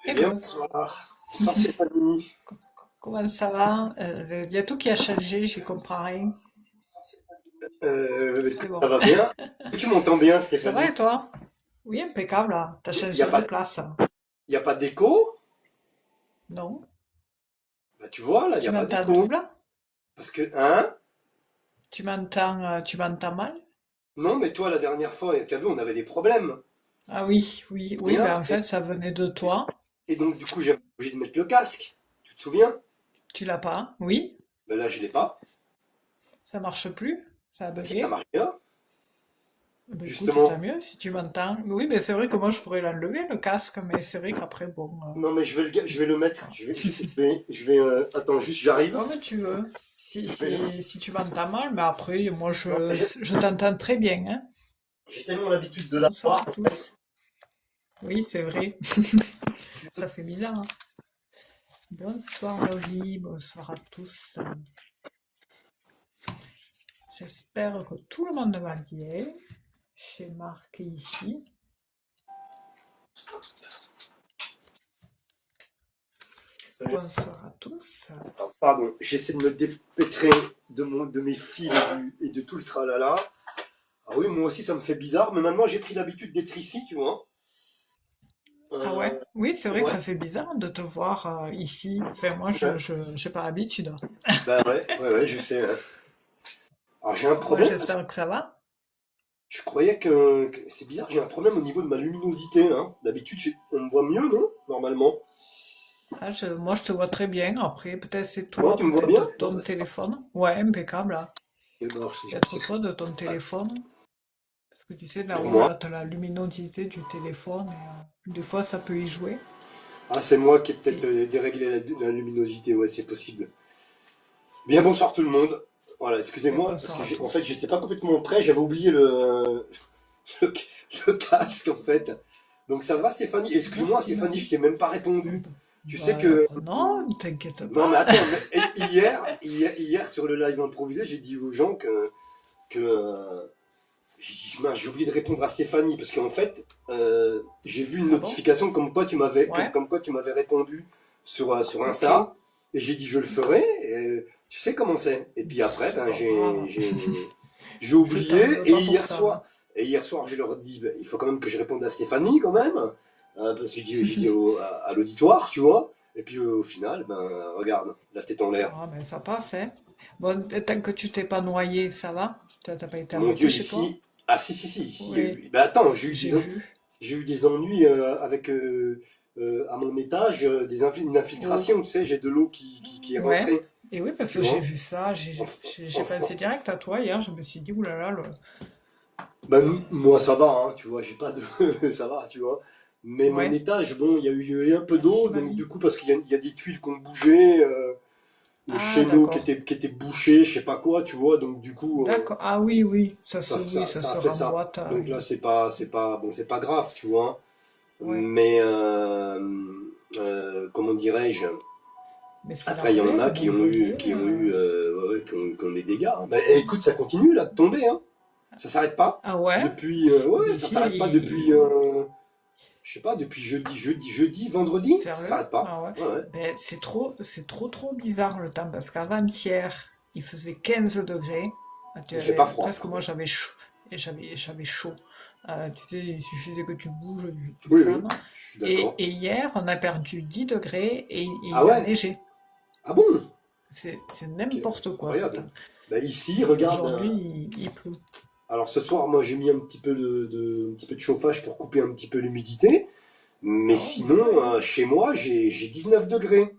Eh Hello, bien, bonsoir. Bonsoir Stéphanie. comment ça va? Il y a tout qui a changé, j'y comprends rien. Mais Écoute, bon, ça va bien. Est-ce que tu m'entends bien, ça va Stéphanie? et toi? Oui, impeccable, là. T'as Il n'y a changé de pas, place. y a pas d'écho? Non? Bah, tu vois, là, il n'y Tu a pas m'entends d'écho. double? Parce que, hein? Tu m'entends mal? Non, mais toi, la dernière fois, tu as vu, on avait des problèmes. Ah oui, oui, Tu te oui, souviens? ben en fait, ça venait de toi. Et donc, du coup, j'avais obligé de mettre le casque. Tu te souviens? Tu l'as pas? Oui? Ben là, je l'ai pas. Ça marche plus? Ça a Bah, si, ça bugué? marche bien. Ben écoute, tant Justement. mieux si tu m'entends. Oui, mais c'est vrai que moi, je pourrais l'enlever, le casque, mais c'est vrai qu'après, bon... Non, mais je vais le mettre. voilà. Attends, juste, j'arrive. Comme tu veux. Si, Je vais le- si tu m'entends mal, mais après, moi, Non, mais je t'entends très bien, hein. j'ai tellement l'habitude de Bonsoir l'avoir. à tous. Oui, c'est vrai. Ça fait bizarre, hein. Bonsoir Laurie, bonsoir à tous. J'espère que tout le monde va bien. J'ai marqué ici. Bonsoir à tous. Pardon, j'essaie de me dépêtrer de mes fils et de tout le tralala. Ah oui, moi aussi ça me fait bizarre, mais maintenant j'ai pris l'habitude d'être ici, tu vois. Ah Euh, ouais? Oui, c'est vrai que ouais, ça fait bizarre de te voir ici. Enfin, moi, ouais, j'ai pas l'habitude. bah ouais, je sais, hein. Alors j'ai un Bon, problème, j'espère que ça va. je croyais que c'est bizarre, j'ai un problème au niveau de ma luminosité, hein. D'habitude, on me voit mieux, non? Normalement. Ah, moi, je te vois très bien. Après, peut-être c'est Toi, toi, tu me vois peut-être bien? de Bon, ton bah c'est parfait. téléphone. Ouais, impeccable, là. Et ben, alors, Peut-être toi de ton ah, téléphone. Parce que tu sais, pour là-haut, moi. là, tu as la luminosité du téléphone et des fois, ça peut y jouer. Ah, c'est moi qui ai peut-être Et, déréglé la luminosité, ouais, c'est possible. Bien bonsoir tout le monde. Voilà, et excusez-moi, parce bonsoir que à en fait tous. j'étais pas complètement prêt, j'avais oublié le, le casque en fait. Donc ça va Stéphanie? Excuse-moi Merci Stéphanie, je Marie. t'ai même pas Oh, répondu. bah, Tu sais bah, que... non, ne t'inquiète Non mais pas. attends, mais hier sur le live improvisé, j'ai dit aux gens que j'ai oublié de répondre à Stéphanie, parce qu'en fait, j'ai vu une Ah bon? notification Ouais, comme quoi tu m'avais répondu sur ok. Insta, et j'ai dit je le ferai, et tu sais comment c'est. Et puis après, C'est ben, pas grave. j'ai Je oublié, t'en veux pas pour ça, hein. et hier soir, je leur ai dit, ben, il faut quand même que je réponde à Stéphanie, quand même, parce que j'ai dit à l'auditoire, tu vois, et puis au final, ben, regarde, la tête en l'air. Ah, mais ça passe, hein. Bon, tant que tu t'es pas noyé, ça va? T'as pas été Mon embêté Dieu, chez toi? ici, ah si, ici, il y a Oui, eu... Ben attends, j'ai vu. j'ai eu des ennuis à mon étage, une Oh, infiltration, tu sais, j'ai de l'eau qui est ouais. rentrée, Et oui, parce tu que j'ai vois. vu ça, Enfin, j'ai pensé direct à toi hier, je me suis dit, oulala, ben, moi ça va, hein, tu vois, j'ai pas de... ça va, tu vois. Mais mon ouais, étage, bon, il y a eu un peu merci d'eau, donc mamie. du coup, parce qu'il y a des tuiles qui ont bougé, le Ah, chéneau d'accord. qui était bouché, je sais pas quoi, tu vois, donc du coup, D'accord. Ah oui, oui, oui, ça ça a se fait ça. remboîte. Donc là, bon, c'est pas grave, tu vois. Ouais. Mais comment dirais-je? Mais c'est la Après, il y en relève a Montpellier. ouais, qui ont des dégâts, hein. Bah, écoute, ça continue là de tomber, hein. Ça s'arrête pas. Ah ouais? Depuis, Mais ouais, ça ici, s'arrête pas depuis, je sais pas, depuis jeudi, vendredi, ça sérieux? s'arrête pas. Ah ouais. Ouais, ouais. Ben, trop bizarre le temps parce qu'avant-hier, il faisait 15 degrés. Ah, Il fait pas froid, presque par moi contre. j'avais chaud. Et j'avais chaud. Tu sais, il suffisait que tu bouges, tu Oui, oui, descends. je suis d'accord. Et hier, on a perdu 10 degrés et Ah il a ouais? neigé. Ah bon? C'est Ok, n'importe quoi ce incroyable. temps. Bah ici, Et regarde. aujourd'hui, il pleut. Alors ce soir, moi j'ai mis un petit peu de chauffage pour couper un petit peu l'humidité. Mais Ah ouais, bien sinon, fait, hein. chez moi, j'ai 19 degrés.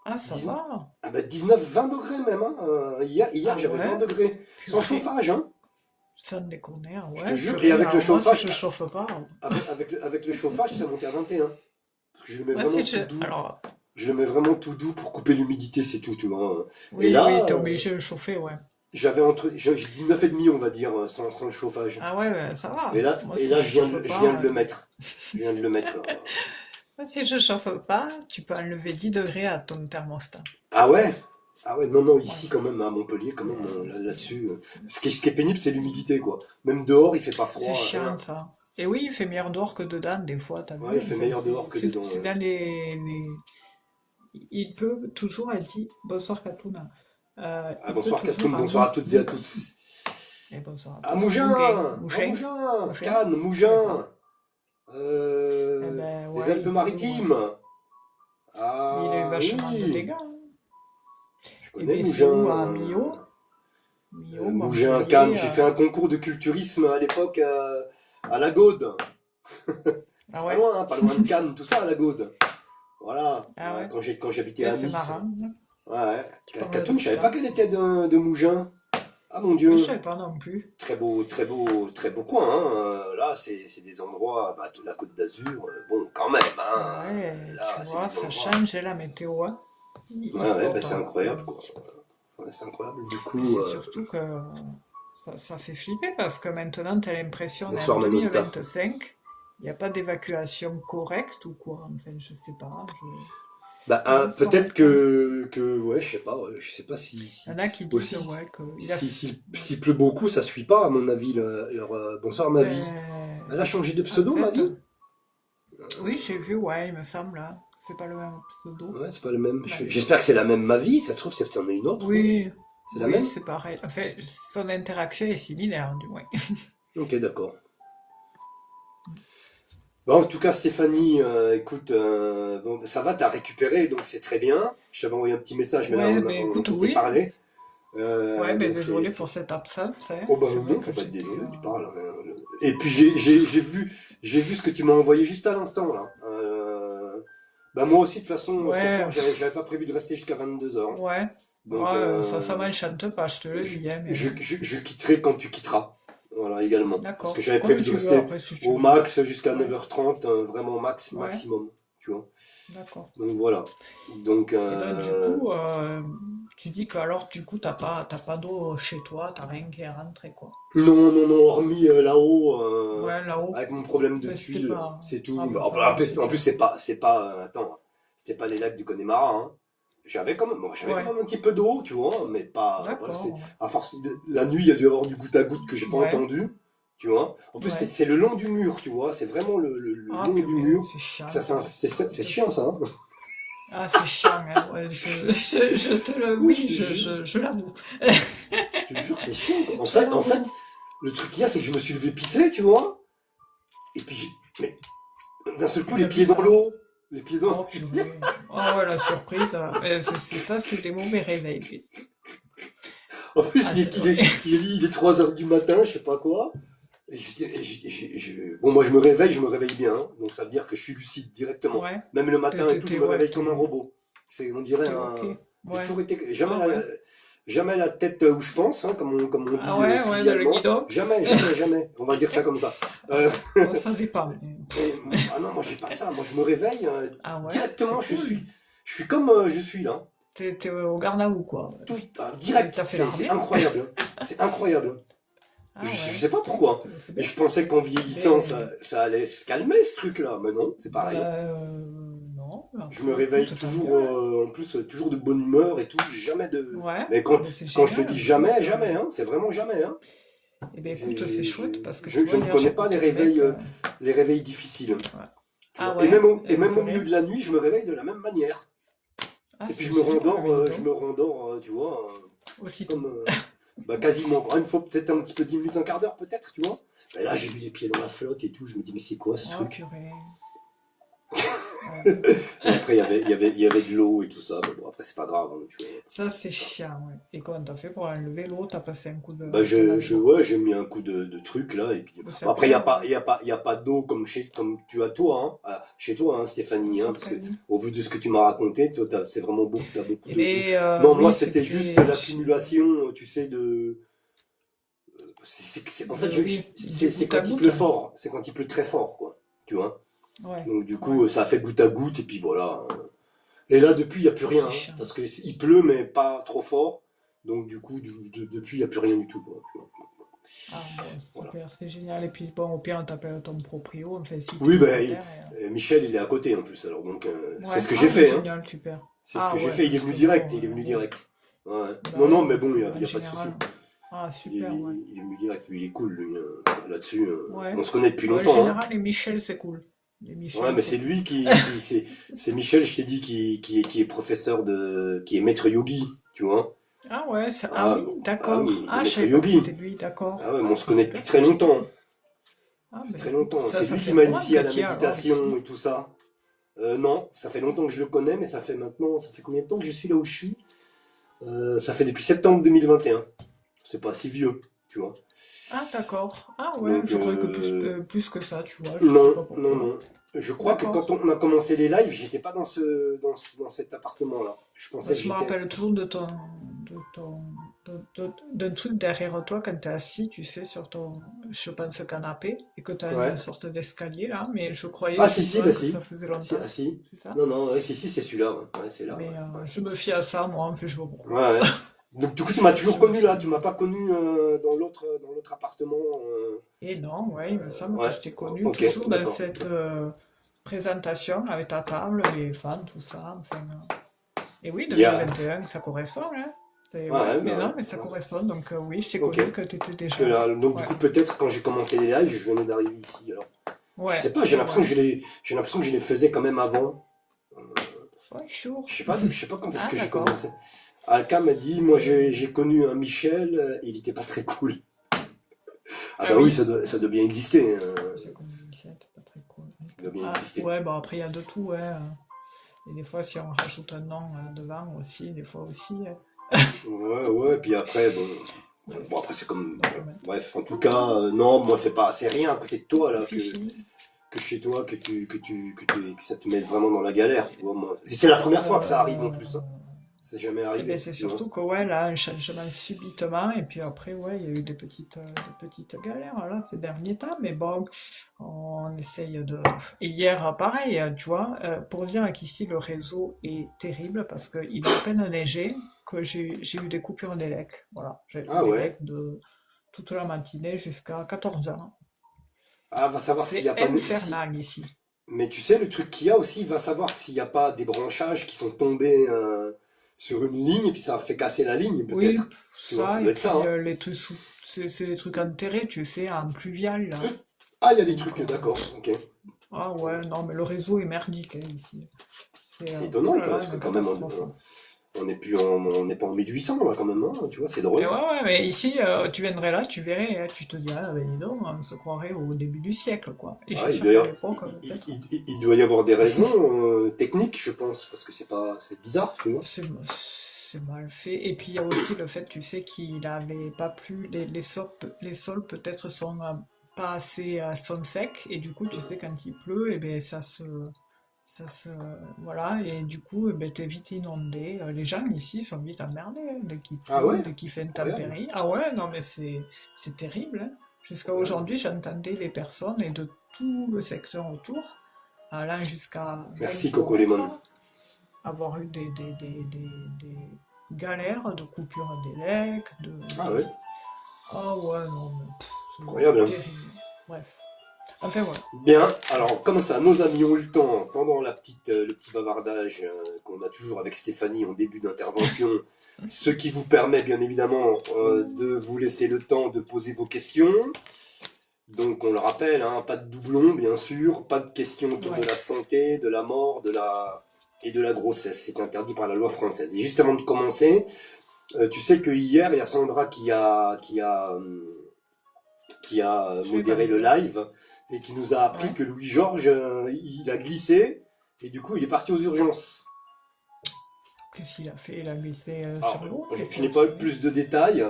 Ah, ça 10 va. ah bah 19-20 degrés même, hein. Hier Ah j'avais 20 ouais, degrés. Sans purée. chauffage, hein. Ça ne déconne, hein, Je te ouais, jure. Et purée. avec le Alors moi, si chauffage, je chauffe pas, avec le chauffage, ça montait à 21. Parce que je le mets moi vraiment si tout doux. alors, Je le mets vraiment tout doux pour couper l'humidité, c'est tout, tu vois. Et oui, oui, là, t'es obligé de chauffer, ouais. j'ai 19,5, on va dire, sans le chauffage. Ah ouais, ouais, ça va. Moi, si je chauffe Je viens de pas, le mettre. Je viens de le mettre, là. moi, si je chauffe pas, tu peux enlever 10 degrés à ton thermostat. Ah ouais? Ah ouais, non, non, Ouais, ici quand même, à Montpellier, quand même, c'est là-dessus. Ce qui est pénible, c'est l'humidité, quoi. Même dehors, il fait pas c'est froid, rien. chiant, ça. Et oui, il fait meilleur dehors que dedans, des fois, t'as Ouais, vu? il fait Enfin, meilleur dehors que dedans. c'est Ouais. dans il peut toujours, elle dit, bonsoir Katouna. Ah, Il peut bonsoir toujours Katoum, à bonsoir à toutes et à tous. et bonsoir à Ah, tous. Mouguin, Mougin! Ah, Mouchin, Mougin! Mouchin, Cannes, je savais pas. Mougin! Eh ben Les ouais, il peut, ouais. Alpes-Maritimes! Mais il a eu Ah vachement de oui! dégâts, hein. Je Et connais ben c'est Mougin. où? À Millau? Millau, Mougin, Cannes. Montpellier. J'ai fait un concours de culturisme à l'époque à la Gaude. Ah C'est pas ouais? loin, hein, pas loin de Cannes, tout ça à la Gaude. Voilà, Ah ouais? quand j'habitais Ben, à c'est Nice. marrant, hein. Ouais, ouais. Tu parles Katoum, de je savais pas ça. qu'elle était de Mougin. Ah mon Je Dieu, savais pas non plus. très beau, très beau, très beau coin. Hein. Là, c'est des endroits, bah, de la Côte d'Azur. Bon, quand même. Hein. Ouais, tu Là, c'est vois, des ça endroits. change la météo, hein. Il Ouais, faut ouais, bah, c'est attendre. incroyable, quoi. Ouais, c'est incroyable. Du Mais coup, c'est surtout que ça fait flipper parce que maintenant, tu as l'impression, on est en bonsoir Manolita. 2025, il n'y a pas d'évacuation correcte ou quoi. Enfin, je sais pas. Bah, Bonsoir peut-être Alpha. ouais, je sais pas Il y en a qui disent, aussi, ouais, qu'il a... s'il pleut beaucoup, ça suit pas, à mon avis, bonsoir ma vie. Ben, Elle a changé de en pseudo, ma fait, vie? oui, j'ai vu, ouais, il me semble, hein. C'est pas le même pseudo. Ouais, c'est pas le même. Non. J'espère que c'est la même ma vie, ça se trouve, c'est en est une autre, non? Oui, C'est la oui, même? c'est pareil. En fait, son interaction est similaire, du moins. Ok, d'accord. Bon, en tout cas, Stéphanie, écoute, bon, ça va, t'as récupéré, donc c'est très bien. Je t'avais envoyé un petit message, mais là, Ouais, ben on écoute, s'était oui. parlé. Ouais, ben Donc désolé pour cette absence, hein. Oh bah C'est vrai non, que faut pas être j'étais... désolé, tu parles. Et puis j'ai vu ce que tu m'as envoyé juste à l'instant là. Bah moi aussi de toute façon ce soir Ouais, j'avais pas prévu de rester jusqu'à 22 h. ouais. Donc Ouais, ça m'enchante pas, je te le dis, hein, mais bon. je quitterai quand tu quitteras. Voilà également. Parce que D'accord. j'avais Comme prévu de tu veux, rester après, si tu au veux. max jusqu'à Ouais, 9h30, vraiment ouais, maximum. Tu vois. d'accord. Donc voilà. Donc Et donc, du coup, tu dis que alors, du coup, t'as pas d'eau chez toi, t'as rien qui est rentré, quoi. non, non, non, hormis là-haut, Ouais, là-haut. avec mon problème de Mais c'était tuile, pas... c'est tout. Ah, ben Bah, ça va, en plus super. attends, c'était pas les lacs du Connemara, hein. J'avais quand Ouais, même un petit peu d'eau, tu vois, mais pas, voilà, c'est, d'accord. à force, la nuit, il y a dû y avoir du goutte à goutte que j'ai pas Ouais, entendu, tu vois. En plus, ouais. c'est le long du mur, tu vois, c'est vraiment le Ah, long du purée, mur. c'est chiant, Ça, ça. c'est chiant, ça, hein. Ah, c'est chiant, hein. Ouais, je te le... Oui, je Oui, te jure, je l'avoue. je te jure, c'est chiant, quoi. Je En fait, l'avoue. le truc qu'il y a, c'est que je me suis levé pisser, tu vois, et puis mais d'un seul Et coup, les t'as vu pieds dans ça? l'eau. Les pieds dans... Oh, purée. Oh, ouais, la surprise. C'est ça, c'est des mauvais réveils. En plus, Ah, il est 3 heures du matin, je sais pas quoi. Bon, moi, je me réveille bien. Hein. Donc, ça veut dire que je suis lucide directement. ouais. Même le matin et tout, je me Ouais, réveille comme un robot. On dirait t'es ok. un... J'ai Ouais. toujours été... Ah, ouais. Jamais la tête où je pense, hein, comme on Ah, dit ouais, ouais, dans le trivialement. guidon. Jamais, jamais, jamais. On va dire ça comme ça. Euh, Bon, ça dépend. Mais... ah non, moi, j'ai pas ça. Moi, je me réveille Ah, ouais, directement, c'est cool. je suis comme je suis là. T'es au garde à vous, quoi. Tout, direct. T'as fait C'est l'armée? incroyable. C'est incroyable. Ah, Je ouais. sais pas pourquoi. C'est Et bien. je pensais qu'en vieillissant, Mais, ça allait se calmer, ce truc-là. Mais non, c'est bah, pareil. non. Mais Je me après, réveille écoute, tant toujours, mieux, hein. en plus, toujours de bonne humeur et tout. J'ai jamais de... Ouais. Mais Ah, ben, c'est quand je te dis génial, en jamais, plus. jamais, hein. C'est vraiment jamais, hein. Eh ben, écoute, c'est chouette parce que tu Je vois, ne hier, connais pas j'écoutais le mec. les réveils difficiles. Ouais. Tu Ah, vois. ouais. Et même au milieu Purée. de la nuit, je me réveille de la même manière. Ah, Et puis c'est génial, dis je donc. me rendors, tu vois, Aussitôt. comme... bah, quasiment. Encore une fois, peut-être un petit peu 10 minutes, un quart d'heure, peut-être, tu vois. Mais là, j'ai vu les pieds dans la flotte et tout. Je me dis, mais c'est quoi ce Oh, truc? purée. Ouais, bon. Et après, il y avait de l'eau et tout ça. Mais bon, après, c'est pas grave, hein, tu vois. Ça, c'est chiant, ouais. Et comment t'as fait pour enlever l'eau? T'as passé un coup Bah, de laver-eau? ouais, j'ai mis un coup de truc là. Et puis, De bon, après, il y a serpillère, pas, ouais. il y a pas d'eau comme tu as toi, hein, chez toi, hein, Au Stéphanie, hein, parce que serpillier. au vu de ce que tu m'as raconté, toi, c'est vraiment beau, t'as beaucoup Eh d'eau. bien, Non, moi, oui, c'est c'était juste plus... l'accumulation, tu sais, en fait, Oui, du c'est goutte à quand il goutte. pleut fort. C'est quand il pleut très fort, quoi. Tu vois. Ouais, Donc, du ouais. coup, ça a fait goutte à goutte, et puis voilà. Et là, depuis, il n'y a plus Ah, rien, c'est hein, chiant. parce que il pleut, mais pas trop fort. Donc, du coup, depuis, il n'y a plus rien du tout, quoi, tu vois. Ah, bon, Voilà. super, c'est génial. Et puis, bon, au pire, on t'appelle ton proprio, enfin, si t'es Oui, ben, locataire. Michel, il est à côté en plus, alors donc c'est Ouais, ce que j'ai ah, ben, fait, hein. génial, super. C'est ce Ah, que j'ai ouais, fait, parce que il est bon, venu direct. Ouais. bah Non, ouais, non, mais parce bon, que il en y a pas de souci. général. Ah, Il est, super, ouais. il est venu direct, lui, il est cool, lui, là-dessus. Ouais. On se connaît depuis Ouais, en longtemps, hein. général, les Michel, c'est cool. Les Ouais, Michel, mais c'est c'est cool. lui c'est Michel, je t'ai dit, qui est professeur qui est maître yogi, tu vois. Ah ouais, ah Ah, oui, ah d'accord. oui, le Ah, je maître savais pas que c'était yogi. lui, d'accord. Ah ouais, mais on Ah, se c'est connaît depuis super, très longtemps. Ah, Depuis ben très écoute, longtemps. C'est ça lui fait qui un m'a moment initié que à la tu y es alors ici. méditation et tout ça. Non, ça fait longtemps que je le connais, mais ça fait maintenant, ça fait combien de temps que je suis là où je suis? Ça fait depuis septembre 2021. C'est pas si vieux, tu vois. Ah, d'accord. Ah ouais, Donc, je croyais que plus que ça, tu vois, je sais non, pas non, pourquoi. non. Je crois que quand D'accord. on a commencé les lives, j'étais pas dans cet appartement-là. Je Bah, pensais que je me j'étais. rappelle toujours de ton, d'un truc derrière toi quand t'es assis, tu sais, sur ton, je pense, canapé, et que t'as une Ouais. sorte d'escalier là, mais je croyais Ah si, si, bah effectivement que ça si. faisait Si, longtemps. ah si. C'est ça? Non, non, ouais, si, si, c'est celui-là. Ouais, ouais, c'est là. Mais Ouais, je me fie à ça, moi, en fait, je sais pas ouais. pourquoi. Ouais, ouais. Donc du coup, tu m'as toujours Je me connu fie. là. Tu m'as pas connu dans l'autre appartement. Et non, ouais, il me semble que Ouais. je t'ai connu Ok, toujours dans d'accord. cette présentation avec ta table, les fans, tout ça. Enfin, et oui, Il y a. 2021, ça correspond, hein. Ouais, Ouais, ouais, mais bah non, ouais. mais ça Ouais. correspond. Donc oui, je t'ai Ok. connu que tu étais Que déjà là. là, donc du Ouais, coup, peut-être quand j'ai commencé les lives, je venais d'arriver ici. Alors, je ouais, sais pas. J'ai ouais, l'impression ouais. que j'ai l'impression que je les faisais quand même avant. Ouais, chaud. Je sais pas quand est-ce Ah, que j'ai d'accord. commencé. Alka m'a dit, moi j'ai connu un Michel, il était pas très cool. Ah Ah bah oui, oui? ça doit bien exister, hein. J'ai connu Michel, c'est pas très cool. Ça doit bien Ah, exister. ouais, bon, après, il y a de tout, ouais. Et des fois, si on rajoute un nom devant aussi, des fois aussi. Ouais, ouais, puis après, bon, Bref, bon après c'est comme, no bon, comment. bref, en tout cas, non, moi c'est rien à côté de toi là Fifi. que chez toi que ça te met vraiment dans la galère, tu vois moi. Et c'est la première fois que ça arrive en Euh, plus, hein. C'est jamais Eh ben, arrivé, c'est tu vois. surtout que ouais, là, un changement subitement, et puis après, ouais, il y a eu des petites galères là, ces derniers temps, mais bon, on essaye de. Et hier, pareil, tu vois, pour dire qu'ici le réseau est terrible parce qu'il a à peine neigé que j'ai eu des coupures d'élec. Voilà, j'ai eu Ah ouais. l'élec de toute la matinée jusqu'à 14h. Ah, va savoir s'il y C'est a pas si. infernal ici. Mais tu sais, le truc qu'il y a aussi, va savoir s'il n'y a pas des branchages qui sont tombés sur une ligne et puis ça a fait casser la ligne, Oui, peut-être. Tu vois, ça ça, et doit être ça, puis hein. les trucs c'est des trucs enterrés, tu sais, en pluvial là. Ah, il y a des Donc, trucs, d'accord, ok. ah ouais, non, mais le réseau est merdique hein, ici. C'est, C'est oh étonnant là là, parce que une quand même, catastrophe. on n'est pas en 1800 là quand même, hein, tu vois, c'est Et drôle. ouais, ouais, mais ici, tu viendrais là, tu verrais, hein, tu te dirais, ah ben dis donc, on se croirait au début du siècle, quoi. Et je Ah, suis il sûr doit y qu'à avoir, l'époque, peut-être, il doit y avoir des raisons techniques, je pense, parce que c'est bizarre, tu vois. c'est mal fait. Et puis il y a aussi le fait, tu sais, qu'il avait pas plu, les sols peut-être sont pas assez sont secs, et du coup, tu sais, quand il pleut, et ben ça se, voilà, et du coup, ben, t'es vite inondé. Les gens ici sont vite emmerdés hein, dès qu'il Ah pleut, ouais, dès qu'il fait une incroyable, tempérie. Ah ouais, non, mais c'est terrible, hein. Jusqu'à incroyable. aujourd'hui, j'entendais les personnes et de tout le secteur autour, allant jusqu'à 20 Merci Coco km, Lemon. avoir eu des galères de coupure d'élec, Ah ouais, Ah ouais, non, mais incroyable, hein. terrible. Bref. Enfin, voilà. Bien, alors comme ça, nos amis ont eu le temps, pendant le petit bavardage qu'on a toujours avec Stéphanie en début d'intervention, ce qui vous permet bien évidemment de vous laisser le temps de poser vos questions. Donc on le rappelle, hein, pas de doublons bien sûr, pas de questions autour de Ouais, la santé, de la mort, et de la grossesse. C'est interdit par la loi française. Et juste avant de commencer, tu sais que hier, il y a Sandra qui a je l'ai pas modéré le vu. live et qui nous a appris Ouais. que Louis-Georges, il a glissé et du coup il est parti aux urgences. Qu'est-ce qu'il a fait? Il a glissé Alors, sur l'eau? je n'ai pas eu plus de détails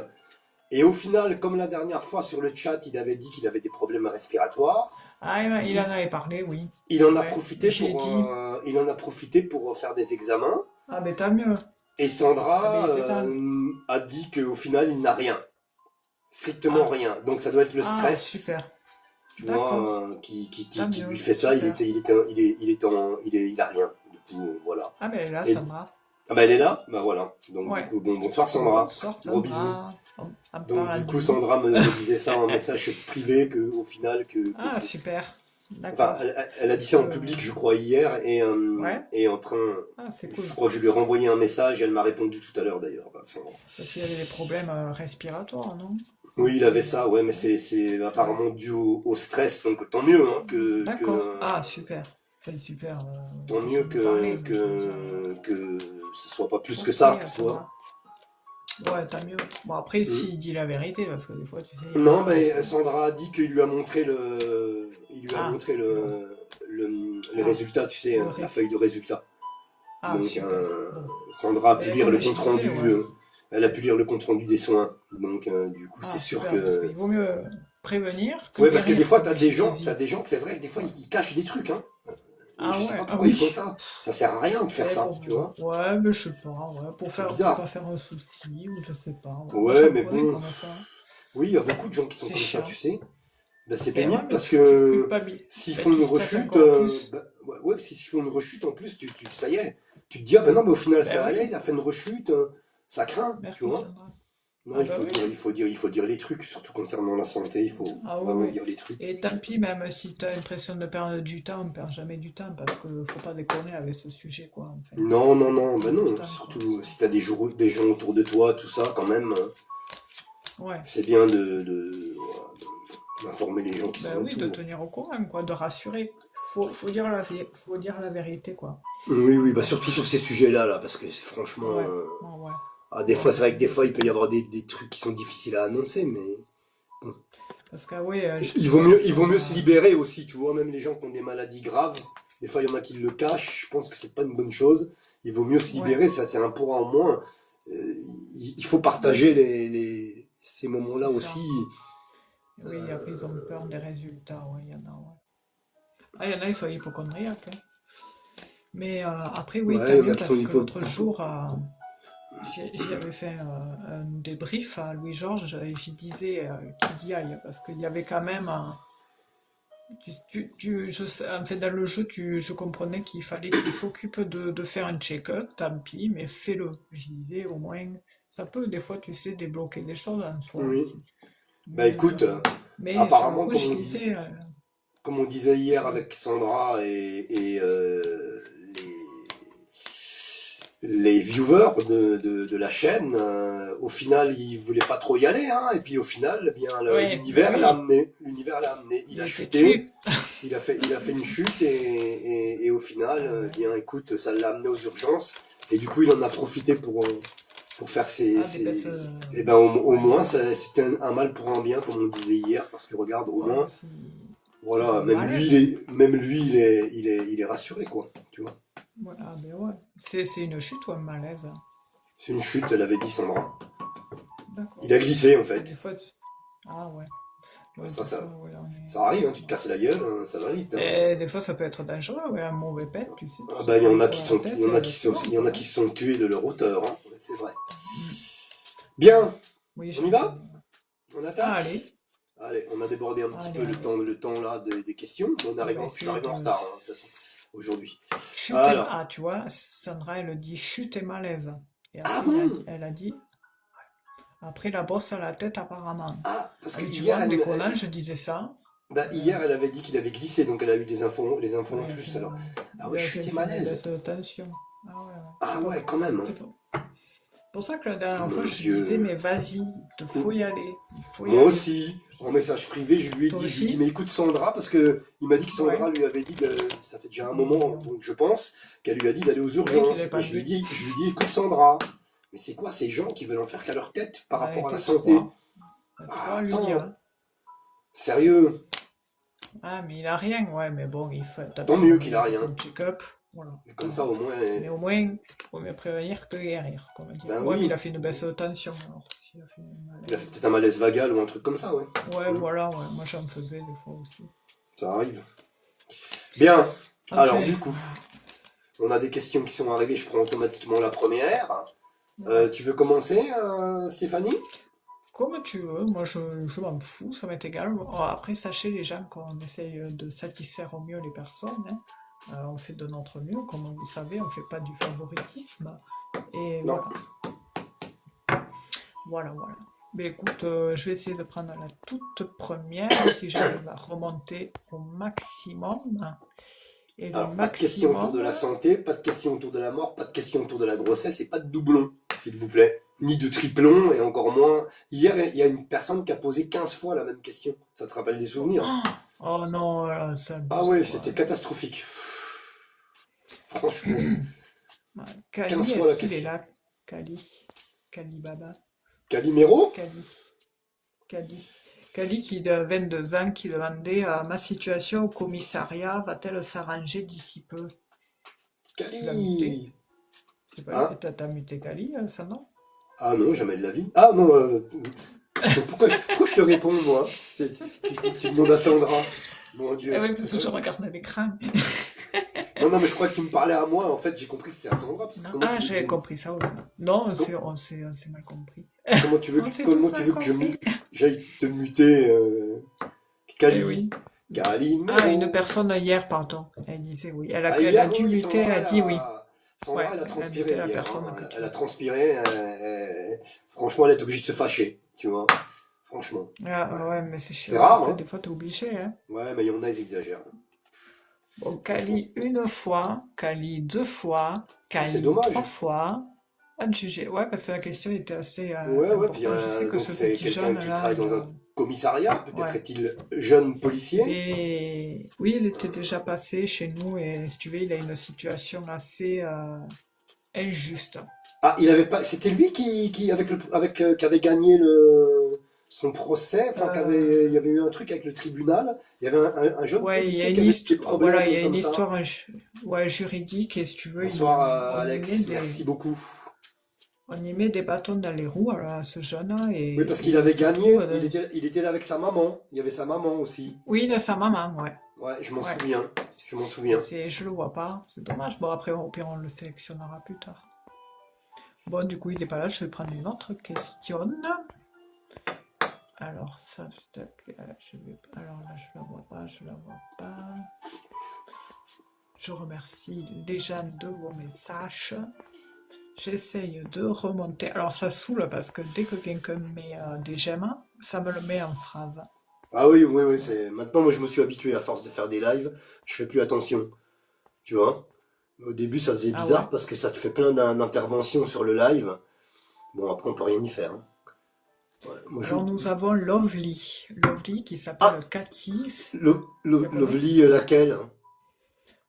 et au final, comme la dernière fois sur le chat, il avait dit qu'il avait des problèmes respiratoires. Ah, il Il, en avait parlé, oui. il en a Ouais. profité J'ai pour, dit. faire des examens Ah, ben tant mieux. et Ah, ben il Sandra était temps. a dit qu'au final il n'a rien, strictement Ah, rien. Donc ça doit être le ah, stress, super. tu D'accord. vois, qui Tant lui mieux. fait ça. Super. Il a rien. Du coup, voilà. Ah, ben là, Et, ça va. ah bah elle est là, bah voilà. Donc du Ouais. coup, bon, bonsoir Sandra, Bonsoir, gros bisous. Sandra. En Donc parlant du de coup nous. Sandra me disait ça en message privé que au final que Ah, super. Enfin, D'accord. elle a dit Parce ça que, en public, je crois, hier, ouais, et après, ah, c'est cool. je crois que je lui ai renvoyé un message, et elle m'a répondu tout à l'heure d'ailleurs, Vincent. Parce qu'il y avait des problèmes respiratoires, non? Un Oui, il peu, avait ça, ouais, mais non? c'est Ouais. apparemment dû au stress, donc tant mieux, hein, D'accord. Ah, super. Enfin, super. tant mieux Façon de parler, mais je veux dire. que ce soit pas plus que Ok, ça, tu ça vois. va. Ouais, t'as mieux. Bon, après, Hmm. s'il dit la vérité, parce que des fois, tu sais, il y en Non, a, des mais fois. Sandra a dit qu'il lui a montré il lui a Ah, montré bon. les Ah, résultats, tu sais, le la ré... feuille de résultats. Ah, Donc, super. Bon. Sandra a pu Ben, lire le comme je compte disais, rendu, ouais. elle a pu lire le compte rendu des soins. Donc, du coup, c'est Ah, sûr super, parce que. qu'il vaut mieux prévenir que Ouais, parce que des guérir, fois, comme je te t'as dis. des gens que c'est vrai que des fois, Ouais. ils cachent des trucs, hein. Et Ah je sais ouais, pas ah pourquoi ils font oui. ça. Ça sert à rien de faire Ben ça, pour... tu vois. Ouais, mais je sais pas, ouais. C'est Pour pas bizarre. faire un souci, ou je sais pas, ouais. Moi, Ouais, j'en mais connais bon. comme ça. Oui, il y a beaucoup de gens qui sont C'est comme ça, tu chiant. sais. Ben, c'est Ben ouais, pénible mais parce tu que culpabilises. s'ils Ben font tu une stresses rechute, encore plus. ouais, s'ils font une rechute en plus, ça y est. Tu te dis, ah ben non, mais au final, Ben ça allait, oui, il a fait une rechute, ça craint, tu merci vois. Sandra. Non, Ah bah oui. il faut dire les trucs, surtout concernant la santé, il faut Ah oui, vraiment oui. dire les trucs. Et tant pis, même si tu as l'impression de perdre du temps, on perd jamais du temps parce que faut pas déconner avec ce sujet, quoi. Enfin, Non, non, non, c'est ben non, important, quoi. surtout si t'as des gens autour de toi, tout ça, quand même, Ouais. c'est bien voilà, d'informer les gens qui Ben sont oui, de autour. tenir au courant, quoi, de rassurer. Faut dire la vérité, quoi. Oui, oui, bah Voilà. surtout sur ces sujets-là, là, parce que franchement, Ouais, ouais, ouais. des Ouais, fois, c'est parce vrai que que des fois, il peut y avoir des trucs qui sont difficiles à annoncer, mais bon. parce que oui, je te dis, Il vaut on mieux se a. libérer aussi, tu vois, même les gens qui ont des maladies graves, des fois, il y en a qui le cachent, je pense que c'est pas une bonne chose. Il vaut mieux se Ouais, libérer, ça, c'est un poids en moins. Il faut partager oui, ces moments-là c'est aussi. ça. Oui, et après ils ont peur des résultats, ouais, il y en a, ouais. Ah, il y en a, ils sont hypochondriaques, hein. Mais après, oui, Ouais, tant il y en a mieux qui sont parce que hypo. l'autre jour, j'y avais fait un débrief à Louis-Georges et j'y disais qu'il y aille parce qu'il y avait quand même en fait, dans le jeu, je comprenais qu'il fallait qu'il s'occupe de faire un check-up, tant pis, mais fais-le. Je disais, au moins, ça peut, des fois, tu sais, débloquer des choses en soi Oui. aussi. Bah Mais, écoute, sur le apparemment, coup, je disais, comme on disait hier sur le... avec Sandra et les viewers de la chaîne, au final, ils voulaient pas trop y aller, hein, et puis au final, eh bien, Ouais, ben oui, l'univers l'a amené, il il a était chuté, dessus. il a fait une chute, et au final, Ah eh ouais. bien, écoute, ça l'a amené aux urgences, et du coup, il en a profité pour faire Ah, des bêtes... et ben, au ouais, moins, ouais. c'était un mal pour un bien, comme on disait hier, parce que regarde, au Ouais, moins, parce qu'il a voilà, un malaise. même lui, il est rassuré, quoi, tu vois. Ouais, ah ben ouais. C'est une chute ou un malaise? C'est une chute, elle avait dit Sandra. Il D'accord. a glissé, en Parce que des fait. fois... Ah ouais. Bah, Ouais, des fois, ouais, on est... ça arrive, hein, tu te Ouais. casses la gueule, hein, ça va vite, hein. Et des fois, ça peut être dangereux, ouais, un mauvais pet, tu Ah sais bah, pas où sur la il y tête, en a qui c'est il bon, y en quoi, a hein. qui se sont tués de leur hauteur, hein. Ouais, c'est vrai. Mm. Ouais. Bien, Oui, on y j'en va? connais, ouais. On Ah, attaque? allez, Allez, on a débordé un petit peu allez, allez. le temps là des questions. On va Je suis essayer arrivé en de... retard, hein, de toute façon, aujourd'hui. Ah, Alors, tu vois, Sandra, elle dit chute et malaise. Et ah après, bon? elle a dit, après la bosse à la tête, apparemment. Ah, parce Ah que oui, tu vois, en déconnant, je disais ça. bah, Euh, hier, elle avait dit qu'il avait glissé, donc elle a eu les infos ouais, en elle a fait plus, alors. Ah oui, elle chute a et fait une malaise. baisse de tension. Ah ouais, ouais. Ah ouais, quand même, hein. C'est pour ça que la Oh dernière fois, mon je disais, Dieu. mais vas-y, il faut y aller. Il faut y Moi aller. aussi, en message privé, Toi je lui ai dit, mais aussi? écoute Sandra, parce que il m'a dit que Ouais. Sandra lui avait dit, ça fait déjà un Oui, moment, donc je pense, qu'elle lui a dit d'aller aux oui, qu'il urgences. n'avait Et pas dit. je lui dis, écoute Sandra, mais c'est quoi ces gens qui veulent en faire qu'à leur tête par On rapport à la était santé? trois. Ah, Trois à lui dire, attends, hein. sérieux, Ah, mais il a rien, ouais, mais bon, tant mieux qu'il il a a fait rien. son check-up. Voilà, Mais comme tant ça mieux. au moins, Mais au moins, vaut mieux prévenir que guérir, comme dire. ben Ouais, mais il oui, a fait une baisse de tension, alors, s'il a fait une il a malaise. fait peut-être un malaise vagal ou un truc comme ça, ouais. Ouais, Hmm, voilà, ouais, moi j'en faisais des fois aussi. ça arrive. Bien, alors Enfin, du coup, on a des questions qui sont arrivées, je prends automatiquement la première. ouais. Tu veux commencer, Stéphanie? Comme tu veux, moi je m'en fous, ça m'est égal. Bon, après, sachez les gens qu'on essaye de satisfaire au mieux les personnes, hein. On fait de notre mieux, comme vous savez, on fait pas du favoritisme. Et Non. voilà, voilà, voilà. Mais écoute, je vais essayer de prendre la toute première, si j'arrive à remonter au maximum. Et le Alors, pas de questions autour de maximum, la santé, pas de questions autour de la mort, pas de questions autour de la grossesse et pas de doublons, s'il vous plaît. Ni de triplons et encore moins. Hier, il y a une personne qui a posé 15 fois la même question. Ça te rappelle des souvenirs? oh non, ça Ah abuse ouais, trop. c'était catastrophique. Franchement, Ouais. 15 Kali, fois la est-ce qu'il est question. là? Kali. Kali Baba. Calimero? Kali. Kali. Kali qui de 22 ans qui demandait ma situation au commissariat va-t-elle s'arranger d'ici peu? Tu l'as muté? Cali! C'est pas lui. Hein? T'as muté Kali, ça non? Ah non, jamais de la vie. Ah non, donc pourquoi je te réponds, moi? Tu demandes à Sandra. Mon Eh Dieu. oui, parce que je regarde à l'écran. Non, non, mais je crois que tu me parlais à moi. En fait, j'ai compris que c'était à Sandra. Parce que Non. comment Ah, tu veux que je, j'avais compris ça aussi. Non, com- on s'est mal compris. On s'est comment tous tu mal veux que compris. j'aille te muter, Eh Cali? oui. Ah, une Calimero. personne hier, pardon. Elle disait oui. Ah, Elle a hier, dû oui, muter, elle a dit oui. Sandra, Ouais, elle a elle a transpiré muté la hier, personne que hein. tu Elle a veux. transpiré. Franchement, elle est obligée de se fâcher, tu vois. Franchement. Ouais. Ah, ouais, mais c'est C'est chiant. rare, Après, hein. des fois, t'es obligé, hein. Ouais, mais il y en a, ils exagèrent. Bon, Franchement. Kali une fois, Kali deux fois, Ah, c'est Kali trois dommage. fois. À juger. Ouais, parce que la question était assez Ouais, ouais, puis importante. Je sais que donc ce c'est petit quelqu'un qui jeune-là, travaille dans un commissariat. Peut-être ouais. est-il jeune policier. Et oui, il était déjà passé chez nous et si tu veux, il a une situation assez injuste. Ah, il avait pas. C'était lui qui qui avait gagné son procès. Enfin, il y Euh, avait eu un truc avec le tribunal. Il y avait un jeune ouais, il y a policier qui une avait des histoire, voilà, il y problèmes a une comme ça. histoire ouais, juridique et si tu veux, Bonsoir, on y met Alex. Merci beaucoup. on y met des bâtons dans les roues à ce jeune Oui, et parce qu'il il avait se trouve, gagné. Il était là avec sa maman. Il y avait sa maman aussi. oui, de sa maman, ouais, Ouais, je m'en ouais. souviens. Je m'en Et souviens. je le vois pas, c'est dommage. Bon, après, au pire, on le sélectionnera plus tard. Bon, du coup, il est pas là, je vais prendre une autre question. Alors, ça, alors là, je la vois pas, je la vois pas. Je remercie les gens de vos messages. J'essaye de remonter. Alors, ça saoule parce que dès que quelqu'un met des j'aime, ça me le met en phrase. Ah oui, oui, oui. Ouais. C'est maintenant, moi, je me suis habitué à force de faire des lives. Je fais plus attention. Tu vois. Au début, ça faisait Ah bizarre ouais? parce que ça te fait plein d'interventions sur le live. Bon, après, on peut rien y faire, hein. Ouais, moi, Alors, nous avons Lovely. Lovely qui s'appelle Ah, Cathy. Tu la connais? Lovely, laquelle? Hein.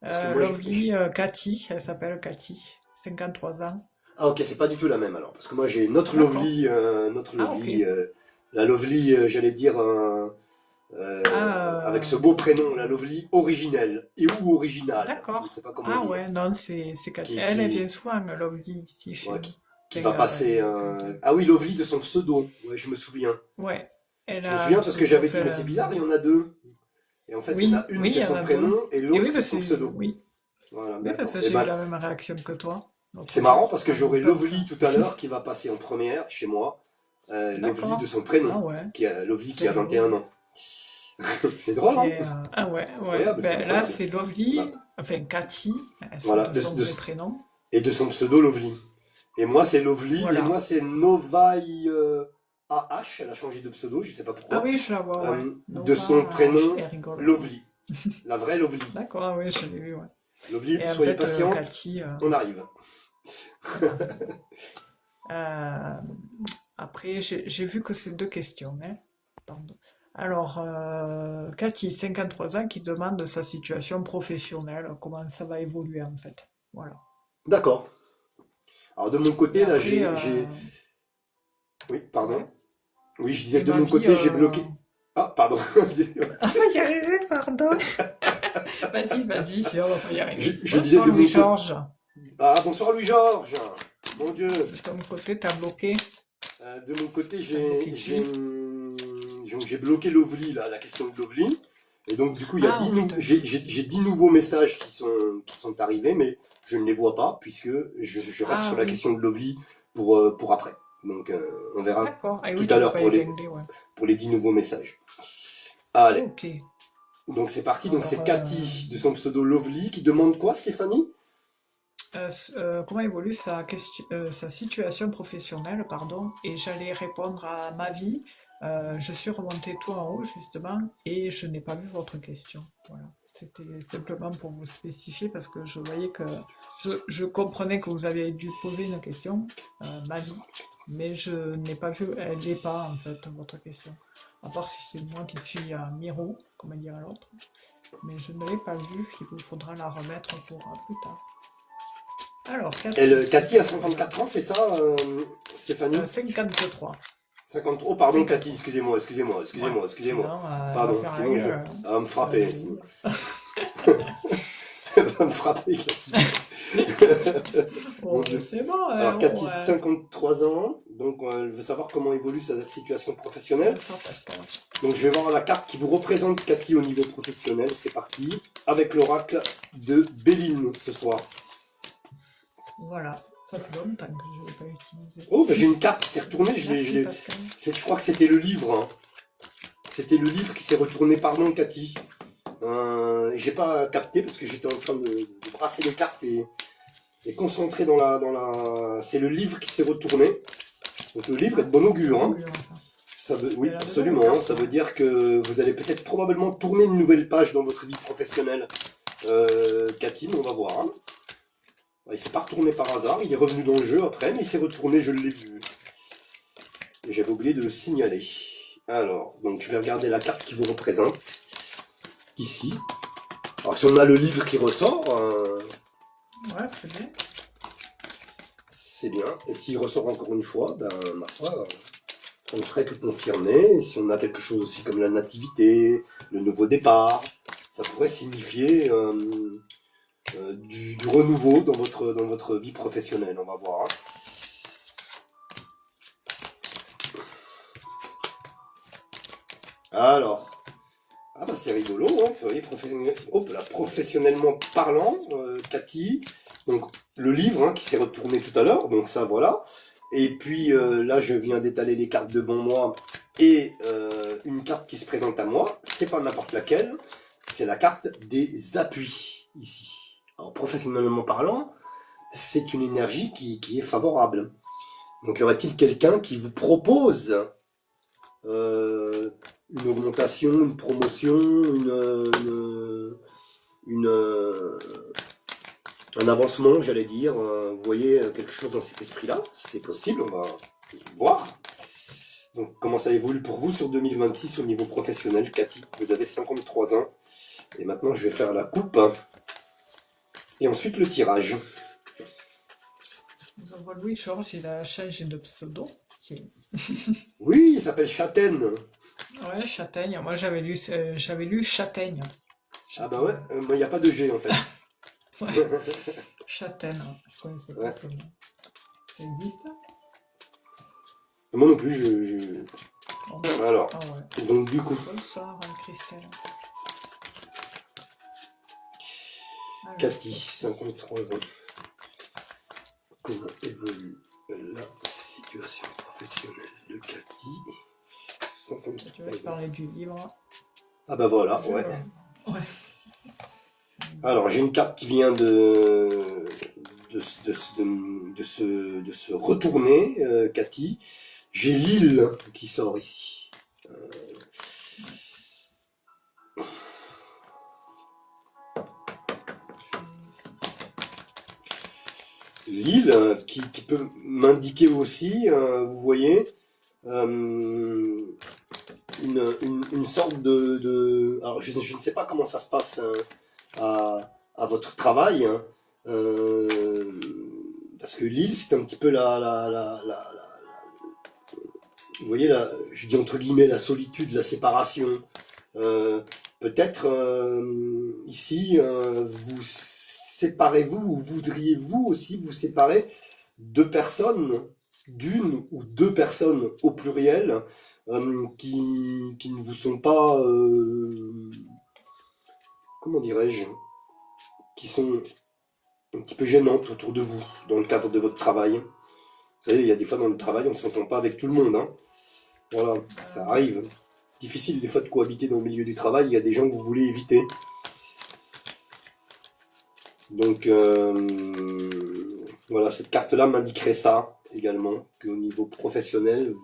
Parce que moi, Lovely Cathy, elle s'appelle Cathy. 53 ans. Ah, ok, c'est pas du tout la même alors. Parce que moi, j'ai D'accord. Notre Ah, ok. Lovely, la Lovely, j'allais dire, avec ce Ah, beau prénom, la Lovely originelle. Et ou originale, je ne d'accord. sais pas comment Ah dire. ouais, non, c'est Cathy. Qui, Elle vient qui, souvent, Lovely, ici chez ouais, nous. qui Enfin, va passer quand Ah oui, Lovely de son pseudo. Ouais, je me souviens. ouais, elle Je me a un souviens parce que pseudo. j'avais dit, Enfin, mais c'est bizarre, il y en a deux. Et en fait, il y en a oui, une, oui, il c'est y en son a deux. prénom, et Et l'autre, oui, c'est son pseudo. oui. Voilà, Oui, parce d'accord. que Et j'ai eu ben, la même réaction que toi c'est l'autre marrant jour parce que quand je j'aurai pense. Lovely tout à l'heure qui va passer en première chez moi. Lovely de D'accord. son prénom, Ah ouais, Lovely c'est qui a rigolo. 21 ans. C'est drôle, hein? Ah ouais, ouais. Incroyable, c'est Ben là, incroyable. c'est Bah, Lovely, enfin Cathy, voilà, de son vrai prénom. et de son pseudo Lovely. Et moi, c'est Lovely, et moi, Voilà. c'est Novai AH, elle a changé de pseudo, je sais pas Ah pourquoi. oui, je la vois, ouais. De son Nova, prénom, elle rigolo. Lovely. La vraie Lovely. D'accord, ah oui, je l'ai vu, ouais. Lovely, Et en soyez fait, patiente, Cathy, on arrive. on arrive. Euh, après, j'ai vu que c'est deux questions, hein. Pardon. Alors, Cathy, 53 ans, qui demande sa situation professionnelle, comment ça va évoluer en fait. Voilà. D'accord. Alors, de mon Et côté, là, après, Oui, pardon. ouais. Oui, je disais Et de ma mon vie, côté, j'ai bloqué. Ah, pardon. on va y arriver, pardon. Vas-y, vas-y, si on va pas y arriver. Je disais Bonsoir de mon côté. Louis-Georges. Ah, bonsoir Louis-Georges. Mon Dieu. De ton côté, t'as bloqué. De mon côté, T'as bloqué qui? j'ai bloqué Lovely, là, la question de Lovely. Et donc, du coup, il y a Ah, ok, t'as bloqué. j'ai 10 nouveaux messages qui sont arrivés, mais je ne les vois pas, puisque je reste Ah sur la oui, question de Lovely pour après. Donc, on verra d'accord. Ah tout oui, à tu veux l'heure pas épingler, ouais. pour les 10 nouveaux messages. Allez, Ok. donc c'est parti. Donc, Alors, c'est Cathy, de son pseudo Lovely, qui demande quoi, Stéphanie? comment évolue sa situation professionnelle, pardon, et j'allais répondre à ma vie. Je suis remontée tout en haut, justement, et je n'ai pas vu votre question. Voilà. C'était simplement pour vous spécifier parce que je voyais que je comprenais que vous aviez dû poser une question, ma vie, mais je n'ai pas vu, elle n'est pas en fait votre question. À part si c'est moi qui suis à Miro, comme dirait l'autre, mais je ne l'ai pas vue, il vous faudra la remettre pour plus tard. Alors, Cathy, Cathy a 53 ans. 54 ans, c'est ça, Stéphanie? 53. 50. Oh, pardon, Cathy, 53. excusez-moi, excusez-moi, Ouais. excusez-moi, excusez-moi. Sinon, elle va Pardon, faire la sinon gueule, hein. elle va me Elle va frapper. vous dire. Elle va me frapper, Cathy. Mon Oh, Dieu. c'est bon, hein, Alors, oh, Cathy, 53 ans, donc elle veut savoir comment évolue sa situation professionnelle. ça passe pas. Donc, je vais voir la carte qui vous représente, Cathy, au niveau professionnel. C'est parti. Avec l'oracle de Béline ce soir. Voilà, ça fait longtemps que je ne l'ai pas utilisé. Oh, ben, j'ai une carte qui s'est retournée. Merci, Pascal. Je crois que c'était le livre, hein. C'était le livre qui s'est retourné, pardon, Cathy. J'ai pas capté parce que j'étais en train de brasser les cartes et concentré dans la. C'est le livre qui s'est retourné. Donc le livre est de bon augure, hein. Oui, absolument. Ça veut dire que vous allez peut-être probablement tourner une nouvelle page dans votre vie professionnelle. Cathy, on va voir, hein. Il s'est pas retourné par hasard. Il est revenu dans le jeu après, mais il s'est retourné, je l'ai vu. Et j'avais oublié de le signaler. Alors, donc je vais regarder la carte qui vous représente. Ici. Alors si on a le livre qui ressort, Ouais, c'est bien. c'est bien. Et s'il ressort encore une fois, ben ma foi, ça ne ferait que confirmer. Et si on a quelque chose aussi comme la nativité, le nouveau départ, ça pourrait signifier du renouveau dans votre vie professionnelle. On va voir, hein. Alors, ah bah c'est rigolo, hein, vous voyez, professionnellement parlant, Cathy, donc le livre, hein, qui s'est retourné tout à l'heure, donc ça voilà, et puis là je viens d'étaler les cartes devant moi, et une carte qui se présente à moi, c'est pas n'importe laquelle, c'est la carte des appuis, ici. Alors professionnellement parlant, c'est une énergie qui est favorable. Donc y aurait-il quelqu'un qui vous propose une augmentation, une promotion, un avancement, j'allais dire. Vous voyez, quelque chose dans cet esprit-là, si c'est possible, on va voir. Donc, comment ça évolue pour vous sur 2026 au niveau professionnel, Cathy? Vous avez 53 ans. Et maintenant, je vais faire la coupe. Et ensuite, le tirage. Nous avons Louis-Georges, il a changé de pseudo. Oui, il s'appelle Châtaigne. Ouais, Châtaigne. Moi, j'avais lu Châtaigne. Ah bah ouais, il n'y a pas de G en fait. Ouais. Châtaigne, je connaissais pas ce nom. Ça existe? Moi non plus, Bon. Alors, Ah ouais. donc du coup, Bonsoir, Christelle. Alors, Cathy, 53 ans. Comment évolue la situation professionnelle de Cathy? tu veux 53 ans. parler du livre? Ah bah voilà, ouais. Ouais. Alors, j'ai une carte qui vient de se retourner, Cathy. J'ai l'île qui sort ici. L'île qui peut m'indiquer aussi, vous voyez, une sorte alors je ne sais pas comment ça se passe à votre travail, hein, parce que l'île c'est un petit peu vous voyez là, je dis entre guillemets la solitude, la séparation. Peut-être ici vous séparez-vous ou voudriez-vous aussi vous séparer de personnes, d'une ou deux personnes au pluriel, qui ne vous sont pas, comment dirais-je, qui sont un petit peu gênantes autour de vous dans le cadre de votre travail. Vous savez, il y a des fois dans le travail, on ne s'entend pas avec tout le monde, hein. Voilà, ça arrive. Difficile des fois de cohabiter dans le milieu du travail, il y a des gens que vous voulez éviter. Donc voilà, cette carte-là m'indiquerait ça également, qu'au niveau professionnel,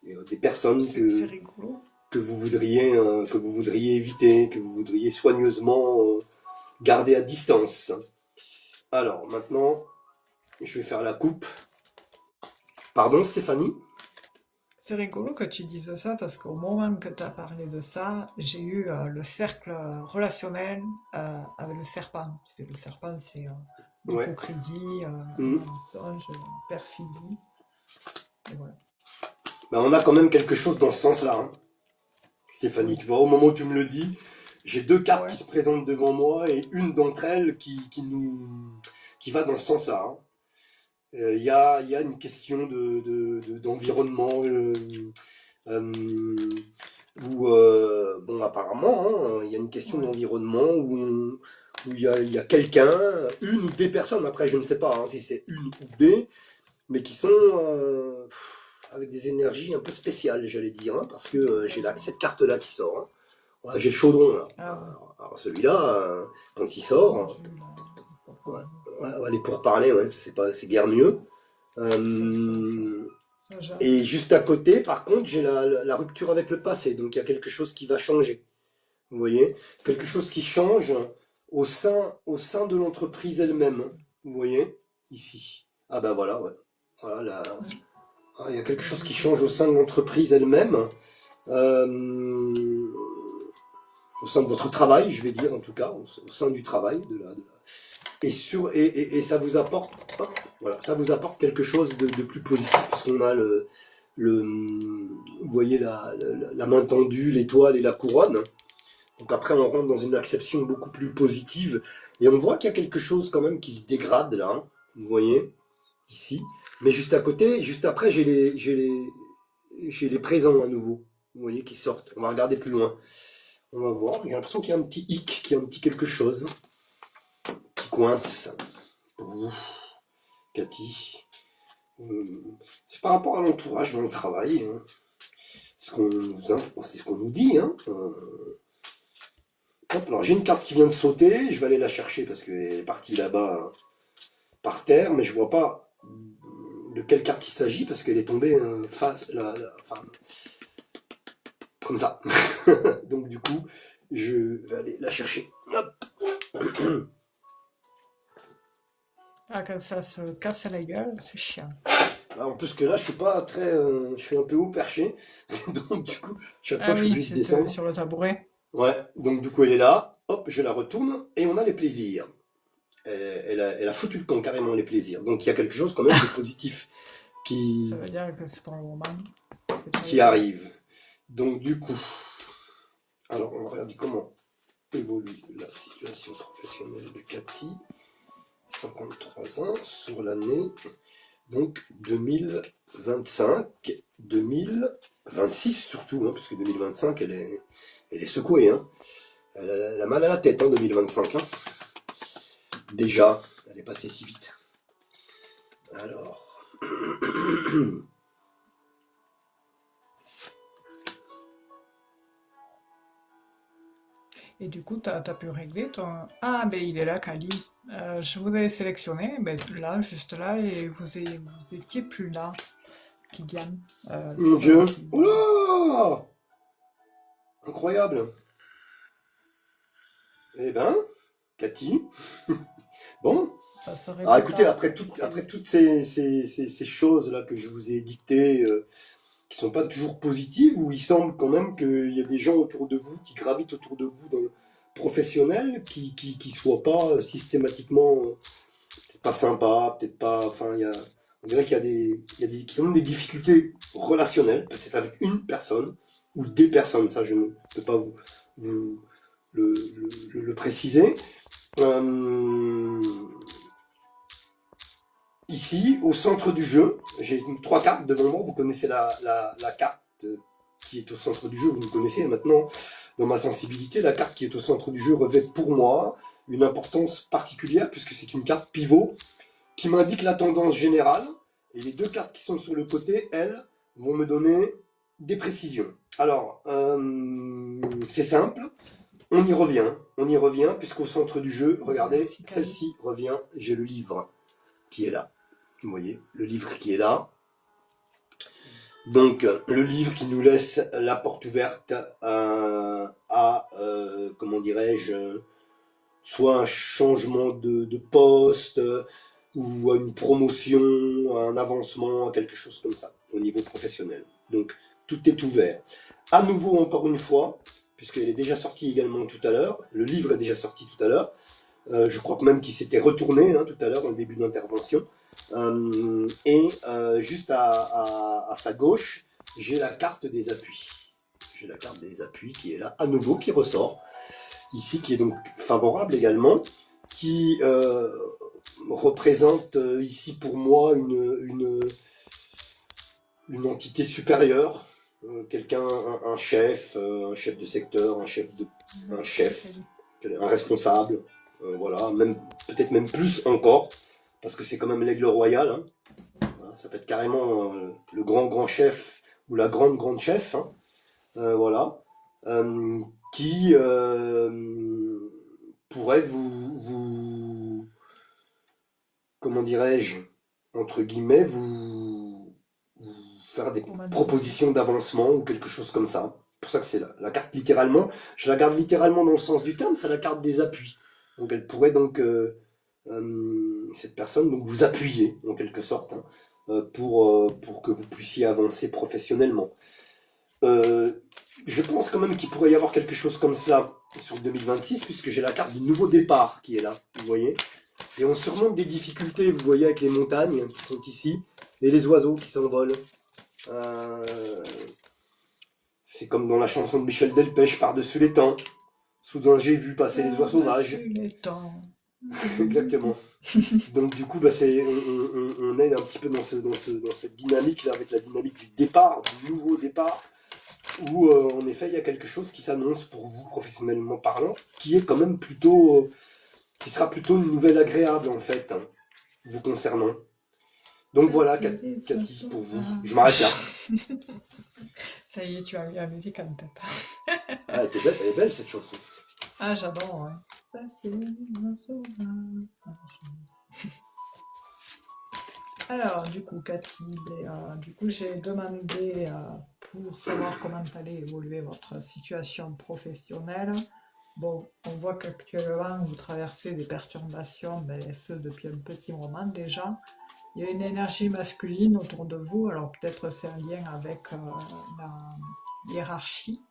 il y a des personnes C'est rigolo. que vous voudriez éviter, que vous voudriez soigneusement garder à distance. Alors maintenant, je vais faire la coupe. Pardon Stéphanie? C'est rigolo que tu dises ça parce qu'au moment que tu as parlé de ça, j'ai eu le cercle relationnel avec le serpent. Tu sais, le serpent, c'est Ouais. l'hypocrisie, Mhm. mensonge, perfidie. Et voilà. Ben, on a quand même quelque chose dans ce sens-là, hein, Stéphanie. Oui. Tu vois, au moment où tu me le dis, j'ai deux cartes qui Ouais. se présentent devant moi et une d'entre elles qui va dans ce sens-là, hein. Il y a une question d'environnement euh, où, bon, apparemment, hein, il y a une question Ouais. d'environnement où il y a quelqu'un, une ou des personnes, après je ne sais pas hein, si c'est une ou des, mais qui sont avec des énergies un peu spéciales, j'allais dire, hein, parce que j'ai là cette carte-là qui sort, hein. Voilà, j'ai le chaudron là. Ah oui. Alors celui-là, quand il Moi, sort, j'ai eu la pour ouais, parler. ouais, les pourparlers, ouais, c'est guère mieux. Ça, ça, ça. Euh, Ça, j'ai et appris. juste à côté, par contre, j'ai la rupture avec le passé, donc il y a quelque chose qui va changer. Vous voyez? Quelque chose C'est-à-dire. qui change au sein de l'entreprise elle-même, hein. Vous voyez? Ici. Ah ben voilà, ouais. Voilà, Ouais. il y a quelque Moi, chose j'ai eu qui des change au sein de l'entreprise elle-même, euh, au sein de votre travail, je vais dire en tout cas, au sein du travail, et ça vous apporte, hop, voilà, ça vous apporte quelque chose de plus positif, parce qu'on a vous voyez la main tendue, l'étoile et la couronne. Donc après, on rentre dans une acception beaucoup plus positive. Et on voit qu'il y a quelque chose quand même qui se dégrade là, hein. Vous voyez, ici. Mais juste à côté, juste après, j'ai les présents à nouveau. Vous voyez, qui sortent. On va regarder plus loin. On va voir. J'ai l'impression qu'il y a un petit hic, qu'il y a un petit quelque chose qui coince pour vous, Cathy. C'est par rapport à l'entourage dans le travail, hein. C'est ce qu'on nous dit, hein. Hop, alors j'ai une carte qui vient de sauter, je vais aller la chercher parce qu'elle est partie là-bas par terre, mais je vois pas de quelle carte il s'agit parce qu'elle est tombée enfin, comme ça. Donc du coup, je vais aller la chercher. Hop. Ah, quand ça se casse la gueule, c'est chiant. Ah, en plus que là, je suis pas très, je suis un peu haut perché, donc du coup, chaque fois, Ah je suis oui, obligé de tu es descendre. sur le tabouret. Ouais, donc du coup, elle est là. Hop, je la retourne et on a les plaisirs. Elle a foutu le camp carrément les plaisirs. Donc il y a quelque chose quand même de positif Ça qui, veut dire que c'est pour le moment. C'est pas qui évident. arrive. Donc du coup, alors on va regarder comment évolue la situation professionnelle de Cathy, 53 ans, sur l'année donc 2025, 2026 surtout, hein, parce que 2025 elle est secouée, hein. Elle a mal à la tête, hein, 2025, hein. Déjà, elle est passée si vite. Alors, Et du coup, tu as pu régler ton... Ah, ben il est là, Kali. Je vous avais sélectionné, ben, là, juste là, et vous étiez plus là, Kylian. mon Ça Dieu, aurait pu... oula, incroyable. Eh ben, Cathy, bon. Ça aurait Alors pu écoutez, t'apporter... après toutes ces choses-là que je vous ai dictées, qui sont pas toujours positives, où il semble quand même qu'il y a des gens autour de vous, qui gravitent autour de vous, professionnels, qui soient pas systématiquement, peut-être pas sympas, peut-être pas, enfin, on dirait il y a qui ont des difficultés relationnelles, peut-être avec une personne, ou des personnes, ça je ne peux pas vous le préciser. Euh, Ici, au centre du jeu, j'ai trois cartes devant moi. Vous connaissez la carte qui est au centre du jeu. Vous nous connaissez maintenant. Dans ma sensibilité, la carte qui est au centre du jeu revêt pour moi une importance particulière puisque c'est une carte pivot qui m'indique la tendance générale. Et les deux cartes qui sont sur le côté, elles, vont me donner des précisions. Alors, c'est simple. on y revient, puisqu'au centre du jeu, regardez, Merci, Kali. celle-ci revient, j'ai le livre qui est là. Vous voyez, le livre qui est là. Donc, le livre qui nous laisse la porte ouverte comment dirais-je, soit un changement de poste, ou à une promotion, à un avancement, à quelque chose comme ça, au niveau professionnel. Donc, tout est ouvert. À nouveau, encore une fois, puisqu'elle est déjà sortie également tout à l'heure, le livre est déjà sorti tout à l'heure, je crois que même qu'il s'était retourné tout à l'heure, en début d'intervention. Juste à sa gauche, j'ai la carte des appuis. J'ai la carte des appuis qui est là, à nouveau, qui ressort. Ici, qui est donc favorable également, qui représente ici pour moi une entité supérieure, quelqu'un, un chef de secteur, un chef, un responsable, voilà, même peut-être même plus encore, parce que c'est quand même l'aigle royal. Voilà, ça peut être carrément le grand chef ou la grande chef, voilà, euh, qui pourrait comment dirais-je, entre guillemets, vous faire des Comment dire? propositions d'avancement ou quelque chose comme ça. C'est pour ça que c'est la carte littéralement. Je la garde littéralement dans le sens du terme, c'est la carte des appuis. Donc elle pourrait donc, cette personne, donc vous appuyer en quelque sorte, pour que vous puissiez avancer professionnellement. Euh, je pense quand même qu'il pourrait y avoir quelque chose comme cela sur 2026, puisque j'ai la carte du nouveau départ qui est là, vous voyez. Et on surmonte des difficultés, vous voyez, avec les montagnes qui sont ici, et les oiseaux qui s'envolent. Euh, c'est comme dans la chanson de Michel Delpech, Par-dessus les temps. Soudain j'ai vu passer les oies sauvages. Par-dessus les temps. Exactement. Donc du coup, bah, on est un petit peu dans cette dynamique-là, avec la dynamique du départ, du nouveau départ, où en effet il y a quelque chose qui s'annonce pour vous, professionnellement parlant, qui est quand même qui sera plutôt une nouvelle agréable en fait, vous concernant. Donc voilà, Passer les oies Cathy, pour vous. Je m'arrête là. sauvages. Ça y est, tu as eu la musique en tête. Ah, elle est belle cette chanson. Ah, j'adore, ouais. Passer les oies sauvages. Alors, du coup, Cathy, du coup, j'ai demandé pour savoir comment allait évoluer votre situation professionnelle. Bon, on voit qu'actuellement, vous traversez des perturbations, ben, ce depuis un petit moment déjà. Il y a une énergie masculine autour de vous, alors peut-être c'est un lien avec la hiérarchie,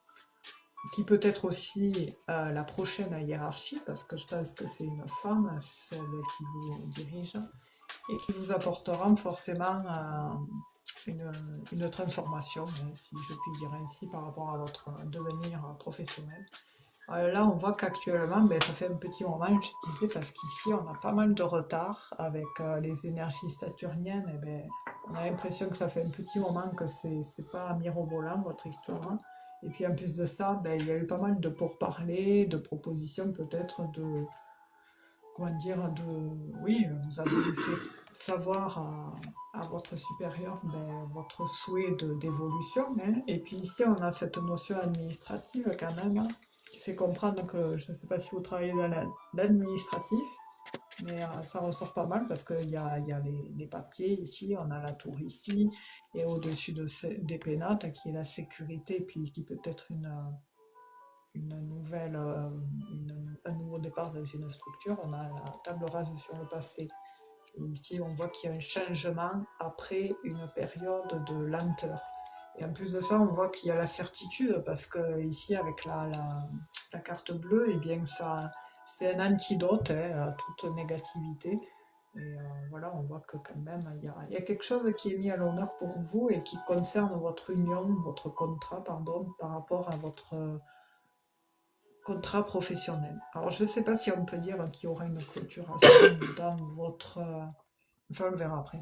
qui peut être aussi la prochaine hiérarchie, parce que je pense que c'est une femme, celle qui vous dirige et qui vous apportera forcément une, une transformation, si je puis dire ainsi, par rapport à votre devenir professionnel. Là, on voit qu'actuellement, ben, ça fait un petit moment, je disais, parce qu'ici, on a pas mal de retard avec les énergies saturniennes. Et ben, on a l'impression que ça fait un petit moment que c'est pas mirobolant, votre histoire. Et puis, en plus de ça, ben, il y a eu pas mal de pourparlers, de propositions peut-être de, comment dire, oui, vous avez fait savoir à votre supérieur ben, votre souhait d'évolution. Et puis ici, on a cette notion administrative quand même, qui fait comprendre que, je ne sais pas si vous travaillez dans l'administratif, mais ça ressort pas mal parce qu'il y a les papiers ici, on a la tour ici, et au-dessus des pénates, qui est la sécurité, et puis qui peut être une nouvelle, un nouveau départ dans une structure. On a la table rase sur le passé. Et ici, on voit qu'il y a un changement après une période de lenteur. Et en plus de ça, on voit qu'il y a la certitude, parce que ici, avec la carte bleue, eh bien, ça, c'est un antidote à toute négativité. Et voilà, on voit que quand même, il y a quelque chose qui est mis à l'honneur pour vous et qui concerne votre union, votre contrat, pardon, par rapport à votre contrat professionnel. Alors, je ne sais pas si on peut dire qu'il y aura une clôturation dans votre... enfin, on le verra après.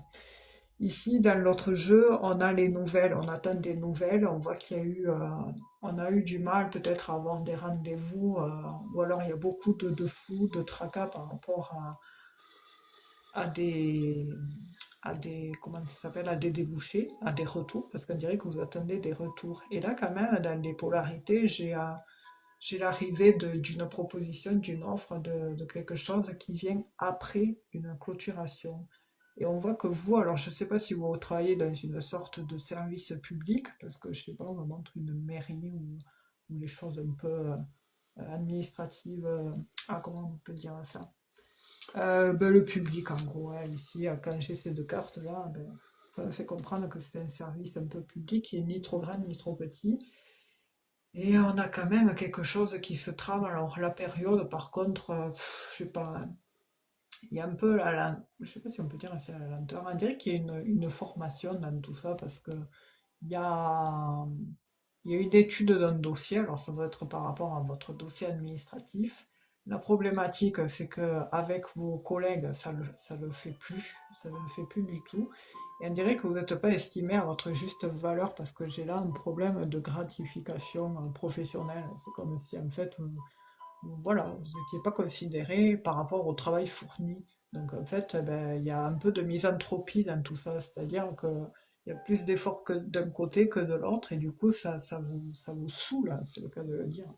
Ici, dans l'autre jeu, on a les nouvelles, on attend des nouvelles, on voit qu'il y a eu, on a eu du mal peut-être à avoir des rendez-vous, ou alors il y a beaucoup de flou, de tracas par rapport à des, comment ça s'appelle, à des débouchés, à des retours, parce qu'on dirait que vous attendez des retours. Et là, quand même, dans les polarités, j'ai j'ai l'arrivée d'une proposition, d'une offre, de quelque chose qui vient après une clôturation. Et on voit que vous, alors je ne sais pas si vous travaillez dans une sorte de service public, parce que je sais pas, on me montre une mairie ou les choses un peu administratives. Comment on peut dire ça? Ben, le public, en gros, hein, ici, quand j'ai ces deux cartes-là, ben, ça me fait comprendre que c'est un service un peu public qui est ni trop grand ni trop petit. Et on a quand même quelque chose qui se trame. Alors, la période, par contre, je sais pas, il y a un peu je sais pas si on peut dire c'est la lenteur. On dirait qu'il y a une formation dans tout ça parce que il y a, il y a une étude d'un dossier. Alors, ça doit être par rapport à votre dossier administratif. La problématique, c'est que avec vos collègues, ça le fait plus, ça ne le fait plus du tout. Et on dirait que vous n'êtes pas estimé à votre juste valeur parce que j'ai là un problème de gratification professionnelle. C'est comme si en fait, voilà, vous n'étiez pas considéré par rapport au travail fourni. Donc en fait, ben, il y a un peu de misanthropie dans tout ça, c'est-à-dire que il y a plus d'efforts que d'un côté que de l'autre, et du coup, ça vous saoule, hein, c'est le cas de le dire.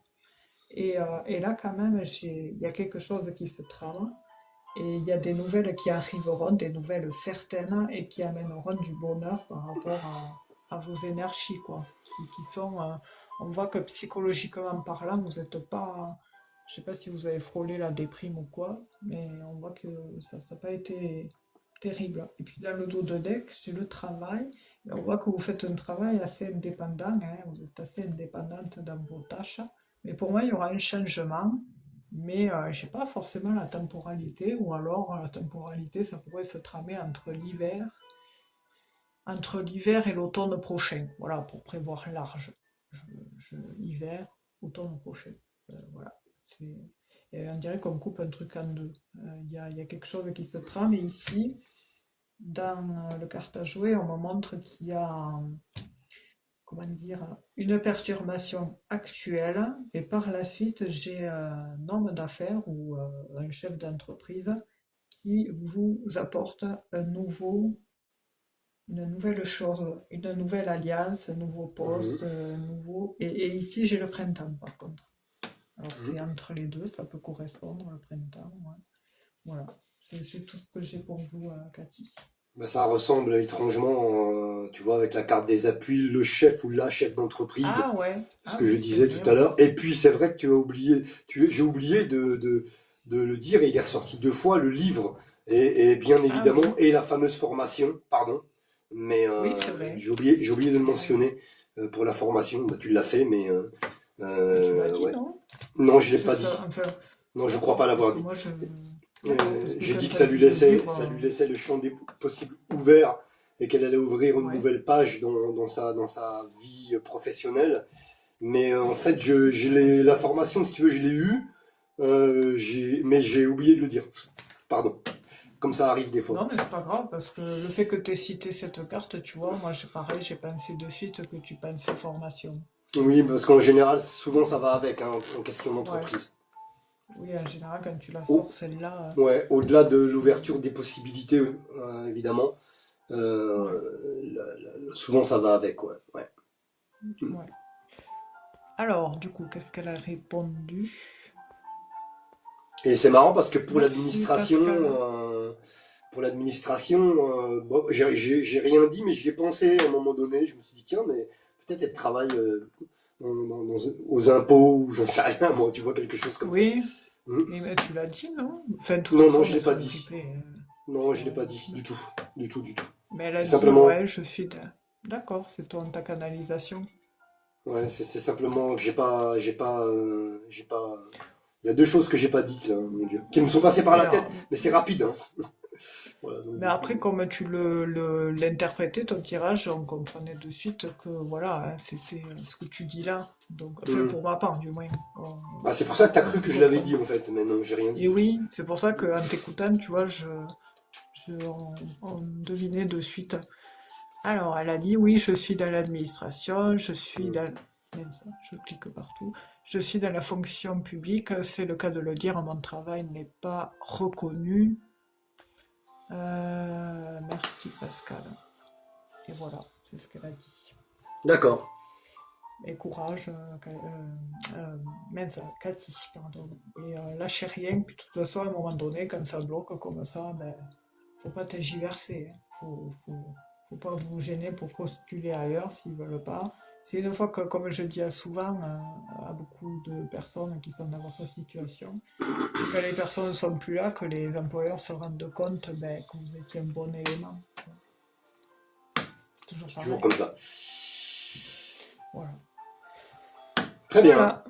Et là, quand même, il y a quelque chose qui se trame, et il y a des nouvelles qui arriveront, des nouvelles certaines, et qui amèneront du bonheur par rapport à vos énergies, quoi, qui sont... on voit que psychologiquement parlant, vous n'êtes pas... Je sais pas si vous avez frôlé la déprime ou quoi, mais on voit que ça n'a pas été terrible. Et puis dans le dos de deck, j'ai le travail. Et on voit que vous faites un travail assez indépendant, hein, vous êtes assez indépendante dans vos tâches. Mais pour moi, il y aura un changement, mais je sais pas forcément la temporalité, ou alors la temporalité, ça pourrait se tramer entre l'hiver et l'automne prochain. Voilà, pour prévoir large. Hiver, automne prochain. Voilà. C'est- Et on dirait qu'on coupe un truc en deux. Il y a quelque chose qui se trame, et ici, dans le carte à jouer, on me montre qu'il y a, comment dire, une perturbation actuelle, et par la suite, j'ai un homme d'affaires ou un chef d'entreprise qui vous apporte une nouvelle chose, une nouvelle alliance, un nouveau poste, Mhm. nouveau. Et ici, j'ai le printemps, par contre. Alors, c'est Mhm. entre les deux, ça peut correspondre, le printemps. Ouais. Voilà. C'est tout ce que j'ai pour vous, Cathy. Bah, ça ressemble étrangement, tu vois, avec la carte des appuis, le chef ou la chef d'entreprise, Ah ouais, ce ah que je oui, c'est disais vrai, tout à ouais. l'heure. Et puis c'est vrai que tu as oublié, j'ai oublié de le dire, et il est ressorti deux fois, le livre, et bien Ah évidemment, oui, et la fameuse formation, pardon, mais oui, c'est vrai. j'ai oublié de le Ah oui. mentionner pour la formation. Bah, tu l'as fait, mais Mais tu l'as dit, ouais. non? Non, je l'ai C'est pas ça, dit. enfin, Non, je crois pas d'accord, parce l'avoir que dit. moi je... D'accord, parce que J'ai quand dit que tu as dit le livre... ça lui laissait le champ des possibles ouvert et qu'elle allait ouvrir une ouais. nouvelle page dans sa vie professionnelle. Mais en fait, Ah oui. la formation, si tu veux, je l'ai eue, mais j'ai oublié de le dire. Pardon. Comme ça arrive des fois. Non, mais c'est pas grave, parce que le fait que tu aies cité cette carte, tu vois, moi, pareil, j'ai pensé de suite que tu pensais formation. Oui, parce qu'en général, souvent ça va avec, hein, en question Ouais, d'entreprise. oui, en général, quand tu la Au, sors, celle-là, ouais, au-delà de tu... l'ouverture des possibilités, évidemment, Ouais, souvent ça va avec, ouais. Ouais. ouais. Alors, du coup, qu'est-ce qu'elle a répondu? Et c'est marrant parce que Merci, Pascal. pour l'administration, bon, j'ai rien dit, mais j'y ai pensé à un moment donné. Je me suis dit, tiens, mais peut-être elle travaille aux impôts ou j'en sais rien, moi, tu vois, quelque chose comme ça. Oui, Hmm. mais tu l'as dit, non? Enfin, de toute Non, façon, non, on je l'ai pas mettra le dit. replay. Non, je l'ai Ouais, pas dit, du tout. Du tout, du tout. mais elle a C'est dit, simplement, ouais, je suis... D'accord, c'est toi, ta canalisation. ouais, c'est simplement que j'ai pas. Il y a deux choses que j'ai pas dites, là, mon Dieu, qui me sont passées par Mais la tête, mais c'est rapide, hein. Voilà, donc Mais du après, coup, comme tu l'interprétais, ton tirage, on comprenait de suite que voilà, hein, c'était ce que tu dis là. Donc, enfin, hmm. pour ma part, du moins, Bah, c'est pour ça que t'as on cru peut que je l'avais dit, comprendre. en fait, mais non, j'ai rien Et dit. oui, c'est pour ça qu'en t'écoutant, tu vois, on devinait de suite. Alors, elle a dit, oui, je suis dans l'administration, je suis Hmm. dans... Mince, je clique partout. Je suis dans la fonction publique, c'est le cas de le dire, mon travail n'est pas reconnu. Merci Pascal. Et voilà, c'est ce qu'elle a dit. D'accord. et courage, mince, Cathy, pardon. Et lâchez rien, puis de toute façon, à un moment donné, quand ça bloque comme ça, ben, faut pas tergiverser, hein. Faut pas vous gêner pour postuler ailleurs s'ils veulent pas. C'est une fois que, comme je dis souvent à beaucoup de personnes qui sont dans votre situation, c'est que les personnes ne sont plus là, que les employeurs se rendent compte ben, que vous étiez un bon élément. C'est toujours C'est toujours pareil. comme ça. Voilà. Très bien. Voilà.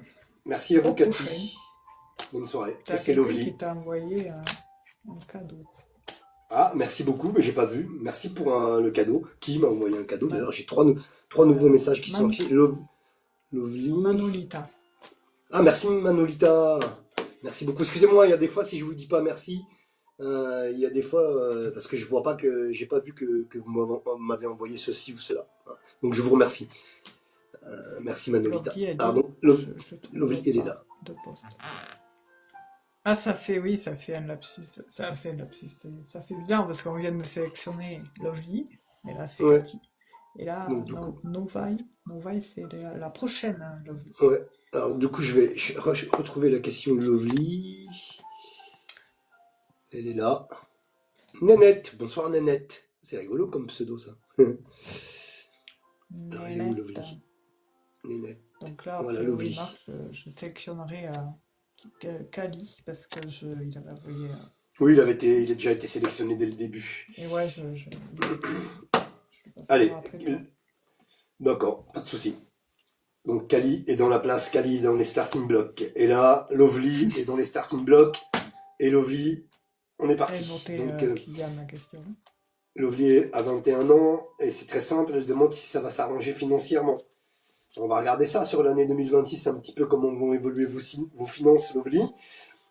Merci à Au vous, prochain. Cathy. Bonne soirée. Et T'as c'est quelqu'un Lovely. qui t'a envoyé un cadeau. Ah, merci beaucoup, mais j'ai pas vu. Merci pour le cadeau. Qui m'a envoyé un cadeau? Man- D'ailleurs, j'ai trois nouveaux messages qui sont Man- affichés. Lovely. Manolita. Ah, merci Manolita. Merci beaucoup. Excusez-moi, il y a des fois, si je vous dis pas merci, il y a des fois, parce que je vois pas que, j'ai pas vu que vous m'avez envoyé ceci ou cela. Donc je vous remercie. Merci Manolita. Lovely a dit, Pardon, je Lovely, trouve elle est pas là. de poste. Ah, ça fait, oui, ça fait un lapsus. Ça a fait un lapsus. Ça fait bizarre parce qu'on vient de sélectionner Lovely, mais là c'est Ouais, Cathy. Et là, donc du coup. Novaï c'est la prochaine, hein, Lovely. Ouais. Alors du coup, je vais retrouver la question de Lovely. Elle est là. Nénette. Bonsoir Nénette. C'est rigolo comme pseudo ça. Alors elle est où Nénette. Lovely? Nénette. Donc là, a Voilà priori, Lovely. Marc, je sélectionnerai Kali parce que il avait envoyé. Oui, il a déjà été sélectionné dès le début. Et ouais, il est pris. Je vais passer Allez, après toi. d'accord, pas de souci. Donc Kali est dans la place, Kali est dans les starting blocks. Et là, Lovely est dans les starting blocks. Et Lovely, on est Et parti. notez Donc Kylian la question. Lovely a 21 ans et c'est très simple. Elle se demande si ça va s'arranger financièrement. On va regarder ça sur l'année 2026, un petit peu comment vont évoluer vos finances, Lovely.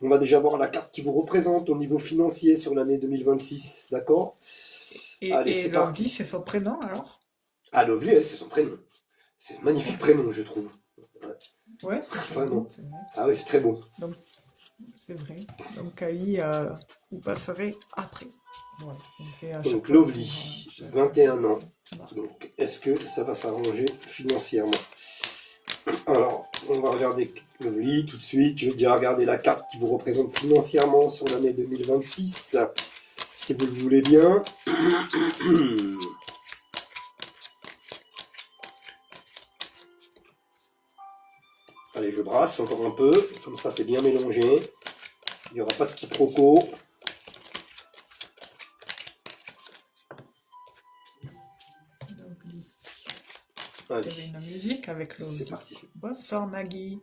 On va déjà voir la carte qui vous représente au niveau financier sur l'année 2026, d'accord? Allez, Et c'est Lovely, parti. c'est son prénom alors? Ah, Lovely, elle, c'est son prénom. C'est un magnifique Ok. prénom, je trouve. Ouais, Ouais, c'est joli, vraiment. c'est vrai. Ah oui, c'est très beau. Donc, c'est vrai. Donc, Kali, vous passerez après. Voilà. On fait à chaque Donc fois le tour, Lovely, chacun de 21 ans. Marc. Donc est-ce que ça va s'arranger financièrement? Alors, on va regarder Lovely tout de suite. Je vais déjà regarder la carte qui vous représente financièrement sur l'année 2026, si vous le voulez bien. Allez, je brasse encore un peu, comme ça c'est bien mélangé. Il n'y aura pas de quiproquo. Lovely. Il y Allez, avait une musique avec c'est Lovely. parti. Bonsoir Maggie.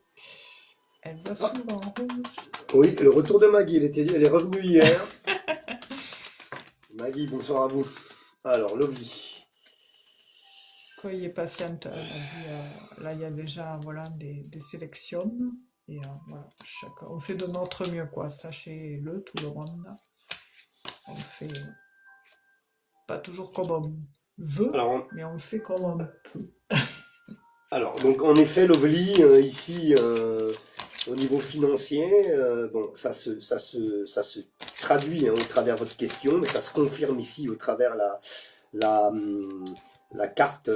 Elle voit Ah, souvent rouge. oui, le retour de Maggie, elle est revenue hier. Maggie, bonsoir à vous. Alors, Lovely. Soyez patiente, Maggie. Là, il y a déjà voilà, des sélections. Et voilà, on fait de notre mieux, quoi. Sachez-le, tout le monde. On fait pas toujours comme on veut, Alors, mais on fait comme on peut. donc en effet, Lovely, ici, au niveau financier, bon, ça se traduit hein, au travers de votre question, mais ça se confirme ici au travers la, hum, la carte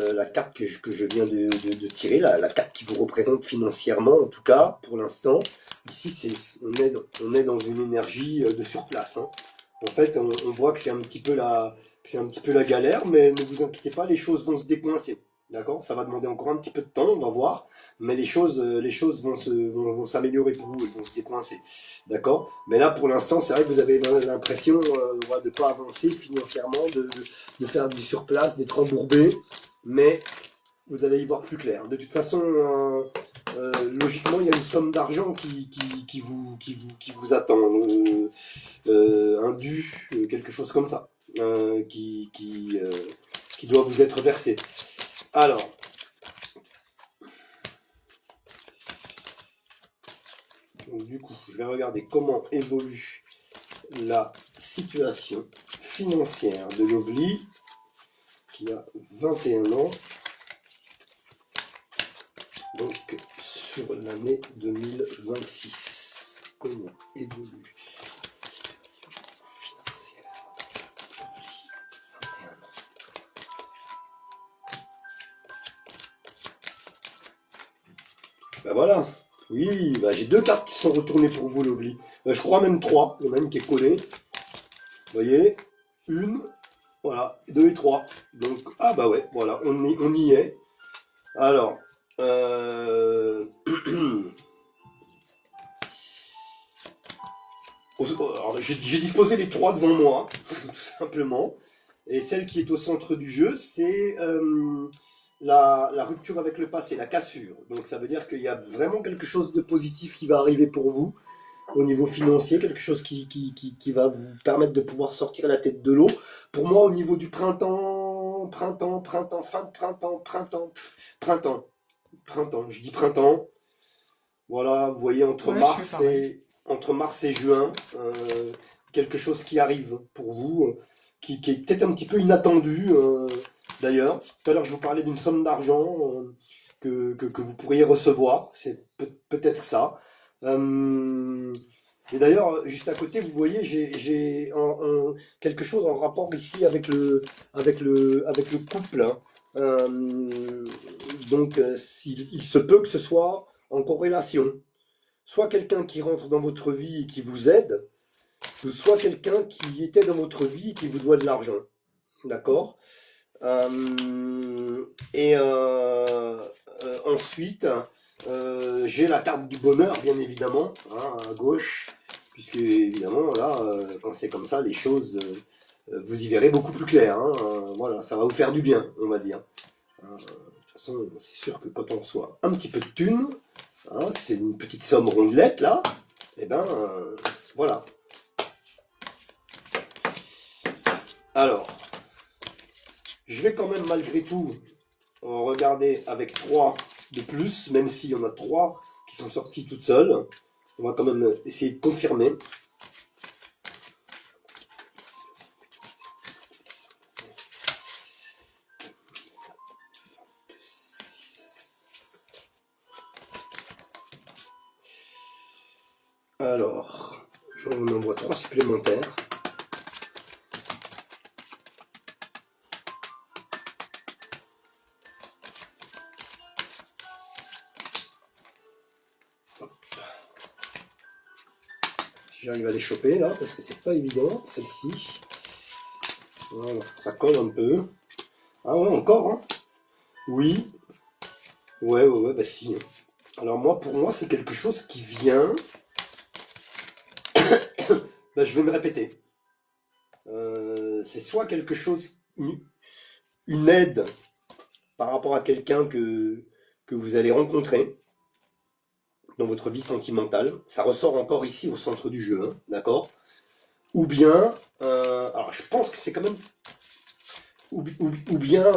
que je viens de tirer, la carte qui vous représente financièrement, en tout cas, pour l'instant. Ici, on est dans une énergie de surplace. Hein. En fait, on voit que c'est un petit peu la galère, mais ne vous inquiétez pas, les choses vont se décoincer. D'accord? Ça va demander encore un petit peu de temps, on va voir, mais les choses vont s'améliorer pour vous, elles vont se décoincer. D'accord? Mais là, pour l'instant, c'est vrai que vous avez l'impression de ne pas avancer financièrement, de faire du surplace, d'être embourbé, mais vous allez y voir plus clair. De toute façon, logiquement, il y a une somme d'argent qui vous attend, un dû, quelque chose comme ça, qui doit vous être versé. Alors, donc, du coup, je vais regarder comment évolue la situation financière de Lovely, qui a 21 ans, donc sur l'année 2026. Comment évolue la situation financière de Lovely, 21 ans. Bah voilà. Oui, bah j'ai deux cartes qui sont retournées pour vous, Lovely. Je crois même trois. Il y en a une qui est collée. Vous voyez? Une, voilà, deux et trois. Donc, ah bah ouais, voilà, on y est. Alors, euh... alors, j'ai disposé les trois devant moi, tout simplement. Et celle qui est au centre du jeu, c'est la rupture avec le passé, la cassure. Donc ça veut dire qu'il y a vraiment quelque chose de positif qui va arriver pour vous au niveau financier, quelque chose qui va vous permettre de pouvoir sortir la tête de l'eau. Pour moi, au niveau du printemps, fin de printemps, printemps, je dis printemps. Voilà, vous voyez, Ouais, je fais pareil. entre mars et juin, quelque chose qui arrive pour vous, qui est peut-être un petit peu inattendu, d'ailleurs. Tout à l'heure, je vous parlais d'une somme d'argent que vous pourriez recevoir, c'est peut-être ça. Euh, et d'ailleurs, juste à côté, vous voyez, j'ai quelque chose en rapport ici avec avec le couple, hein. Donc, il se peut que ce soit en corrélation. Soit quelqu'un qui rentre dans votre vie et qui vous aide, ou soit quelqu'un qui était dans votre vie et qui vous doit de l'argent. D'accord. Et ensuite, j'ai la carte du bonheur, bien évidemment, hein, à gauche, puisque évidemment, là, quand c'est comme ça, les choses, vous y verrez beaucoup plus clair, hein. Voilà, ça va vous faire du bien, on va dire. De toute façon, c'est sûr que quand on reçoit un petit peu de thunes, hein, c'est une petite somme rondelette là, et ben voilà. Alors, je vais quand même malgré tout regarder avec 3 de plus, même s'il y en a 3 qui sont sorties toutes seules. On va quand même essayer de confirmer. Alors, j'en envoie 3 supplémentaires. Si j'arrive à les choper là, parce que c'est pas évident, celle-ci. Voilà, ça colle un peu. Ah ouais, encore, hein. Oui. Ouais, bah si. Alors moi, pour moi, c'est quelque chose qui vient. Bah, je vais me répéter. C'est soit quelque chose, une aide par rapport à quelqu'un que vous allez rencontrer dans votre vie sentimentale. Ça ressort encore ici au centre du jeu, hein, d'accord. Ou bien, alors je pense que c'est quand même, ou bien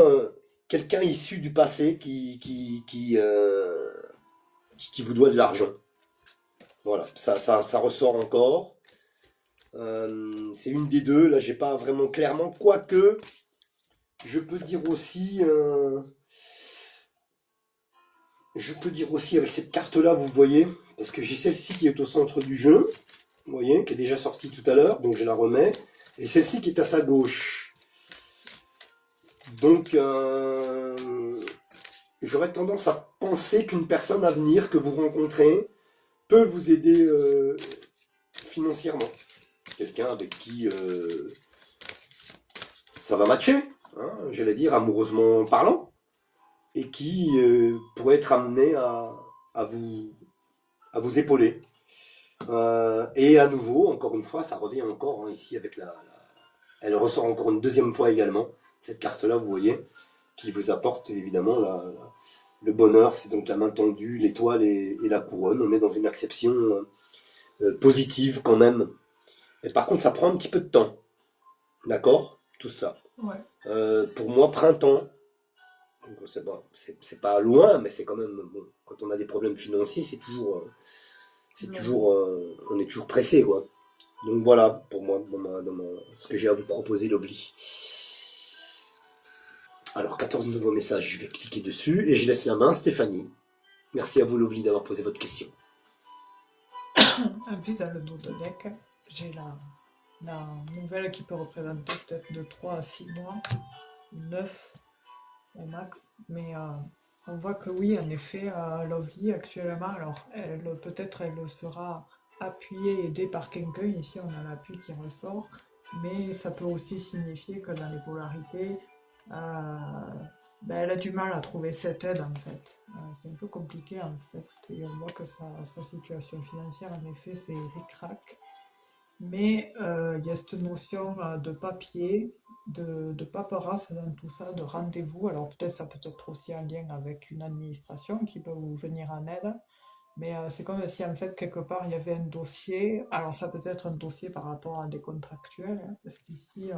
quelqu'un issu du passé qui vous doit de l'argent. Voilà, ça ressort encore. C'est une des deux. Là, j'ai pas vraiment clairement. Quoique, je peux dire aussi, avec cette carte-là, vous voyez, parce que j'ai celle-ci qui est au centre du jeu, vous voyez, qui est déjà sortie tout à l'heure, donc je la remets, et celle-ci qui est à sa gauche. Donc, j'aurais tendance à penser qu'une personne à venir que vous rencontrez peut vous aider financièrement. Quelqu'un avec qui ça va matcher, hein, j'allais dire amoureusement parlant, et qui pourrait être amené à vous, à vous épauler. Et à nouveau, encore une fois, ça revient encore, hein, ici avec elle ressort encore une deuxième fois également, cette carte-là, vous voyez, qui vous apporte évidemment le bonheur, c'est donc la main tendue, l'étoile et la couronne. On est dans une acception positive quand même. Et par contre, ça prend un petit peu de temps. D'accord? Tout ça. Ouais. Pour moi, printemps, c'est bon, c'est pas loin, mais c'est quand même bon. Quand on a des problèmes financiers, Long. on est toujours pressé, quoi. Donc voilà, pour moi, ce que j'ai à vous proposer, Lovely. Alors, 14 nouveaux messages, je vais cliquer dessus et je laisse la main à Stéphanie. Merci à vous, Lovely, d'avoir posé votre question. En plus, dans le dos de deck, j'ai la nouvelle qui peut représenter peut-être de 3 à 6 mois, 9 au max. Mais On voit que oui, en effet, Lovely actuellement, alors peut-être elle sera appuyée, aidée par quelqu'un. Ici, on a l'appui qui ressort, mais ça peut aussi signifier que dans les polarités, euh, ben, elle a du mal à trouver cette aide en fait. C'est un peu compliqué en fait, et on voit que sa situation financière, en effet, c'est ric-rac. Mais il y a cette notion de papier, de paperasse dans tout ça, de rendez-vous. Alors peut-être ça peut être aussi un lien avec une administration qui peut vous venir en aide. Mais c'est comme si en fait quelque part il y avait un dossier. Alors ça peut être un dossier par rapport à des contractuels, hein, parce qu'ici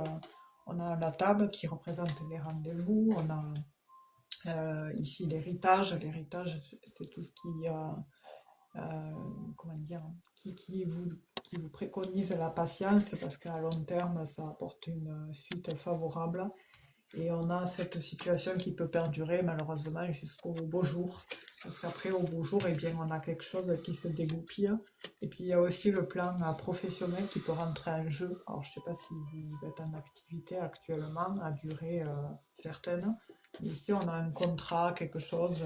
on a la table qui représente les rendez-vous. On a ici l'héritage. L'héritage c'est tout ce qui euh, comment dire, qui vous préconise la patience parce qu'à long terme, ça apporte une suite favorable. Et on a cette situation qui peut perdurer malheureusement jusqu'au beau jour. Parce qu'après, au beau jour, eh bien, on a quelque chose qui se dégoupille. Et puis, il y a aussi le plan professionnel qui peut rentrer en jeu. Alors, je ne sais pas si vous êtes en activité actuellement, à durée certaine. Mais ici, on a un contrat, quelque chose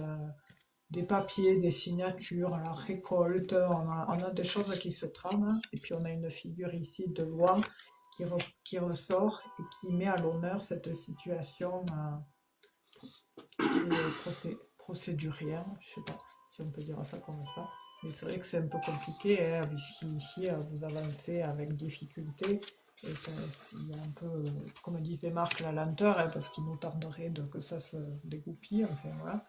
des papiers, des signatures, la récolte, on a des choses qui se trament, et puis on a une figure ici de loi qui ressort et qui met à l'honneur cette situation qui est procédurière, je sais pas si on peut dire ça comme ça, mais c'est vrai que c'est un peu compliqué, hein, puisqu'ici vous avancez avec difficulté, et il y a un peu, comme disait Marc, la lenteur, hein, parce qu'il nous tarderait que ça se dégoupille, enfin voilà.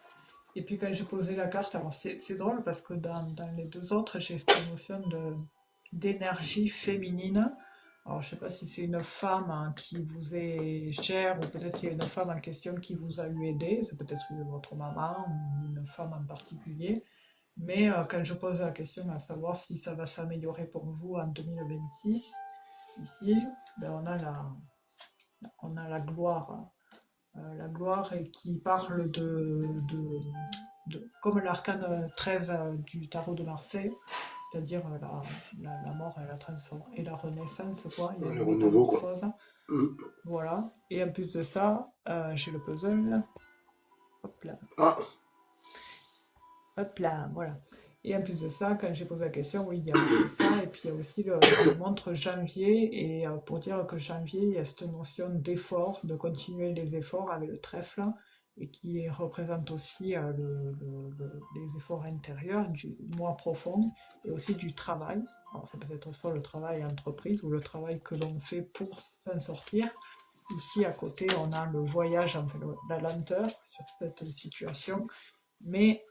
Et puis quand j'ai posé la carte, alors c'est drôle parce que dans les deux autres, j'ai cette notion d'énergie féminine. Alors je sais pas si c'est une femme qui vous est chère ou peut-être qu'il y a une femme en question qui vous a eu aidé, c'est peut-être votre maman ou une femme en particulier. Mais quand je pose la question à savoir si ça va s'améliorer pour vous en 2026, ici, ben on a la gloire et qui parle comme l'arcane 13 du tarot de Marseille, c'est-à-dire la mort et et la renaissance, quoi. Il y a Le une renouveau, quoi. métamorphose. Mm. Voilà. Et en plus de ça, j'ai le puzzle. Hop là. Ah, Hop là, voilà. Et en plus de ça, quand j'ai posé la question, oui, il y a marqué ça. Et puis il y a aussi ça nous montre janvier. Et pour dire que janvier, il y a cette notion d'effort, de continuer les efforts avec le trèfle, et qui représente aussi les efforts intérieurs, du moi profond, et aussi du travail. Alors ça peut être soit le travail entreprise ou le travail que l'on fait pour s'en sortir. Ici, à côté, on a le voyage, enfin la lenteur sur cette situation. Mais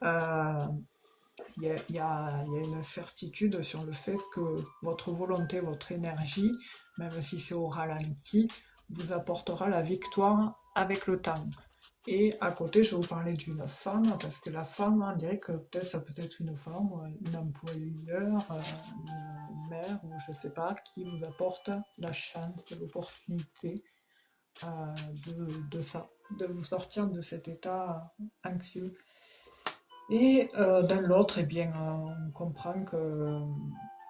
il y a une certitude sur le fait que votre volonté, votre énergie, même si c'est au ralenti, vous apportera la victoire avec le temps. Et à côté, je vais vous parler d'une femme, parce que la femme, on dirait que peut-être ça peut être une femme, une employeur, une mère, ou je ne sais pas, qui vous apporte la chance, l'opportunité euh, de ça, de vous sortir de cet état anxieux. Et dans l'autre, eh bien, on comprend que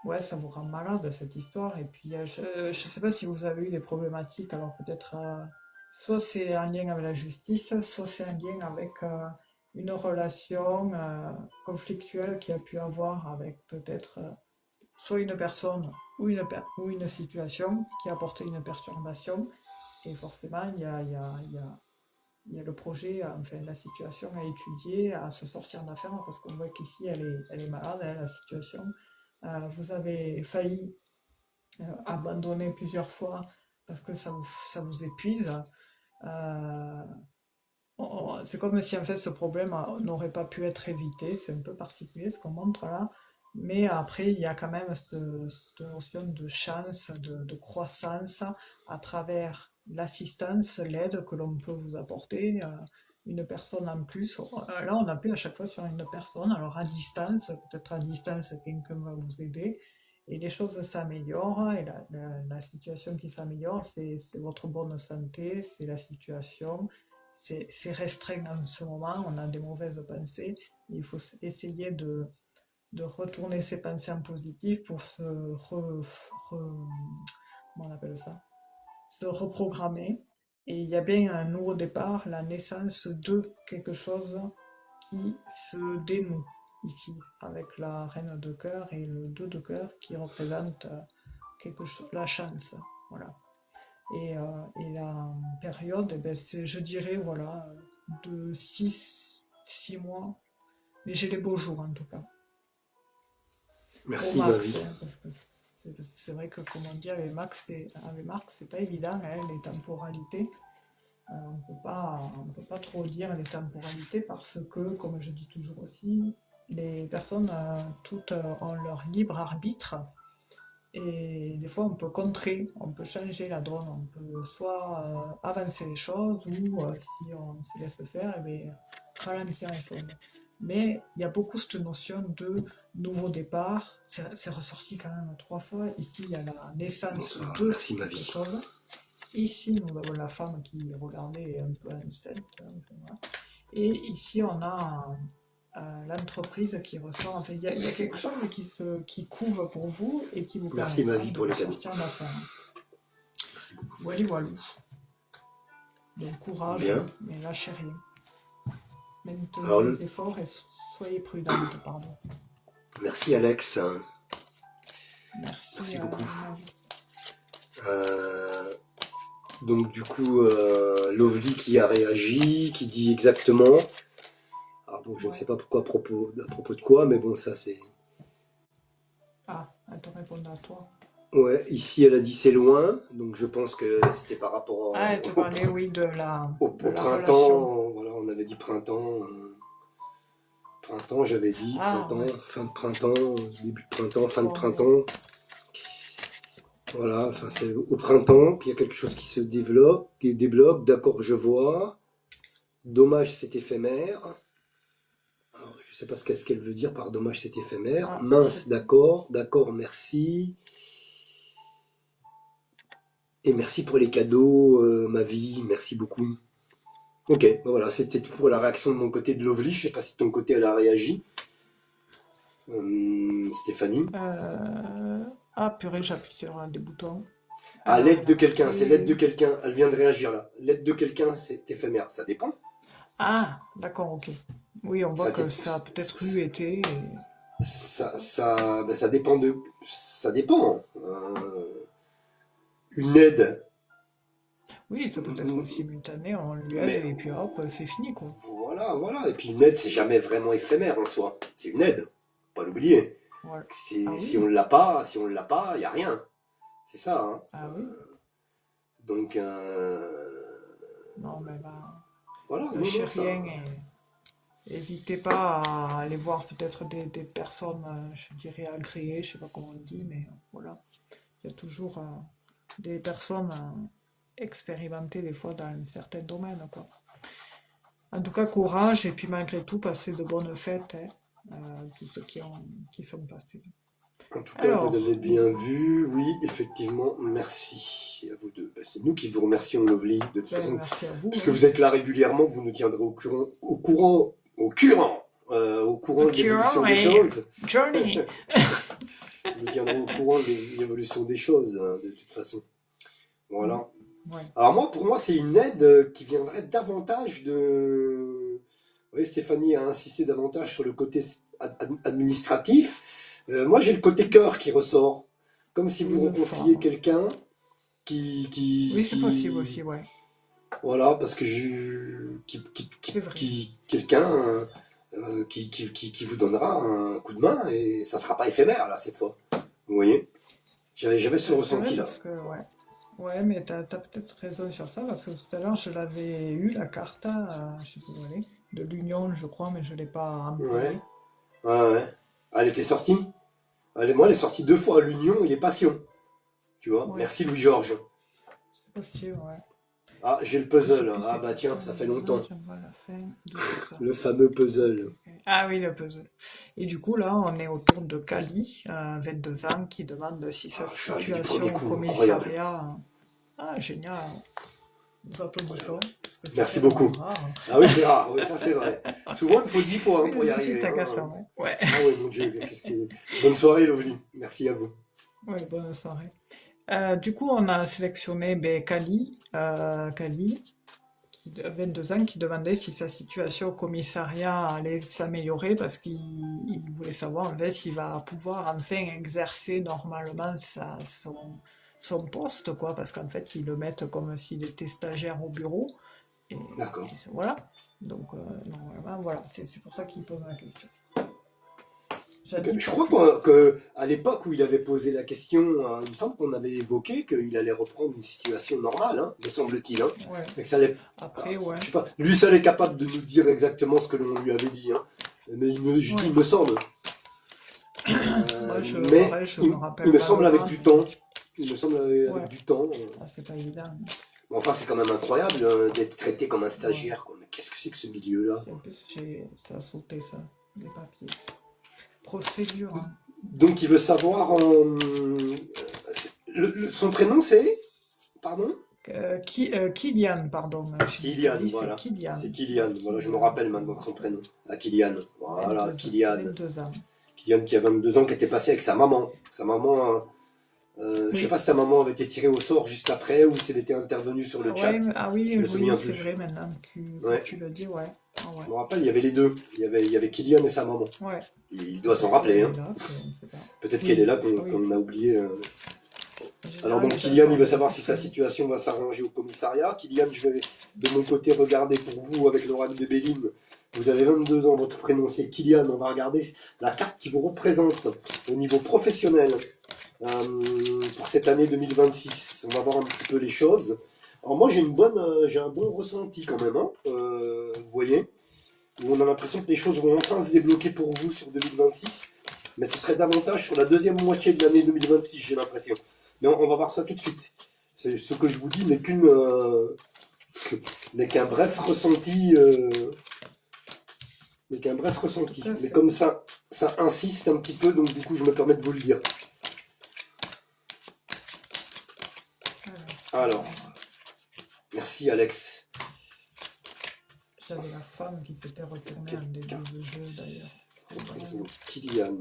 ouais, ça vous rend malade cette histoire. Et puis, je ne sais pas si vous avez eu des problématiques. Alors peut-être, soit c'est en lien avec la justice, soit c'est en lien avec une relation conflictuelle qui a pu avoir avec peut-être soit une personne ou une situation qui a apporté une perturbation. Et forcément, il y a le projet, enfin la situation à étudier, à se sortir d'affaire, parce qu'on voit qu'ici elle est malade, hein, la situation. Vous avez failli abandonner plusieurs fois parce que ça vous épuise. Euh, c'est comme si en fait ce problème n'aurait pas pu être évité, c'est un peu particulier ce qu'on montre là. Mais après, il y a quand même cette notion de chance, de croissance à travers l'assistance, l'aide que l'on peut vous apporter, une personne en plus. Là, on appuie à chaque fois sur une personne, alors à distance, peut-être à distance, quelqu'un va vous aider, et les choses s'améliorent, et la situation qui s'améliore, c'est votre bonne santé, c'est la situation, c'est restreint en ce moment, on a des mauvaises pensées, il faut essayer de retourner ses pensées en positif pour comment on appelle ça, se reprogrammer. Et il y a bien un nouveau départ, la naissance de quelque chose qui se dénoue ici, avec la reine de cœur et le 2 de cœur qui représente quelque chose, la chance. Voilà. Et la période, eh ben, c'est, je dirais, voilà, de 6 mois. Mais j'ai les beaux jours en tout cas. Pour Merci, ma Max, vie. hein, parce que c'est vrai que, comme on dit avec Marc, c'est pas évident, hein, les temporalités. On peut pas trop dire les temporalités parce que, comme je dis toujours aussi, les personnes toutes ont leur libre arbitre et des fois on peut contrer, on peut changer la donne, on peut soit avancer les choses ou si on se laisse faire, eh bien, ralentir les choses. Mais il y a beaucoup cette notion de nouveau départ, c'est ressorti quand même 3 fois. Ici il y a la naissance Bonsoir, de merci, ma quelque vie. chose. Ici, nous avons la femme qui regardait un peu enceinte. Voilà. Et ici, on a l'entreprise qui ressort. Enfin, il y a Merci, quelque chose qui couvre pour vous et qui vous merci, ma permettra vie, de pour les cadeaux. ressortir d'affaires. Merci beaucoup. Voilà, voilà. Donc, courage, Bien. mais lâchez rien. Maintenez Alors, les efforts et soyez prudente, pardon. merci, Alex. Merci, Merci beaucoup. ma vie. Euh, donc, du coup, Lovely qui a réagi, qui dit exactement. Alors, bon, je ne Ouais. sais pas pourquoi à propos de quoi, mais bon, ça c'est. Ah, elle te répond à toi. Ouais, ici elle a dit c'est loin, donc je pense que c'était par rapport Ah, elle te parlait, oui, de au la relation. printemps. Voilà, on avait dit printemps. Printemps, j'avais dit Ah, printemps, ouais. fin de printemps, début de printemps, fin de Bon, mais printemps. Voilà, enfin c'est au printemps qu'il y a quelque chose qui se développe, qui débloque. D'accord, je vois. Dommage, c'est éphémère. Alors, je sais pas ce qu'elle veut dire par dommage, c'est éphémère. ah, Mince, d'accord, d'accord, merci. Et merci pour les cadeaux, ma vie, merci beaucoup. Ok, ben voilà, c'était tout pour la réaction de mon côté de Lovely. Je sais pas si de ton côté elle a réagi. Stéphanie. Ah, purée, j'appuie sur un des boutons. Ah, Alors, l'aide de là, quelqu'un, c'est l'aide et... de quelqu'un. Elle vient de réagir là. L'aide de quelqu'un, c'est éphémère. Ça dépend. Ah, d'accord, ok. Oui, on voit Ça, que ça a peut-être eu été. ben, ça dépend de. Ça dépend. Une aide. Oui, ça peut être simultané, on lui aide Mais et puis hop, c'est fini, quoi. voilà, voilà. Et puis une aide, c'est jamais vraiment éphémère en soi. C'est une aide. Pas l'oublier. Voilà. Ah Si on oui, l'a pas, si on l'a pas, il y a rien. C'est ça, hein. ah oui. Donc Non, mais bah, voilà, non, lâchez non, ça. rien et n'hésitez pas à aller voir peut-être des personnes, je dirais agréées, je sais pas comment on dit, mais voilà. Il y a toujours des personnes expérimentées des fois dans certains domaines, quoi. En tout cas, courage et puis malgré tout, passez de bonnes fêtes, hein, tous ceux qui sont passés. En tout cas, vous avez Alors, bien vu, oui, effectivement, merci à vous deux. Ben, c'est nous qui vous remercions, Lovely. De toute ben, façon, merci à vous, puisque hein. vous êtes là régulièrement, vous nous tiendrez au courant de l'évolution des Curry, choses. Journey. Vous nous tiendrez au courant de l'évolution des choses, hein, de toute façon. Mm, Voilà. ouais. Alors moi, pour moi, c'est une aide qui viendrait davantage de... Oui, Stéphanie a insisté davantage sur le côté administratif. Moi, j'ai le côté cœur qui ressort. Comme si Oui, vous une rencontriez forme. quelqu'un Oui, c'est possible aussi, ouais. voilà, parce que C'est vrai. quelqu'un qui vous donnera un coup de main et ça sera pas éphémère, là, cette fois. Vous voyez? J'avais ce C'est vrai ressenti-là. parce que, ouais. Ouais, mais t'as peut-être raison sur ça, parce que tout à l'heure, je l'avais eu, la carte, je sais plus où elle est, de l'Union, je crois, mais je l'ai pas Ouais, employée. ouais, ouais. Ah, elle était sortie? Moi, elle est sortie 2 fois à l'Union et les Passions. Tu vois? Ouais, Merci Louis-Georges. c'est possible, ouais. Ah, j'ai le Je sais puzzle. plus Ah c'est bah qui tiens, en ça fait là, longtemps. j'aimerais la fin de tout ça. Le fameux Ok, puzzle. ok. Ah oui, le puzzle. Et du coup, là, on est autour de Kali, 22 ans, qui demande si sa Ah, je suis arrivé du premier situation au coup, incroyable. commissariat. Ah, génial. Nous applaudissons, parce que c'est Merci tellement beaucoup. rare. Ah oui, c'est rare, oui, ça c'est vrai. Souvent, il faut 10 fois hein, Oui, pour y c'est arriver. Hein. agaçant, ouais. Ouais. Ah ouais, mon Dieu, qu'est-ce que... Bonne soirée, Lovely. Merci à vous. Ouais, bonne soirée. Du coup, on a sélectionné ben, Kali, 22 ans, qui demandait si sa situation au commissariat allait s'améliorer parce qu'il voulait savoir en fait s'il va pouvoir enfin exercer normalement son poste, quoi, parce qu'en fait, ils le mettent comme s'il était stagiaire au bureau. Et, D'accord. voilà. Donc, normalement, voilà, c'est pour ça qu'il pose la question. J'en dis Je pas crois plus. qu'à l'époque où il avait posé la question, il me semble qu'on avait évoqué qu'il allait reprendre une situation normale, hein, me semble-t-il. Hein, Ouais. et que ça allait, Après, ouais. je sais pas, lui seul est capable de nous dire exactement ce que l'on lui avait dit. Hein, mais je dis, Ouais. il me semble. Moi, Mais pareil, je me il rappelle me semble avec vaguement, du mais temps. Il me semble avec ouais. du temps. Ah, c'est pas évident. Bon, enfin, c'est quand même incroyable d'être traité comme un Ouais. stagiaire. Quoi. Mais qu'est-ce que c'est que ce milieu-là? Si, en plus, ça a sauté, ça, les papiers. Procédure, hein. Donc, il veut savoir. Son prénom, c'est. Pardon? Kylian, pardon, chez Kylian, l'Italie, c'est voilà. Kylian. C'est Ouais, Kylian. Voilà, je me Kylian. rappelle maintenant de son prénom. Ah, Kylian. Voilà, 22 ans. Kylian. 22 ans. Kylian qui a 22 ans, qui était passé avec sa maman. Sa maman. Je sais pas Oui. si sa maman avait été tirée au sort juste après ou si elle était intervenue sur le Ah, chat. ouais, ah oui, Je me oui, souviens c'est plus. vrai maintenant que Ouais. tu le dis, ouais. Ah, ouais. Je me rappelle, il y avait les deux. Il y avait Kylian et sa maman. Ouais. Il doit s'en Peut-être qu'elle rappeler. est Hein. là, on ne sait pas. Peut-être qu'elle est Oui, là ah oui, qu'on a oublié. en Alors général, donc les gens Kylian, s'en il veut rappellent savoir plus si sa très vite. situation va s'arranger au commissariat. Kylian, je vais de mon côté regarder pour vous avec l'oracle de Béline. Vous avez 22 ans, votre prénom c'est Kylian. On va regarder la carte qui vous représente au niveau professionnel pour cette année 2026. On va voir un petit peu les choses. Alors moi j'ai un bon ressenti quand même. Hein, vous voyez, où on a l'impression que les choses vont enfin se débloquer pour vous sur 2026. Mais ce serait davantage sur la deuxième moitié de l'année 2026, j'ai l'impression. Mais on va voir ça tout de suite. Ce que je vous dis n'est qu'un bref ressenti. N'est qu'un bref En tout ressenti. cas, Mais c'est... comme ça insiste un petit peu, donc du coup je me permets de vous le dire. Alors, merci Alex. J'avais la femme qui s'était retournée en début de jeu, d'ailleurs. Représente Kylian,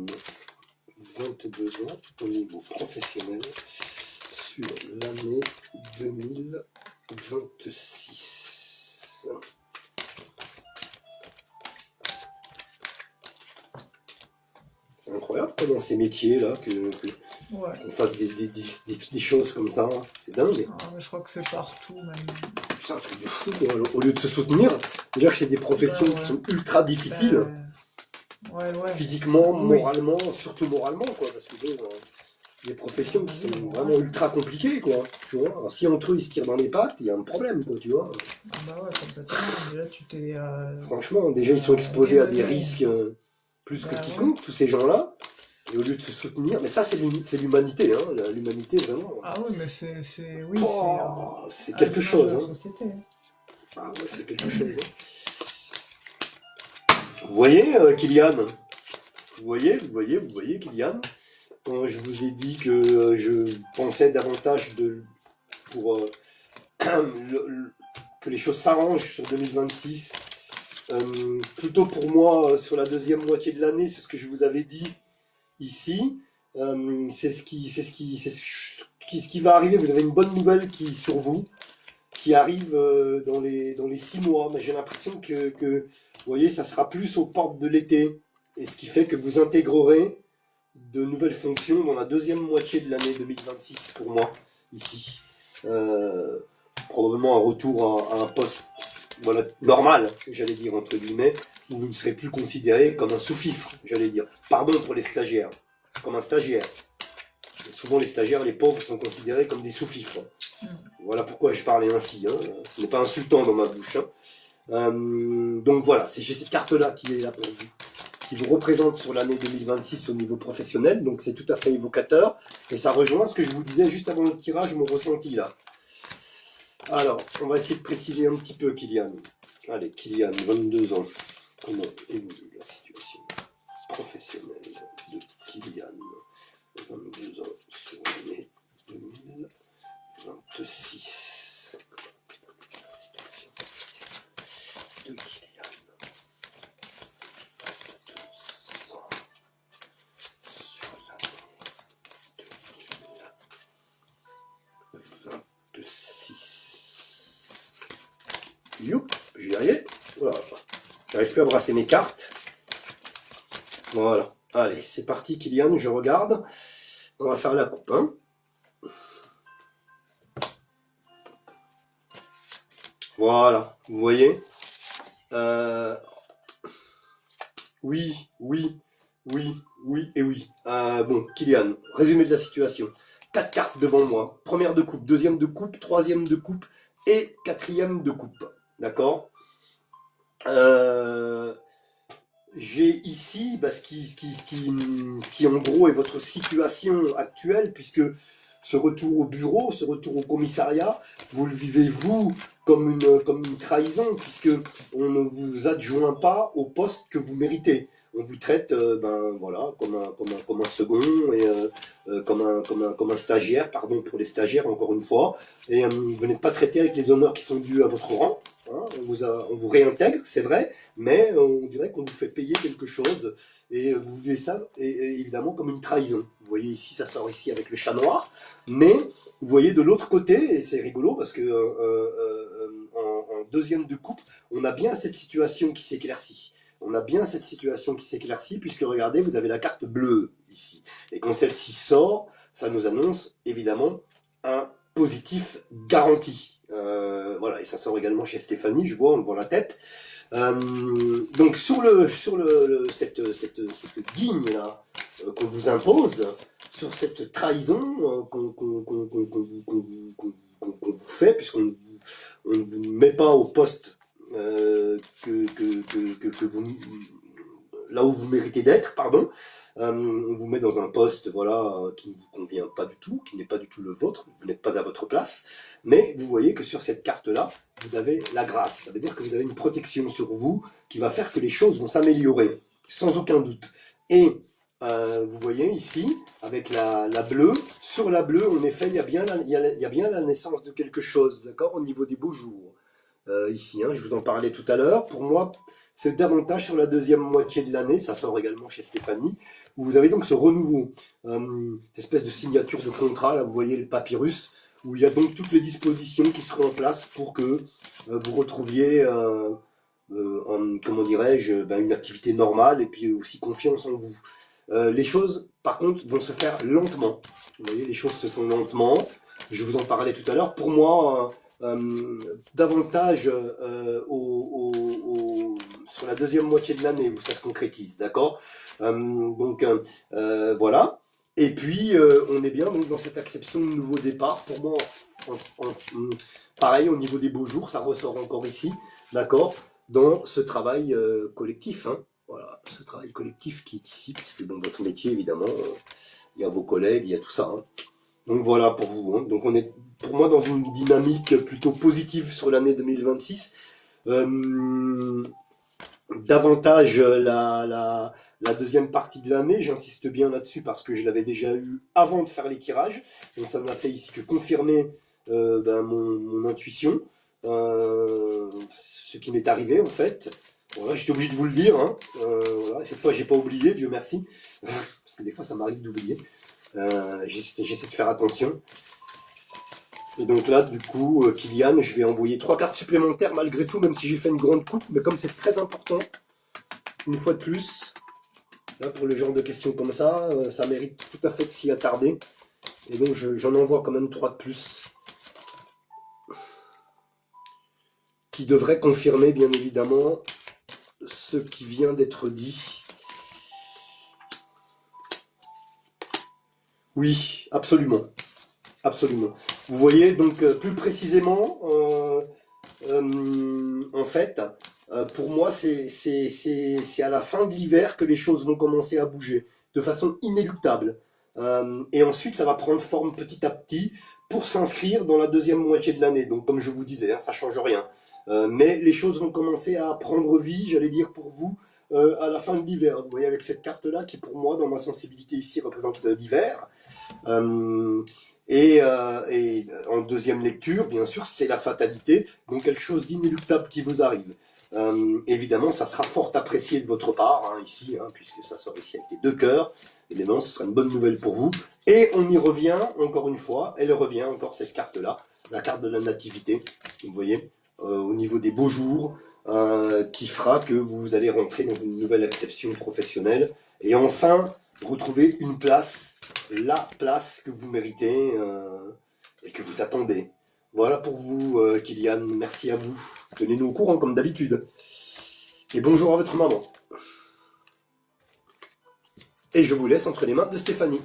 22 ans, au niveau professionnel, sur l'année 2026. C'est incroyable dans ces métiers-là Ouais. qu'on fasse des choses comme ça. C'est dingue. Ah, mais je crois que c'est partout, même. C'est un truc de fou. Quoi. Au lieu de se soutenir, dire que c'est des professions Ben qui ouais. sont ultra difficiles, Ouais. physiquement, Oui. moralement, surtout moralement, quoi. Parce que bon, des professions qui Oui, sont bon, vraiment ouais. ultra compliquées, quoi. Tu vois. Alors, si entre eux ils se tirent dans les pattes, il y a un problème, quoi, tu vois. Ah bah ouais, complètement. Déjà, tu t'es... Franchement, déjà ils sont exposés à des démené. risques plus que Ben ouais. quiconque, tous ces gens-là. Et au lieu de se soutenir, mais ça c'est l'humanité, hein. L'humanité vraiment. Ah oui, mais oui, c'est Oh, c'est à quelque l'image de chose, la hein. société, hein. Ah ouais, c'est quelque chose. Hein. Vous voyez, Kylian? Vous voyez, Kylian? Quand je vous ai dit que je pensais davantage pour que les choses s'arrangent sur 2026. Plutôt pour moi, sur la deuxième moitié de l'année, c'est ce que je vous avais dit ici. C'est ce qui va arriver. Vous avez une bonne nouvelle sur vous, qui arrive dans les 6 mois. Mais j'ai l'impression que, vous voyez, ça sera plus aux portes de l'été. Et ce qui fait que vous intégrerez de nouvelles fonctions dans la deuxième moitié de l'année 2026 pour moi, ici. Probablement un retour à un poste voilà, normal, j'allais dire, entre guillemets, où vous ne serez plus considéré comme un sous-fifre, j'allais dire. Pardon pour les stagiaires, comme un stagiaire. Et souvent les stagiaires, les pauvres, sont considérés comme des sous-fifres. Voilà pourquoi je parlais ainsi, hein. Ce n'est pas insultant dans ma bouche. Hein. Donc voilà, j'ai cette carte-là qui est là pour vous, qui vous représente sur l'année 2026 au niveau professionnel, donc c'est tout à fait évocateur, et ça rejoint ce que je vous disais juste avant le tirage, mon ressenti là. Alors, on va essayer de préciser un petit peu Kylian. Allez, Kylian, 22 ans. Comment évolue la situation professionnelle de Kylian, 22 ans, sur l'année 2026. De Kylian, 22 ans, sur l'année 2026. Youp. J'arrive plus à brasser mes cartes. Voilà. Allez, c'est parti, Kylian, je regarde. On va faire la coupe, hein. Voilà, vous voyez. Oui, oui, oui, oui et oui. Bon, Kylian, résumé de la situation. 4 cartes devant moi. Première de coupe, deuxième de coupe, troisième de coupe et quatrième de coupe. D'accord. J'ai ici ce qui en gros est votre situation actuelle, puisque ce retour au bureau, ce retour au commissariat, vous le vivez vous comme une trahison, puisque on ne vous adjoint pas au poste que vous méritez. On vous traite voilà, comme un second et comme un stagiaire, pardon pour les stagiaires encore une fois, et vous n'êtes pas traité avec les honneurs qui sont dus à votre rang. Hein, on vous réintègre, c'est vrai, mais on dirait qu'on vous fait payer quelque chose et vous vivez ça et évidemment comme une trahison. Vous voyez ici, ça sort ici avec le chat noir, mais vous voyez de l'autre côté, et c'est rigolo parce que en deuxième de coupe, on a bien cette situation qui s'éclaircit. On a bien cette situation qui s'éclaircit puisque regardez, vous avez la carte bleue ici. Et quand celle-ci sort, ça nous annonce évidemment un positif garanti. Voilà, et ça sort également chez Stéphanie, je vois, on voit la tête. Donc sur cette guigne là qu'on vous impose, sur cette trahison qu'on vous fait, puisqu'on ne vous met pas au poste que vous là où vous méritez d'être, pardon. On vous met dans un poste voilà, qui ne vous convient pas du tout, qui n'est pas du tout le vôtre, vous n'êtes pas à votre place, mais vous voyez que sur cette carte-là, vous avez la grâce. Ça veut dire que vous avez une protection sur vous qui va faire que les choses vont s'améliorer, sans aucun doute. Et vous voyez ici, avec la bleue, sur la bleue, en effet, il y a bien la naissance de quelque chose, d'accord, au niveau des beaux jours. Ici, hein, je vous en parlais tout à l'heure. Pour moi, c'est davantage sur la deuxième moitié de l'année, ça sort également chez Stéphanie, où vous avez donc ce renouveau, cette espèce de signature de contrat, là vous voyez le papyrus, où il y a donc toutes les dispositions qui seront en place pour que vous retrouviez, comment dirais-je, une activité normale et puis aussi confiance en vous. Les choses, par contre, vont se faire lentement. Vous voyez, les choses se font lentement. Je vous en parlais tout à l'heure. Pour moi, davantage sur la deuxième moitié de l'année où ça se concrétise, d'accord. Voilà. Et puis on est bien donc dans cette acception de nouveau départ. Pour moi, pareil au niveau des beaux jours, ça ressort encore ici, d'accord, dans ce travail collectif. Hein. Voilà, ce travail collectif qui est ici, puisque dans votre métier évidemment, il y a vos collègues, il y a tout ça. Hein. Donc voilà pour vous. Hein. Donc on est pour moi dans une dynamique plutôt positive sur l'année 2026. Davantage la deuxième partie de l'année, j'insiste bien là-dessus parce que je l'avais déjà eu avant de faire les tirages. Donc ça ne m'a fait ici que confirmer mon intuition, ce qui m'est arrivé en fait. Voilà, j'étais obligé de vous le dire. Hein. Voilà. Cette fois, j'ai pas oublié, Dieu merci, parce que des fois, ça m'arrive d'oublier. J'essaie de faire attention. Et donc là, du coup, Kylian, je vais envoyer 3 cartes supplémentaires malgré tout, même si j'ai fait une grande coupe. Mais comme c'est très important, une fois de plus, là, pour le genre de questions comme ça mérite tout à fait de s'y attarder. Et donc, j'en envoie quand même 3 de plus. Qui devraient confirmer, bien évidemment, ce qui vient d'être dit. Oui, absolument. Absolument. Vous voyez, donc plus précisément, en fait, pour moi, c'est à la fin de l'hiver que les choses vont commencer à bouger, de façon inéluctable. Et ensuite, ça va prendre forme petit à petit pour s'inscrire dans la deuxième moitié de l'année. Donc, comme je vous disais, hein, ça change rien. Mais les choses vont commencer à prendre vie, j'allais dire pour vous, à la fin de l'hiver. Vous voyez, avec cette carte-là, qui pour moi, dans ma sensibilité ici, représente l'hiver. Et en deuxième lecture, bien sûr, c'est la fatalité, donc quelque chose d'inéluctable qui vous arrive. Évidemment, ça sera fort apprécié de votre part, hein, ici, hein, puisque ça sort ici avec les 2 cœurs. Évidemment, ce sera une bonne nouvelle pour vous. Et on y revient encore une fois, elle revient encore cette carte-là, la carte de la nativité, vous voyez, au niveau des beaux jours, qui fera que vous allez rentrer dans une nouvelle acception professionnelle et enfin retrouver une place, la place que vous méritez et que vous attendez. Voilà pour vous, Kylian. Merci à vous. Tenez-nous au courant comme d'habitude. Et bonjour à votre maman. Et je vous laisse entre les mains de Stéphanie.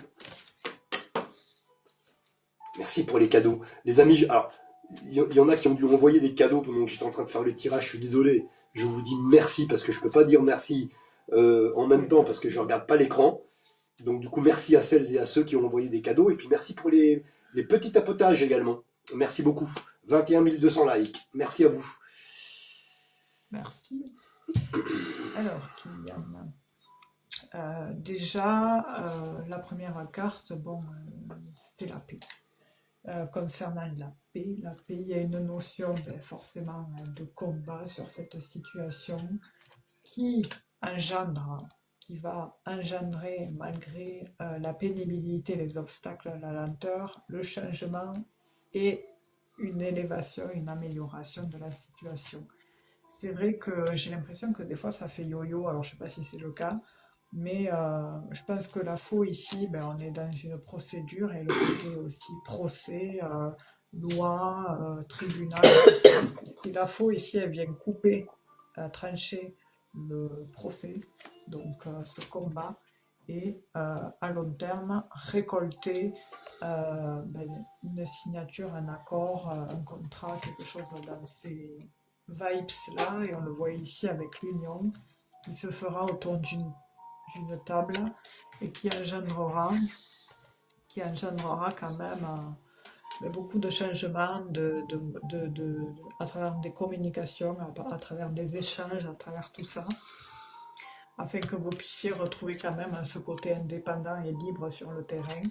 Merci pour les cadeaux. Les amis, alors, il y en a qui ont dû envoyer des cadeaux pendant que j'étais en train de faire le tirage. Je suis désolé. Je vous dis merci parce que je peux pas dire merci en même Oui. temps parce que je regarde pas l'écran. Donc du coup, merci à celles et à ceux qui ont envoyé des cadeaux. Et puis merci pour les petits tapotages également. Merci beaucoup. 21 200 likes. Merci à vous. Merci. Alors, Kylian. Déjà, la première carte, bon, c'est la paix. Concernant la paix, il y a une notion forcément de combat sur cette situation qui engendre, qui va engendrer malgré la pénibilité, les obstacles, la lenteur, le changement et une élévation, une amélioration de la situation. C'est vrai que j'ai l'impression que des fois ça fait yo-yo, alors je sais pas si c'est le cas, mais je pense que la faux ici, ben, on est dans une procédure et le côté aussi procès, loi, tribunal, tout ça. Et la faux ici, elle vient couper, trancher le procès, donc ce combat, et à long terme récolter ben, une signature, un accord, un contrat, quelque chose dans ces vibes-là, et on le voit ici avec l'union, qui se fera autour d'une table et qui engendrera quand même beaucoup de changements à travers des communications, à travers des échanges, à travers tout ça, afin que vous puissiez retrouver quand même ce côté indépendant et libre sur le terrain.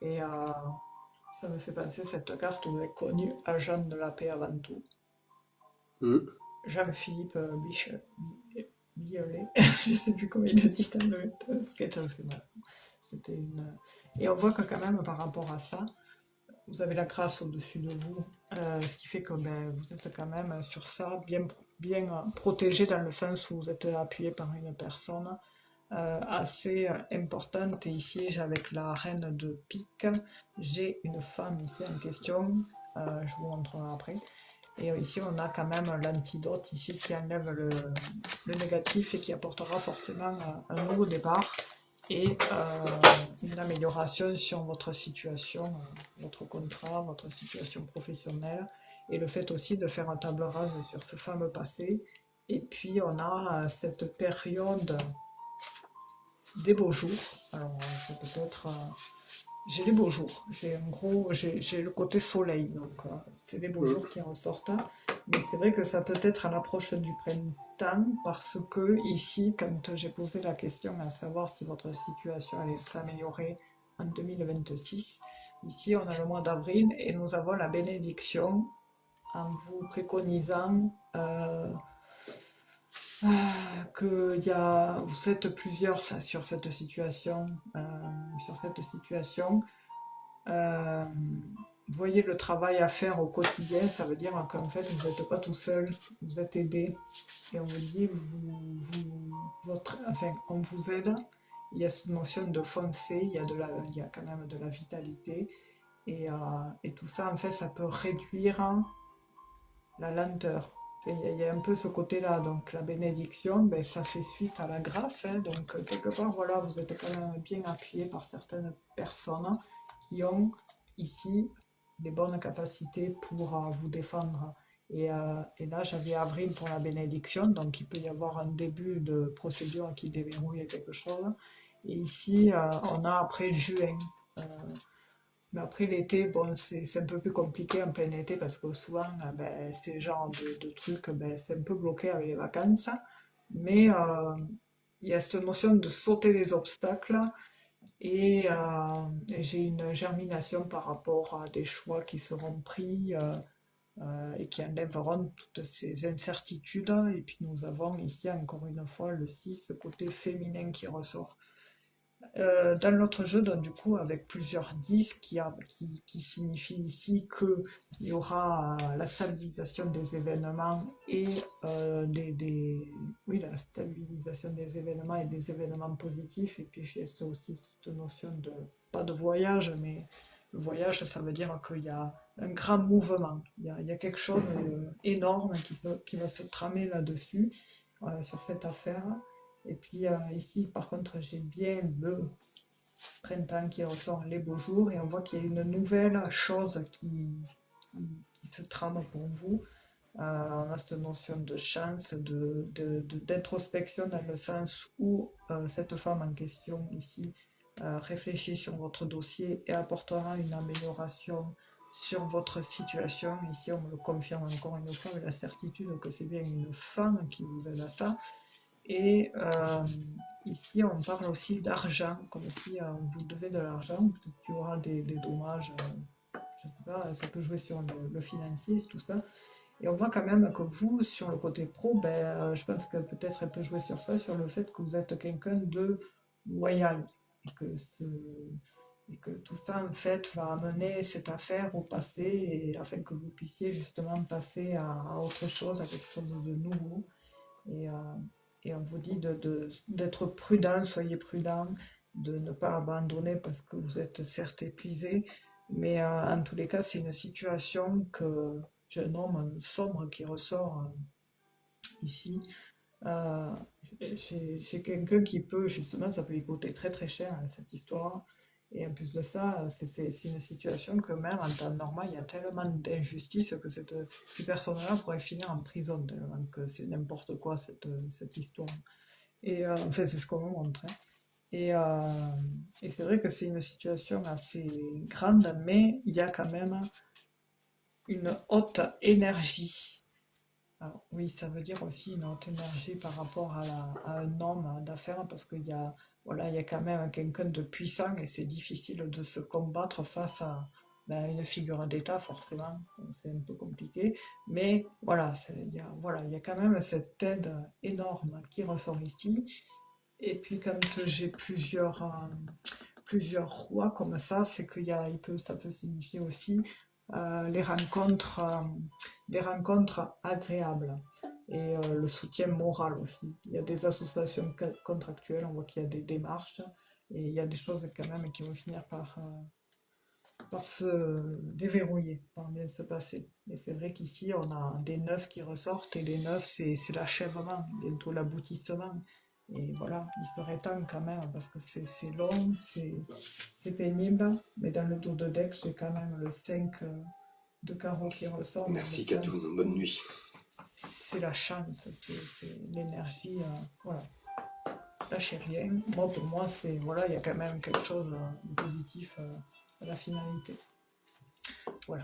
Et ça me fait penser, cette carte, vous avez connu Agent de la paix avant tout. Mm. Jean-Philippe Biolay, je sais plus comment il le dit dans le sketch, c'était une... Et on voit que quand même par rapport à ça, vous avez la grâce au-dessus de vous, ce qui fait que ben, vous êtes quand même sur ça bien protégé dans le sens où vous êtes appuyé par une personne assez importante. Et ici, j'ai avec la reine de pique, j'ai une femme ici en question, je vous montrerai après. Et ici, on a quand même l'antidote ici qui enlève le négatif et qui apportera forcément un nouveau départ et une amélioration sur votre situation, votre contrat, votre situation professionnelle, et le fait aussi de faire un table rase sur ce fameux passé. Et puis on a cette période des beaux jours. Alors ça peut être j'ai les beaux jours, j'ai le côté soleil, donc c'est les beaux Mm. jours qui ressortent. Mais c'est vrai que ça peut être à l'approche du printemps, parce que ici, quand j'ai posé la question à savoir si votre situation allait s'améliorer en 2026, ici on a le mois d'avril et nous avons la bénédiction en vous préconisant que vous êtes plusieurs sur cette situation, euh, voyez le travail à faire au quotidien, ça veut dire qu'en fait, vous n'êtes pas tout seul, vous êtes aidé. Et on vous dit, enfin, on vous aide. Il y a cette notion de foncer, il y a quand même de la vitalité. Et tout ça, en fait, ça peut réduire la lenteur. Il y a un peu ce côté-là. Donc, la bénédiction, ben, ça fait suite à la grâce, hein. Donc, quelque part, voilà, vous êtes quand même bien appuyé par certaines personnes qui ont ici les bonnes capacités pour vous défendre. Et là, j'avais avril pour la bénédiction, donc il peut y avoir un début de procédure qui déverrouille quelque chose. Et ici, on a après juin. Euh, mais après l'été, bon, c'est un peu plus compliqué en plein été parce que souvent, ben, ces genres de trucs, ben, c'est un peu bloqué avec les vacances. Mais il y a cette notion de sauter les obstacles et j'ai une germination par rapport à des choix qui seront pris et qui enlèveront toutes ces incertitudes. Et puis nous avons ici encore une fois le 6, ce côté féminin qui ressort. Dans l'autre jeu, donc, du coup, avec plusieurs 10 qui signifie ici qu'il y aura la stabilisation des événements et oui, la stabilisation des événements et des événements positifs. Et puis, j'ai aussi cette notion de, pas de voyage, mais le voyage, ça veut dire qu'il y a un grand mouvement. Il y a quelque chose énorme qui va se tramer là-dessus, sur cette affaire. Et puis ici, par contre, j'ai bien le printemps qui ressort, les beaux jours, et on voit qu'il y a une nouvelle chose qui se trame pour vous. On a cette notion de chance, d'introspection dans le sens où cette femme en question ici réfléchit sur votre dossier et apportera une amélioration sur votre situation. Ici, on me le confirme encore une fois avec la certitude que c'est bien une femme qui vous aide à ça. Et ici, on parle aussi d'argent, comme si vous devez de l'argent, peut-être qu'il y aura des dommages, je sais pas, ça peut jouer sur le financier, tout ça. Et on voit quand même que vous, sur le côté pro, ben, je pense que peut-être elle peut jouer sur ça, sur le fait que vous êtes quelqu'un de loyal. Et et que tout ça, en fait, va amener cette affaire au passé, et afin que vous puissiez justement passer à autre chose, à quelque chose de nouveau. Et, et on vous dit d'être prudent, soyez prudent, de ne pas abandonner parce que vous êtes certes épuisé, mais en tous les cas, c'est une situation que j'ai un homme sombre qui ressort ici. Euh, j'ai quelqu'un qui peut, justement, ça peut lui coûter très très cher, cette histoire. Et en plus de ça, c'est une situation que même en temps normal, il y a tellement d'injustice que ces personnes-là pourraient finir en prison, tellement que c'est n'importe quoi cette histoire. Et en fait, c'est ce qu'on me montre, hein. Et, euh, et c'est vrai que c'est une situation assez grande, mais il y a quand même une haute énergie. Alors, oui, ça veut dire aussi une haute énergie par rapport à un homme d'affaires, parce voilà, il y a quand même quelqu'un de puissant et c'est difficile de se combattre face à ben, une figure d'État, forcément. C'est un peu compliqué. Mais voilà, voilà, il y a quand même cette aide énorme qui ressort ici. Et puis quand j'ai plusieurs rois comme ça, c'est ça peut signifier aussi les rencontres, des rencontres agréables et le soutien moral aussi. Il y a des associations contractuelles, on voit qu'il y a des démarches et il y a des choses quand même qui vont finir par se déverrouiller, par bien se passer. Mais c'est vrai qu'ici, on a des neufs qui ressortent et les neufs, c'est l'achèvement, bientôt l'aboutissement. Et voilà, il serait temps quand même, parce que c'est long, c'est pénible, mais dans le dos de deck, j'ai quand même le 5 de carreau qui ressort, dans le Merci sens Katoun, bonne où nuit. c'est la chance, c'est l'énergie, voilà. Lâchez rien. Moi, pour moi, voilà, il y a quand même quelque chose de positif à la finalité. Voilà.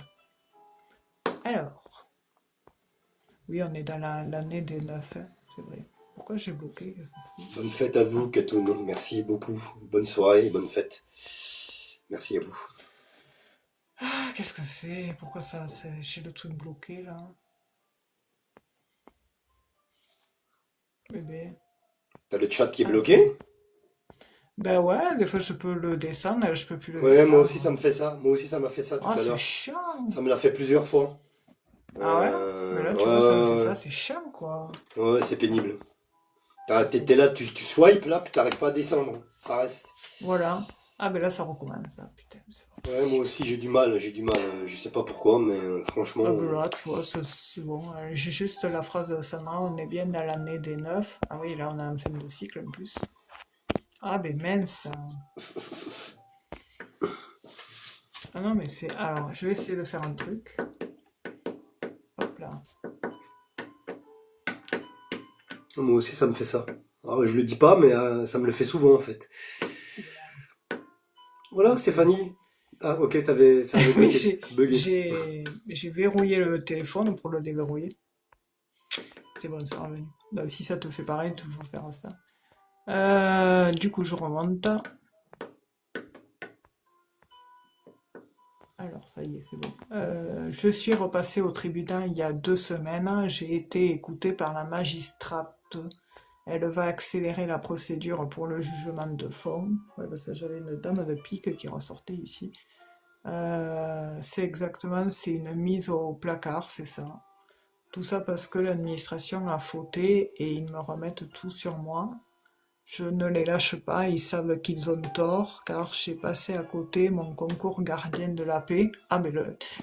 Alors, oui, on est dans l'année des 9, hein, c'est vrai. Pourquoi j'ai bloqué ceci? Bonne fête à Ah, vous Katoun, merci beaucoup. Bonne soirée, bonne fête. Merci à vous. qu'est-ce que c'est? Pourquoi j'ai le truc bloqué là? Eh ben, T'as le chat qui est ah, ça y bloqué? est. Ben ouais, des fois je peux le descendre, je peux plus le Ouais, moi aussi descendre. ça me fait ça. Moi aussi ça m'a fait ça tout Ah, à c'est l'heure. chiant! Ça me l'a fait plusieurs fois. Ah ouais? Mais là, tu vois, ça me fait ça, Ouais, c'est chiant quoi. ouais, ouais, c'est pénible. Ah, T'es là, tu swipes là, puis t'arrives pas à descendre. Ça reste. Voilà. Ah, ben là, ça recommence, ça. Putain, c'est pas Ouais, moi possible. aussi j'ai du mal, j'ai du mal. Je sais pas pourquoi, mais franchement. Ah ben là, tu vois, c'est bon. J'ai juste la phrase de Sandra, on est bien dans l'année des 9. Ah oui, là, on a un fin de cycle en plus. Ah ben mince. Ah non, mais c'est... Alors, je vais essayer de faire un truc. Hop là. Moi aussi ça me fait ça. Alors, je le dis pas, mais ça me le fait souvent en fait. Voilà, Ah, c'est bon. Stéphanie. Ah, ok, ça avait Oui, bugué. Bugué. j'ai verrouillé le téléphone pour le déverrouiller. C'est bon, c'est revenu. Donc, si ça te fait pareil, il faut faire ça. Du coup, je remonte. Alors, ça y est, c'est bon. Je suis repassée au tribunal il y a 2 semaines. J'ai été écoutée par la magistrate Elle va accélérer la procédure pour le jugement de fond. Ouais, parce que j'avais une dame de pique qui ressortait ici. C'est une mise au placard, c'est ça. Tout ça parce que l'administration a fauté et ils me remettent tout sur moi. Je ne les lâche pas, ils savent qu'ils ont tort, car j'ai passé à côté mon concours gardien de la paix. Ah, mais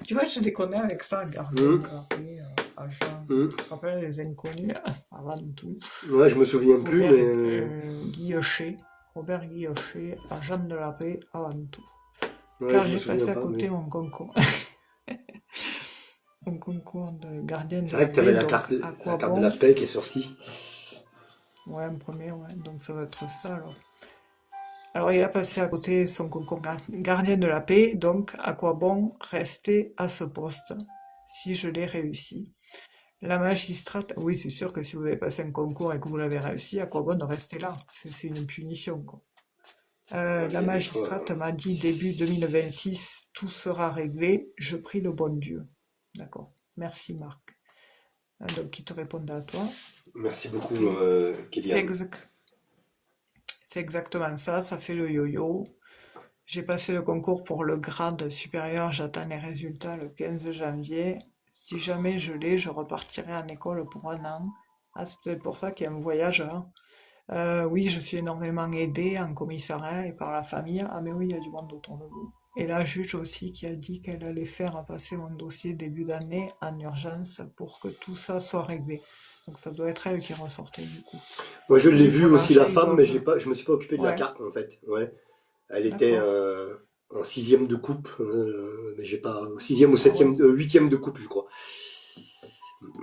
tu vois, je déconne avec ça, gardien de Hum, la paix, agent. hum. Tu te rappelles les inconnus, avant tout. Ouais, je me souviens plus, Robert mais Guillochet. Robert Guillochet, agent de la paix, avant tout. ouais, Car je me j'ai souviens passé à pas. Mais côté mon concours. Mon concours de gardien c'est de vrai la que tu avais paix, donc à la quoi carte de la bon? paix qui est sortie. Ouais, un premier, ouais, donc ça va être ça alors. Alors, il a passé à côté son concours gardien de la paix, donc à quoi bon rester à ce poste si je l'ai réussi? La magistrate, oui, c'est sûr que si vous avez passé un concours et que vous l'avez réussi, à quoi bon de rester là? C'est une punition, quoi. Ouais, mais La il y a des fois. magistrate m'a dit début 2026, tout sera réglé, je prie le bon Dieu. D'accord. Merci Marc. Donc, qui te répondait à toi. Merci beaucoup, Puis, c'est Kéliane. exact. C'est exactement ça, ça fait le yo-yo. J'ai passé le concours pour le grade supérieur, j'attends les résultats le 15 janvier. Si jamais je l'ai, je repartirai en école pour un an. Ah, c'est peut-être pour ça qu'il y a un voyage, hein. Oui, je suis énormément aidée en commissariat et par la famille. Ah, mais oui, il y a du monde autour de vous. Et la juge aussi qui a dit qu'elle allait faire passer mon dossier début d'année en urgence pour que tout ça soit réglé. Donc ça doit être elle qui ressortait du coup. Moi, je l'ai Oui, vu pour aussi, l'argent, la ils femme, mais doivent. je me suis pas occupé de la Ouais, carte, en fait. Ouais. Elle était d'accord. en sixième de coupe, mais j'ai pas sixième ou Ah ouais. septième, huitième de coupe, je crois.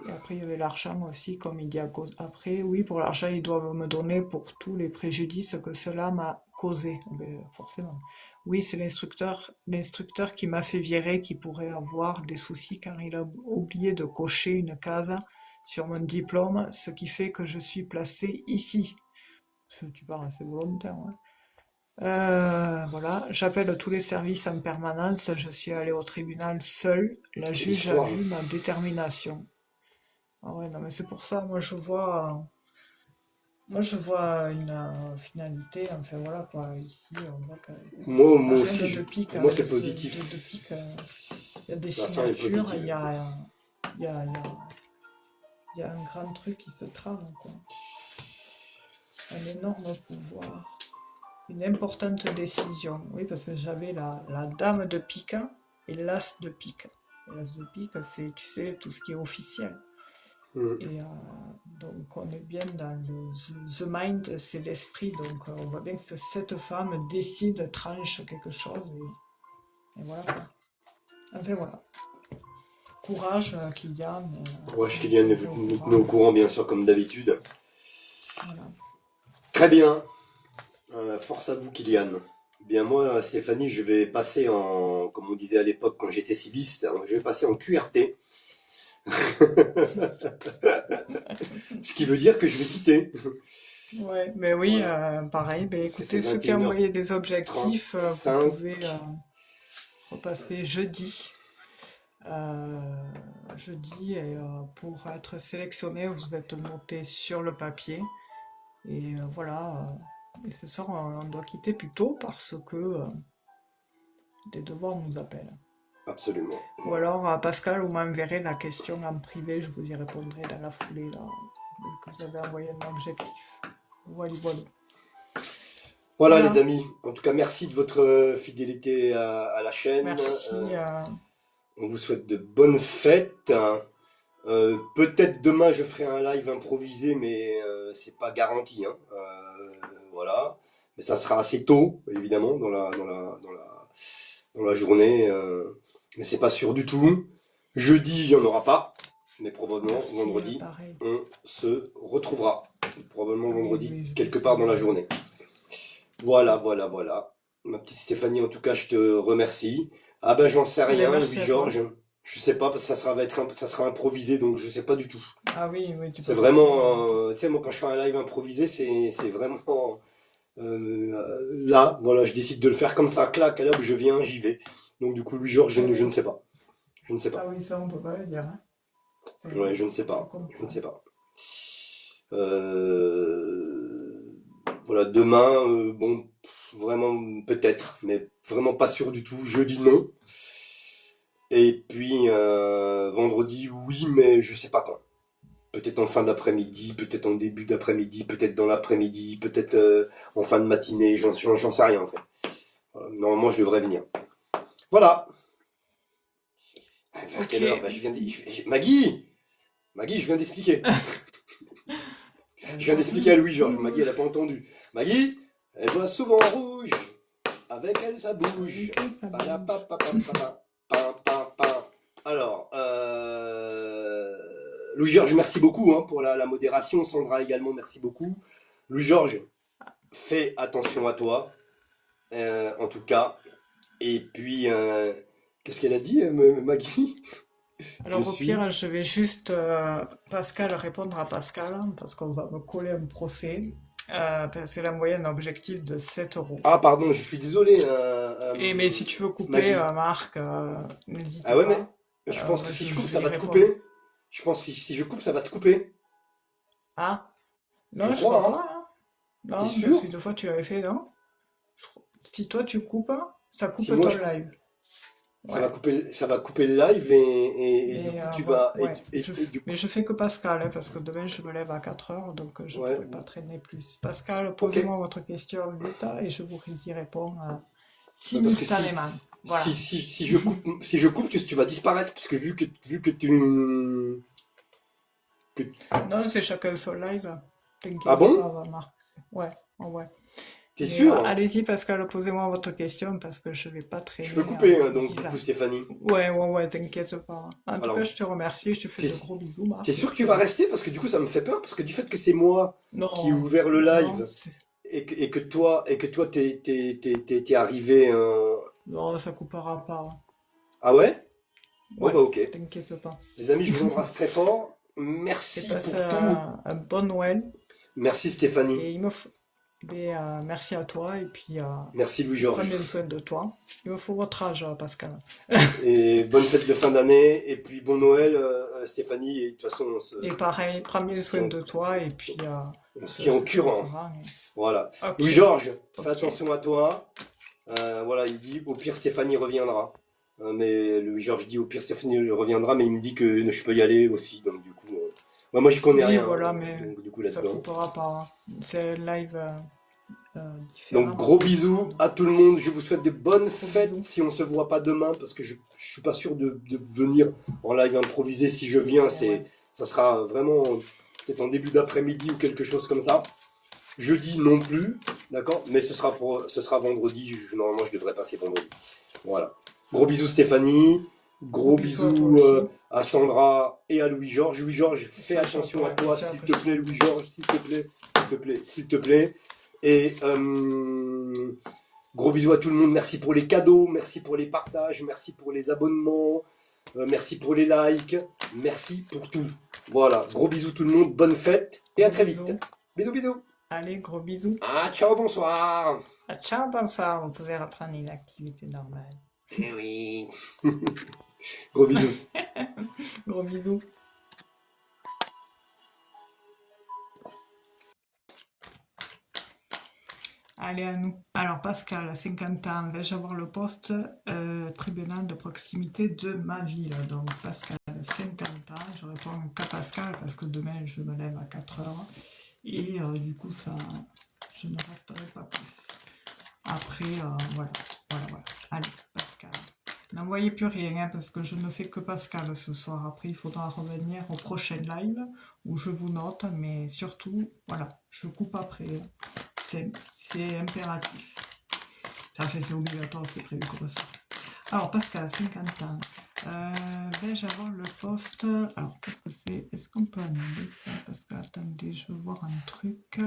Et après, il y avait l'argent aussi, comme il dit après. Oui, pour l'argent, ils doivent me donner pour tous les préjudices que cela m'a causé. Ben, forcément. Oui, c'est l'instructeur qui m'a fait virer, qui pourrait avoir des soucis car il a oublié de cocher une case sur mon diplôme, ce qui fait que je suis placé ici. Tu parles, c'est volontaire, ouais. Voilà, j'appelle tous les services en permanence. Je suis allé au tribunal seul. La Quelle juge a histoire, hein. vu ma détermination. Ah ouais, non, mais c'est pour ça, moi je vois une finalité, enfin voilà quoi, ici on voit que la Moi reine aussi, de pique, pour moi, c'est de positif. pique, il y a des La fin est signatures, positive. il y a, il y a- il y a un grand truc qui se trame, quoi. Un énorme pouvoir, une importante décision, oui, parce que j'avais la dame de pique et l'as de pique. Et l'as de pique, c'est, tu sais, tout ce qui est officiel. Mm. Et donc on est bien dans le the mind, c'est l'esprit. Donc on voit bien que cette femme décide, tranche quelque chose et voilà quoi. Enfin voilà. Courage Kylian, Courage, on Kylian, tiendrait au nous tenons au courant. courant, bien sûr, comme d'habitude. Voilà. Très bien. Force à vous, Kylian. Bien, moi, Stéphanie, je vais passer en, comme on disait à l'époque quand j'étais civiliste, hein, je vais passer en QRT. Ce qui veut dire que je vais quitter. Ouais, mais oui, Voilà. pareil. Ben, Parce que c'est écoutez, ceux qui ont envoyé des objectifs, vous 21h35. pouvez repasser jeudi. Jeudi et pour être sélectionné, vous êtes noté sur le papier. Et voilà. Et ce soir, on doit quitter plus tôt parce que des devoirs nous appellent. Absolument. Ou Voilà. alors, Pascal, vous m'enverrez la question en privé, je vous y répondrai dans la foulée, là, dès que vous avez envoyé un objectif. Voilà, voilà. Voilà, les Voilà. amis. En tout cas, merci de votre fidélité à la chaîne. Merci. On vous souhaite de bonnes fêtes. Peut-être demain, je ferai un live improvisé, mais c'est pas garanti, hein. Voilà. Mais ça sera assez tôt, évidemment, dans la journée. Mais c'est pas sûr du tout. Jeudi, il n'y en aura pas. Mais probablement Merci, vendredi, pareil. on se retrouvera. Probablement Oui, vendredi, oui, je vais quelque part dans la essayer. journée. Voilà, Ouais. voilà, voilà. Ma petite Stéphanie, en tout cas, je te remercie. Ah ben, j'en sais Eh bien, rien, merci à toi. Louis-Georges. Je sais pas, parce que ça sera improvisé, donc je sais pas du tout. Ah oui, oui, tu C'est peux pas prévoir. vraiment, tu sais, moi quand je fais un live improvisé, c'est vraiment là, voilà, je décide de le faire comme ça, clac, alors je viens, j'y vais. Donc du coup, Louis-Georges, Eh je ne oui. sais pas. Je ne sais Ah pas. oui, ça, on peut pas le dire, hein. Eh Ouais, oui, je ne sais je pas. Je ne comprends. sais pas. Voilà, demain, bon, vraiment peut-être, mais vraiment pas sûr du tout. Jeudi, non. Et puis vendredi, oui, mais je sais pas quand. Peut-être en fin d'après-midi, peut-être en début d'après-midi, peut-être dans l'après-midi, peut-être en fin de matinée, j'en sais rien en fait. Voilà, normalement, je devrais venir. Voilà. Vers Ok. quelle heure? Bah, Maggie! Maggie, je viens d'expliquer. Elle Je viens voit d'expliquer à Louis-Georges. Maggie, elle a rouge. pas entendu. Maggie, elle voit souvent rouge. Avec elle, ça bouge. Avec elle, ça bouge. Padapapapapapa. Alors, Louis-Georges, merci beaucoup hein, pour la modération. Sandra également, merci beaucoup. Louis-Georges, fais attention à toi, en tout cas. Et puis, qu'est-ce qu'elle a dit, Maggie? Je Alors au suis. pire, je vais juste, Pascal, répondre à Pascal, hein, parce qu'on va me coller un procès. C'est la moyenne objectif de 7 euros. Ah, pardon, je suis désolé, Et mais si tu veux couper, Maggie. Marc, n'hésite Ah ouais, mais pas. je pense que Moi, si je coupe, je ça vais y va te répondre. couper. Je pense que si je coupe, ça va te couper. Ah, Je non, je crois, crois hein. pas, hein. T'es Non, parce sûr? que deux fois tu l'avais fait, non? Si toi tu coupes, ça Si coupe moi ton je coupe, live. Ouais. ça va couper le live et du Mais coup tu voilà, vas ouais. et du Mais coup, je fais que Pascal, hein, parce que demain je me lève à 4 heures, donc je ouais, pourrai pas traîner plus. Pascal, ok. posez-moi votre question vite et je vous y réponds Ouais, parce que simultanément. Voilà. si je coupe, tu vas disparaître parce que vu que tu que Non, c'est chacun son live. ah T'inquiète bon? pas, Marc. Ouais, ouais. T'es Mais sûr? Hein. allez-y, Pascal, posez-moi votre question parce que je vais pas Je peux traîner couper hein, donc 10 du coup ans. Stéphanie. Ouais, t'inquiète pas. En tout cas, Alors je te remercie, je te fais t'es de gros bisous, t'es Marc, et sûr que tu puis vas rester parce que du coup ça me fait peur parce que du fait que c'est moi qui ai non, ouvert le non, live et que toi t'es arrivé non, ça coupera pas. ah ouais? Bon Ouais, bah ok. t'inquiète pas. Les amis, je vous embrasse très fort. Et Merci passe pour tout. un bon Noël. Merci Stéphanie. Et il me faut... Mais, merci à toi, et puis Merci prends Louis-Georges. bien soin de toi. Il me faut votre âge, Pascal. Et bonne fête de fin d'année. Et puis bon Noël, Stéphanie. Et de toute façon, Et pareil, prends on bien se soin tient, de toi, et puis on on se tient au se tient au courant. courant. Voilà. Ok, Louis-Georges, fais ok. attention à toi. Voilà, il dit au pire Stéphanie reviendra. Mais Louis-Georges dit au pire Stéphanie reviendra, mais il me dit que je peux y aller aussi. Donc du coup, ouais, moi j'y connais Oui, rien. voilà, mais Donc du coup ça là-dedans. coupera pas, hein. C'est un live Donc différent. gros bisous Donc, à tout le monde. Je vous souhaite de bonnes gros fêtes bisous. si on se voit pas demain parce que je suis pas sûr de venir en live improvisé. Si je viens, Et ouais. ça sera vraiment peut-être en début d'après-midi ou quelque chose comme ça. Jeudi non plus, d'accord, mais ce sera vendredi. Normalement, je devrais passer vendredi. Voilà. Gros bisous Stéphanie. Gros Gros bisous à toi bisous aussi. à Sandra et à Louis-Georges. Louis-Georges, fais Sachant attention à toi, toi, sûr s'il que te je plaît, ferai. Louis-Georges, s'il te plaît, s'il te plaît, s'il te plaît. Et gros bisous à tout le monde. Merci pour les cadeaux, merci pour les partages, merci pour les abonnements, merci pour les likes, merci pour tout. Voilà, gros bisous tout le monde, bonne fête et à Gros très vite. bisous. Bisous, bisous. Allez, gros bisous. Ah, ciao, bonsoir. Ciao, bonsoir. On pouvait reprendre une activité normale. Eh oui. Gros bisous. Gros bisous. Allez à nous. Alors Pascal, 50 ans, vais-je avoir le poste tribunal de proximité de ma ville? Donc Pascal, 50 ans, je réponds qu'à Pascal parce que demain je me lève à 4 heures et du coup ça, je ne resterai pas plus. Après, voilà. Allez, Pascal. N'envoyez plus rien hein, parce que je ne fais que Pascal ce soir. Après, il faudra revenir au prochain live où je vous note, mais surtout, voilà, je coupe après. C'est impératif. Ça fait c'est obligatoire, c'est prévu comme ça. Alors, Pascal, 50 ans. Vais-je avoir le poste? Alors, qu'est-ce que c'est? Est-ce qu'on peut annuler ça? Parce que, attendez, je veux voir un truc.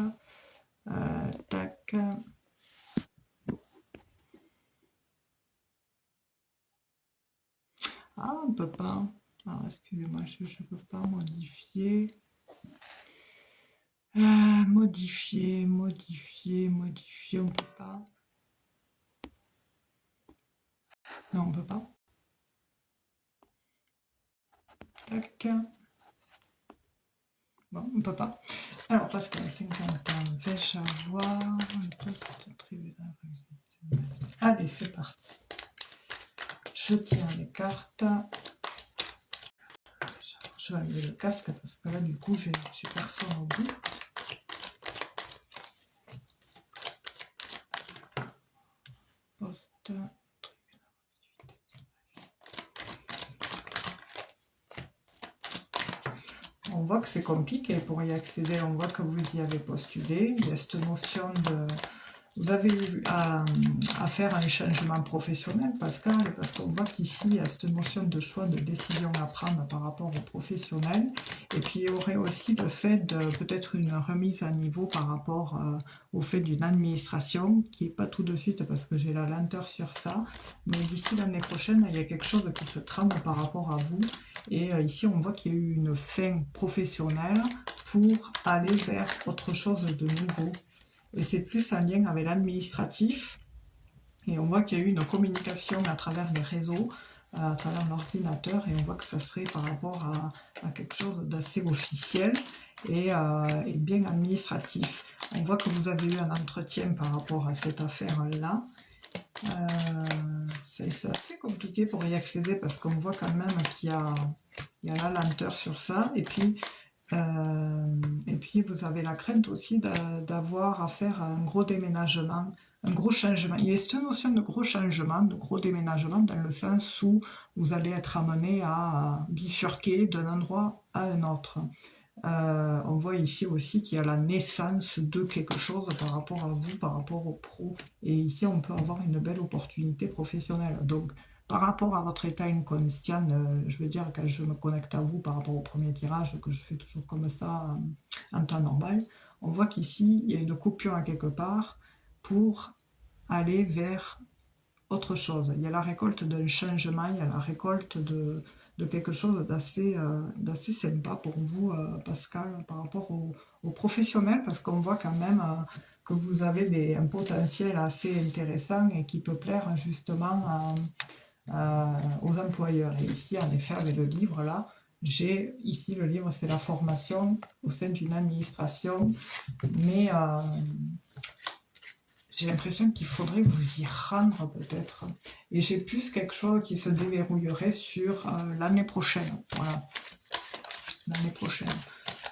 Tac. Ah, on peut pas. Alors, excusez-moi, je ne peux pas modifier. Modifier, on peut pas. Non, on peut pas. Tac. Bon, on peut pas. Alors, Pascal, 50 ans, vais-je avoir un poste tribunal? Allez, c'est parti. Je tiens les cartes. Je vais enlever le casque parce que là, du coup, j'ai personne au bout. Poste. On voit que c'est compliqué pour y accéder. On voit que vous y avez postulé. Il y a cette notion de... Vous avez eu à faire un changement professionnel, Pascal, parce qu'on voit qu'ici, il y a cette notion de choix, de décision à prendre par rapport au professionnel. Et puis, il y aurait aussi le fait de peut-être une remise à niveau par rapport au fait d'une administration, qui n'est pas tout de suite parce que j'ai la lenteur sur ça. Mais d'ici l'année prochaine, il y a quelque chose qui se trame par rapport à vous. Et ici, on voit qu'il y a eu une fin professionnelle pour aller vers autre chose de nouveau. Et c'est plus un lien avec l'administratif. Et on voit qu'il y a eu une communication à travers les réseaux, à travers l'ordinateur, et on voit que ça serait par rapport à quelque chose d'assez officiel et bien administratif. On voit que vous avez eu un entretien par rapport à cette affaire-là. C'est assez compliqué pour y accéder parce qu'on voit quand même qu'il y a la lenteur sur ça. Et puis vous avez la crainte aussi d'avoir à faire un gros déménagement, un gros changement. Il y a cette notion de gros changement, de gros déménagement, dans le sens où vous allez être amené à bifurquer d'un endroit à un autre. On voit ici aussi qu'il y a la naissance de quelque chose par rapport à vous, par rapport au pro. Et ici, on peut avoir une belle opportunité professionnelle. Donc, par rapport à votre état inconscient, je veux dire, quand je me connecte à vous par rapport au premier tirage, que je fais toujours comme ça en temps normal, on voit qu'ici, il y a une coupure à quelque part pour aller vers autre chose. Il y a la récolte d'un changement, il y a la récolte de quelque chose d'assez sympa pour vous, Pascal, par rapport aux professionnels, parce qu'on voit quand même que vous avez un potentiel assez intéressant et qui peut plaire justement aux employeurs. Et ici, en effet, avec le livre là, j'ai ici le livre, c'est la formation au sein d'une administration, mais j'ai l'impression qu'il faudrait vous y rendre peut-être. Et j'ai plus quelque chose qui se déverrouillerait sur l'année prochaine. Voilà, l'année prochaine.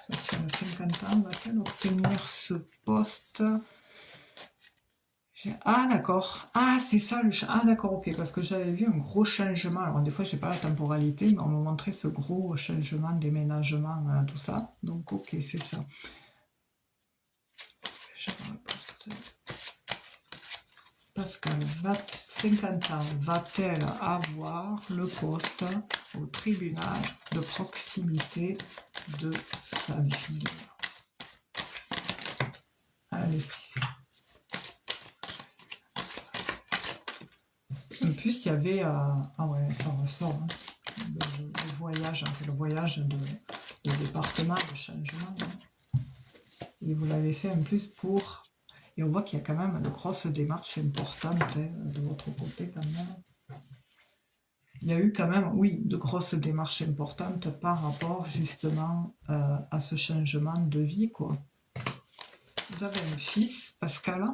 Parce qu'à 50 ans, va-t-elle obtenir ce poste? Ah d'accord, ah c'est ça le ah d'accord, ok, parce que j'avais vu un gros changement, alors des fois je sais pas la temporalité, mais on m'a montré ce gros changement, déménagement, tout ça, donc ok, c'est ça. Pascal, 50 ans, va-t-elle avoir le poste au tribunal de proximité de sa ville? Allez. En plus, il y avait... ah ouais, ça ressort. Hein, le voyage, hein, le voyage de département, de changement. Hein. Et vous l'avez fait en plus pour... Et on voit qu'il y a quand même de grosses démarches importantes hein, de votre côté quand même. Il y a eu quand même, oui, de grosses démarches importantes par rapport justement à ce changement de vie, quoi. Vous avez un fils, Pascal.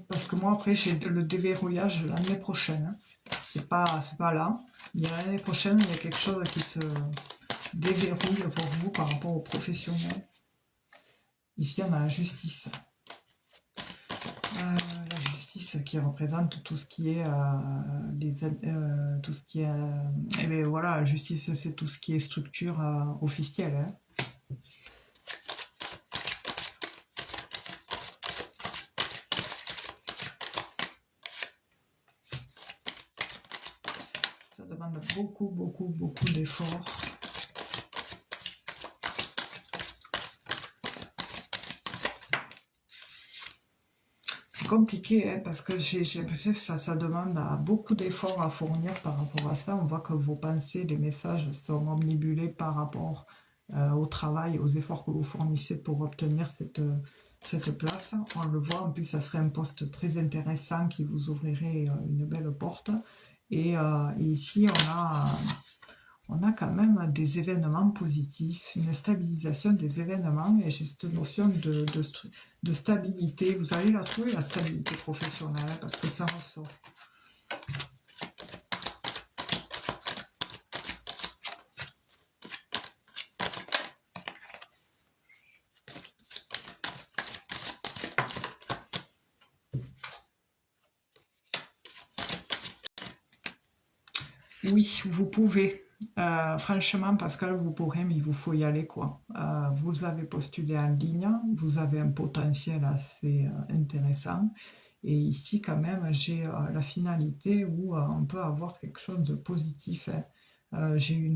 Parce que moi, après, j'ai le déverrouillage l'année prochaine. Hein. C'est pas là. L'année prochaine, il y a quelque chose qui se déverrouille pour vous par rapport aux professionnels. Ici, on a la justice. La justice qui représente tout ce qui est tout ce qui est et bien voilà, la justice c'est tout ce qui est structure officielle. Hein. Ça demande beaucoup d'efforts. Compliqué hein, parce que j'ai l'impression que ça demande beaucoup d'efforts à fournir par rapport à ça. On voit que vos pensées, les messages sont omnibulés par rapport au travail, aux efforts que vous fournissez pour obtenir cette place. On le voit, en plus ça serait un poste très intéressant qui vous ouvrirait une belle porte. Et ici, on a quand même des événements positifs, une stabilisation des événements, et j'ai cette notion de stabilité. Vous allez la trouver, la stabilité professionnelle, parce que ça ressort. Oui, vous pouvez. Franchement, Pascal, vous pourrez, mais il vous faut y aller, quoi. Vous avez postulé en ligne, vous avez un potentiel assez intéressant. Et ici, quand même, j'ai la finalité où on peut avoir quelque chose de positif, hein. J'ai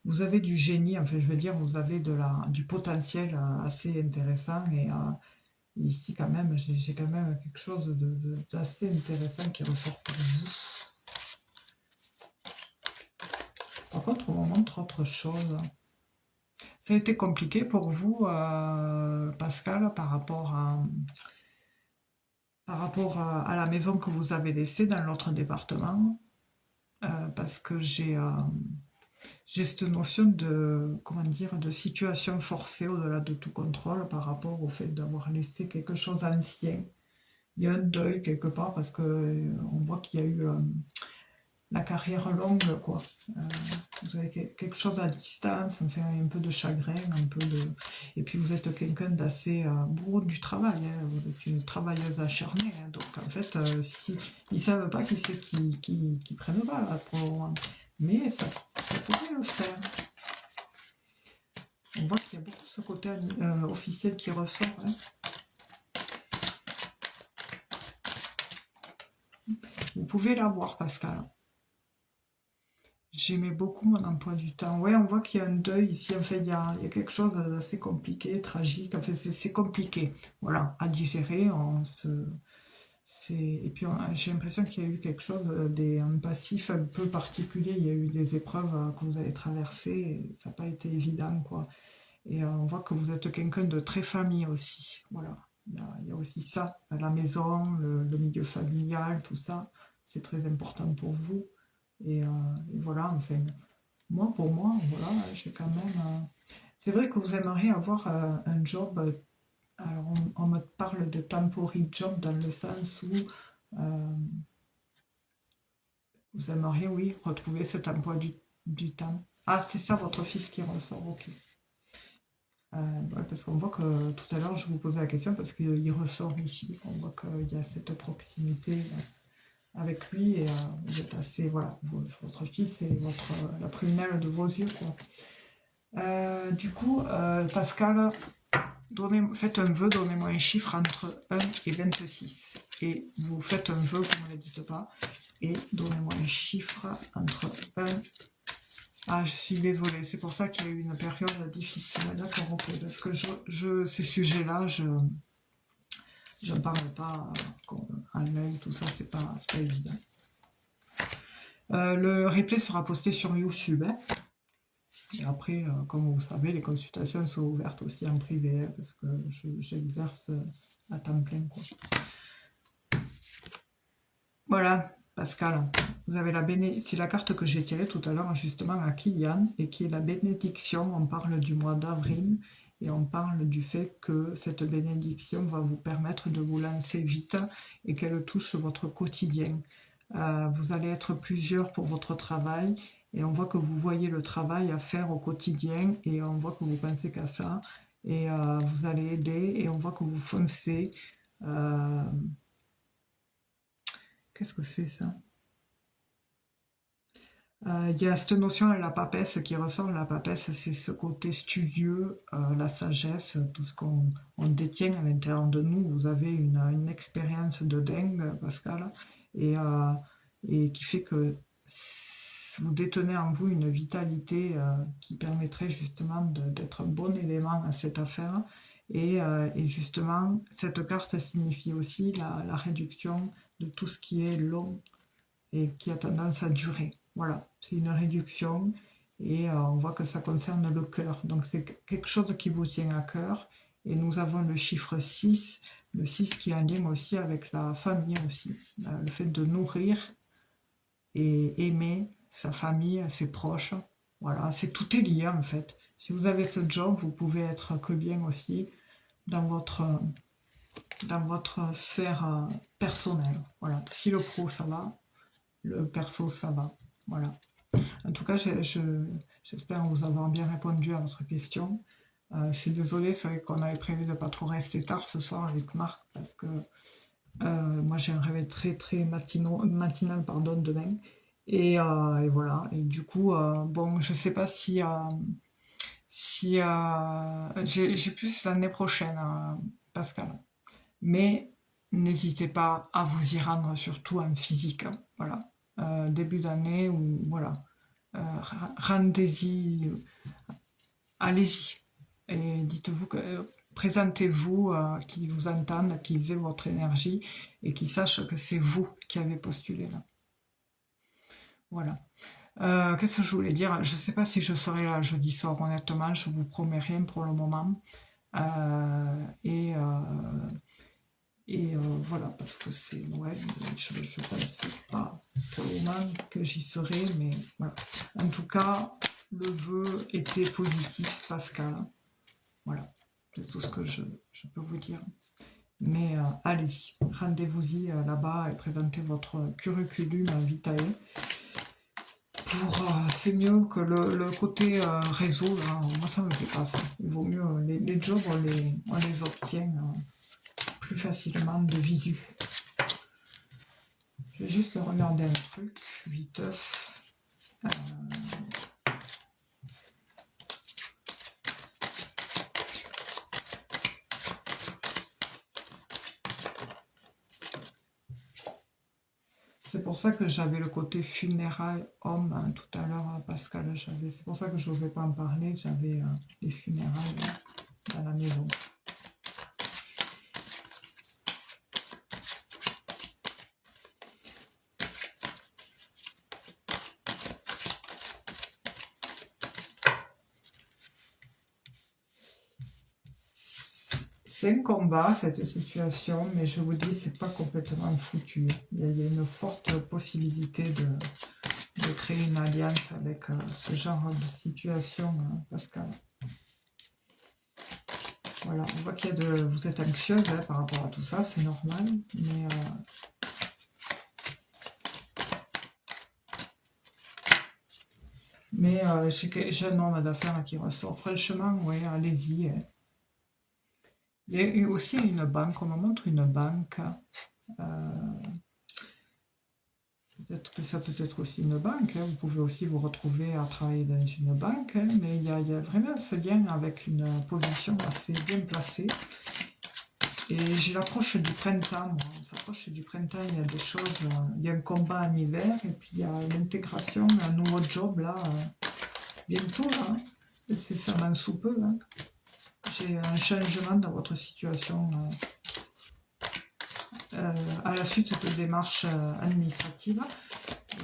vous avez du génie, enfin, je veux dire, vous avez du potentiel assez intéressant. Et ici, quand même, j'ai quand même quelque chose d'assez intéressant qui ressort pour vous. Par contre, on me montre autre chose. Ça a été compliqué pour vous, Pascal, par rapport à la maison que vous avez laissée dans l'autre département, parce que j'ai cette notion de, comment dire, de situation forcée au-delà de tout contrôle par rapport au fait d'avoir laissé quelque chose ancien. Il y a un deuil quelque part parce que on voit qu'il y a eu la carrière longue, quoi. Euh, vous avez quelque chose à distance, enfin, un peu de chagrin, un peu de... Et puis vous êtes quelqu'un d'assez bourreau du travail, hein. Vous êtes une travailleuse acharnée, hein. Donc en fait, si ils savent pas qui c'est qui prennent pas là, pour le moment. Mais ça pourrait le faire. On voit qu'il y a beaucoup ce côté officiel qui ressort, hein. Vous pouvez l'avoir, Pascal. J'aimais beaucoup mon emploi du temps. Ouais, on voit qu'il y a un deuil ici. En fait, il y a quelque chose d'assez compliqué, tragique. En fait, c'est compliqué, voilà, à digérer. Et puis, j'ai l'impression qu'il y a eu quelque chose, un passif un peu particulier. Il y a eu des épreuves que vous avez traversées. Et ça n'a pas été évident, quoi. Et on voit que vous êtes quelqu'un de très famille aussi. Voilà. Il y a aussi ça, la maison, le milieu familial, tout ça. C'est très important pour vous. Et voilà, enfin, pour moi, voilà, j'ai quand même. C'est vrai que vous aimeriez avoir un job. Alors, on me parle de temporary job dans le sens où euh, vous aimeriez, oui, retrouver cet emploi du temps. Ah, c'est ça votre fils qui ressort, ok. Ouais, parce qu'on voit que tout à l'heure, je vous posais la question parce qu'il ressort ici. On voit qu'il y a cette proximité avec lui et vous êtes assez. Voilà, votre fils est la prunelle de vos yeux, quoi. Du coup, Pascal, faites un vœu, donnez-moi un chiffre entre 1 et 26. Et vous faites un vœu, vous ne me le dites pas, et donnez-moi un chiffre entre 1. Ah, je suis désolée, c'est pour ça qu'il y a eu une période difficile. D'accord, ok, parce que ces sujets-là, je n'en parle pas à l'œil, tout ça, c'est pas évident. Le replay sera posté sur YouTube, hein. Et après, comme vous savez, les consultations sont ouvertes aussi en privé, hein, parce que j'exerce à temps plein, quoi. Voilà, Pascal, vous avez c'est la carte que j'ai tirée tout à l'heure justement à Kylian, et qui est la bénédiction. On parle du mois d'avril, et on parle du fait que cette bénédiction va vous permettre de vous lancer vite, et qu'elle touche votre quotidien. Vous allez être plusieurs pour votre travail, et on voit que vous voyez le travail à faire au quotidien, et on voit que vous pensez qu'à ça, et vous allez aider, et on voit que vous foncez. Euh, Qu'est-ce que c'est ça? Il y a cette notion de la papesse qui ressort. La papesse, c'est ce côté studieux, la sagesse, tout ce qu'on détient à l'intérieur de nous. Vous avez une expérience de dingue, Pascal, et, euh, et qui fait que vous détenez en vous une vitalité qui permettrait justement d'être un bon élément à cette affaire. Et justement, cette carte signifie aussi la réduction de tout ce qui est long et qui a tendance à durer. Voilà, c'est une réduction et on voit que ça concerne le cœur. Donc c'est quelque chose qui vous tient à cœur. Et nous avons le chiffre 6, le 6 qui est en lien aussi avec la famille aussi. Le fait de nourrir et aimer sa famille, ses proches. Voilà, tout est lié en fait. Si vous avez ce job, vous pouvez être que bien aussi dans votre sphère personnelle. Voilà. Si le pro ça va, le perso ça va. Voilà. En tout cas, j'espère vous avoir bien répondu à votre question. Je suis désolée, c'est vrai qu'on avait prévu de pas trop rester tard ce soir avec Marc parce que moi j'ai un réveil très très matinal pardon, demain. Et voilà. Et du coup, bon, je sais pas si j'ai plus l'année prochaine, Pascal. Mais n'hésitez pas à vous y rendre, surtout en physique, hein. Voilà. Début d'année ou voilà. Rendez-y, allez-y. Et dites-vous que présentez-vous, qu'ils vous entendent, qu'ils aient votre énergie et qu'ils sachent que c'est vous qui avez postulé là. Voilà. Qu'est-ce que je voulais dire? Je sais pas si je serai là jeudi soir, honnêtement, je vous promets rien pour le moment. Euh, et euh, voilà, parce que c'est Noël, je pense pas tellement que j'y serai, mais voilà. En tout cas, le vœu était positif, Pascal. Voilà, c'est tout ce que je peux vous dire. Mais allez-y, rendez-vous-y là-bas et présentez votre curriculum vitae. C'est mieux que le côté réseau, là, moi ça me fait pas ça. Il vaut mieux, les jobs, on les obtient plus facilement de visu. Je vais juste regarder un truc, vite. C'est pour ça que j'avais le côté funérailles homme tout à l'heure, Pascal. C'est pour ça que je n'osais pas en parler. J'avais les funérailles dans la maison. C'est un combat cette situation, mais je vous dis, c'est pas complètement foutu. Il y a une forte possibilité de créer une alliance avec ce genre de situation, Pascal. Voilà, on voit qu'il y a vous êtes anxieuse par rapport à tout ça, c'est normal, mais j'ai un homme d'affaires qui ressort. Franchement, ouais, allez-y. Il y a eu aussi une banque, on me montre une banque. Peut-être que ça peut être aussi une banque, hein. Vous pouvez aussi vous retrouver à travailler dans une banque, hein, mais il y a vraiment ce lien avec une position assez bien placée. Et j'ai l'approche du printemps, moi. On s'approche du printemps, il y a des choses, il y a un combat en hiver, et puis il y a l'intégration, un nouveau job là, bientôt là, hein. C'est ça m'en sous peu, hein. J'ai un changement dans votre situation à la suite de démarches administratives.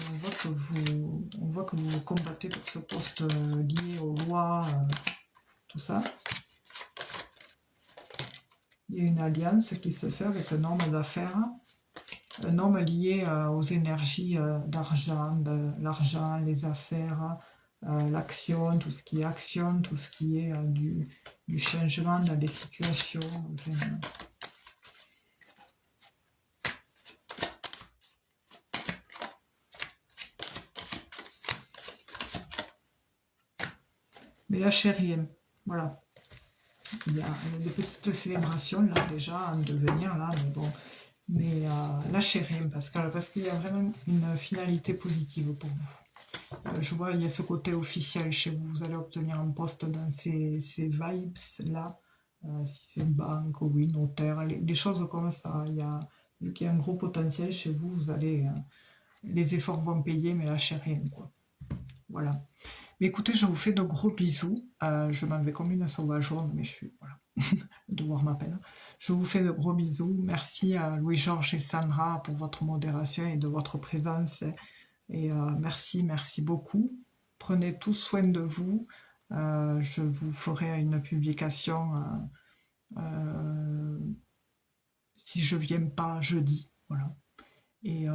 On voit que vous combattez pour ce poste lié aux lois, tout ça. Il y a une alliance qui se fait avec un homme d'affaires, un homme lié aux énergies d'argent, l'argent, les affaires, l'action, tout ce qui est action, tout ce qui est du changement dans des situations. Enfin, mais lâchez rien, voilà. Il y a des petites célébrations là déjà en devenir là, mais bon. Mais lâchez rien parce qu'il y a vraiment une finalité positive pour vous. Je vois, il y a ce côté officiel chez vous. Vous allez obtenir un poste dans ces vibes là. Si c'est une banque ou une notaire, les choses comme ça. Vu qu'il y a un gros potentiel chez vous, vous allez. Les efforts vont payer, mais lâchez rien, quoi. Voilà. Mais écoutez, je vous fais de gros bisous. Je m'en vais comme une sauvageonne, mais je suis. Voilà. Le devoir m'appelle. Je vous fais de gros bisous. Merci à Louis-Georges et Sandra pour votre modération et de votre présence. Et merci beaucoup. Prenez tous soin de vous. Je vous ferai une publication si je viens pas jeudi. Voilà. Et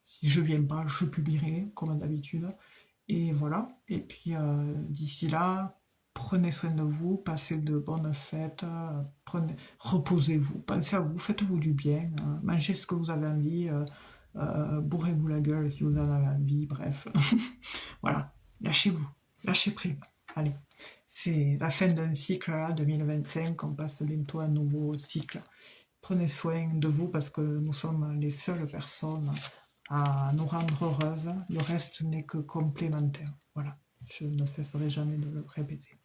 Si je viens pas, je publierai comme d'habitude. Et voilà. Et puis d'ici là, prenez soin de vous, passez de bonnes fêtes, reposez-vous, pensez à vous, faites-vous du bien, mangez ce que vous avez envie, bourrez-vous la gueule si vous en avez envie, bref. Voilà, lâchez-vous, lâchez prise. Allez, c'est la fin d'un cycle là, 2025, on passe bientôt à un nouveau cycle. Prenez soin de vous parce que nous sommes les seules personnes à nous rendre heureuses. Le reste n'est que complémentaire. Voilà, je ne cesserai jamais de le répéter.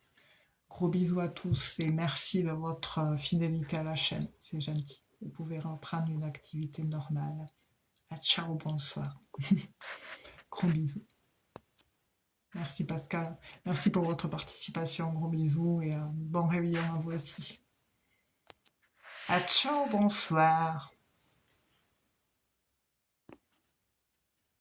Gros bisous à tous et merci de votre fidélité à la chaîne. C'est gentil. Vous pouvez reprendre une activité normale. À ciao, bonsoir. Gros bisous. Merci Pascal. Merci pour votre participation. Gros bisous et bon réveillon à vous aussi. À ciao, bonsoir.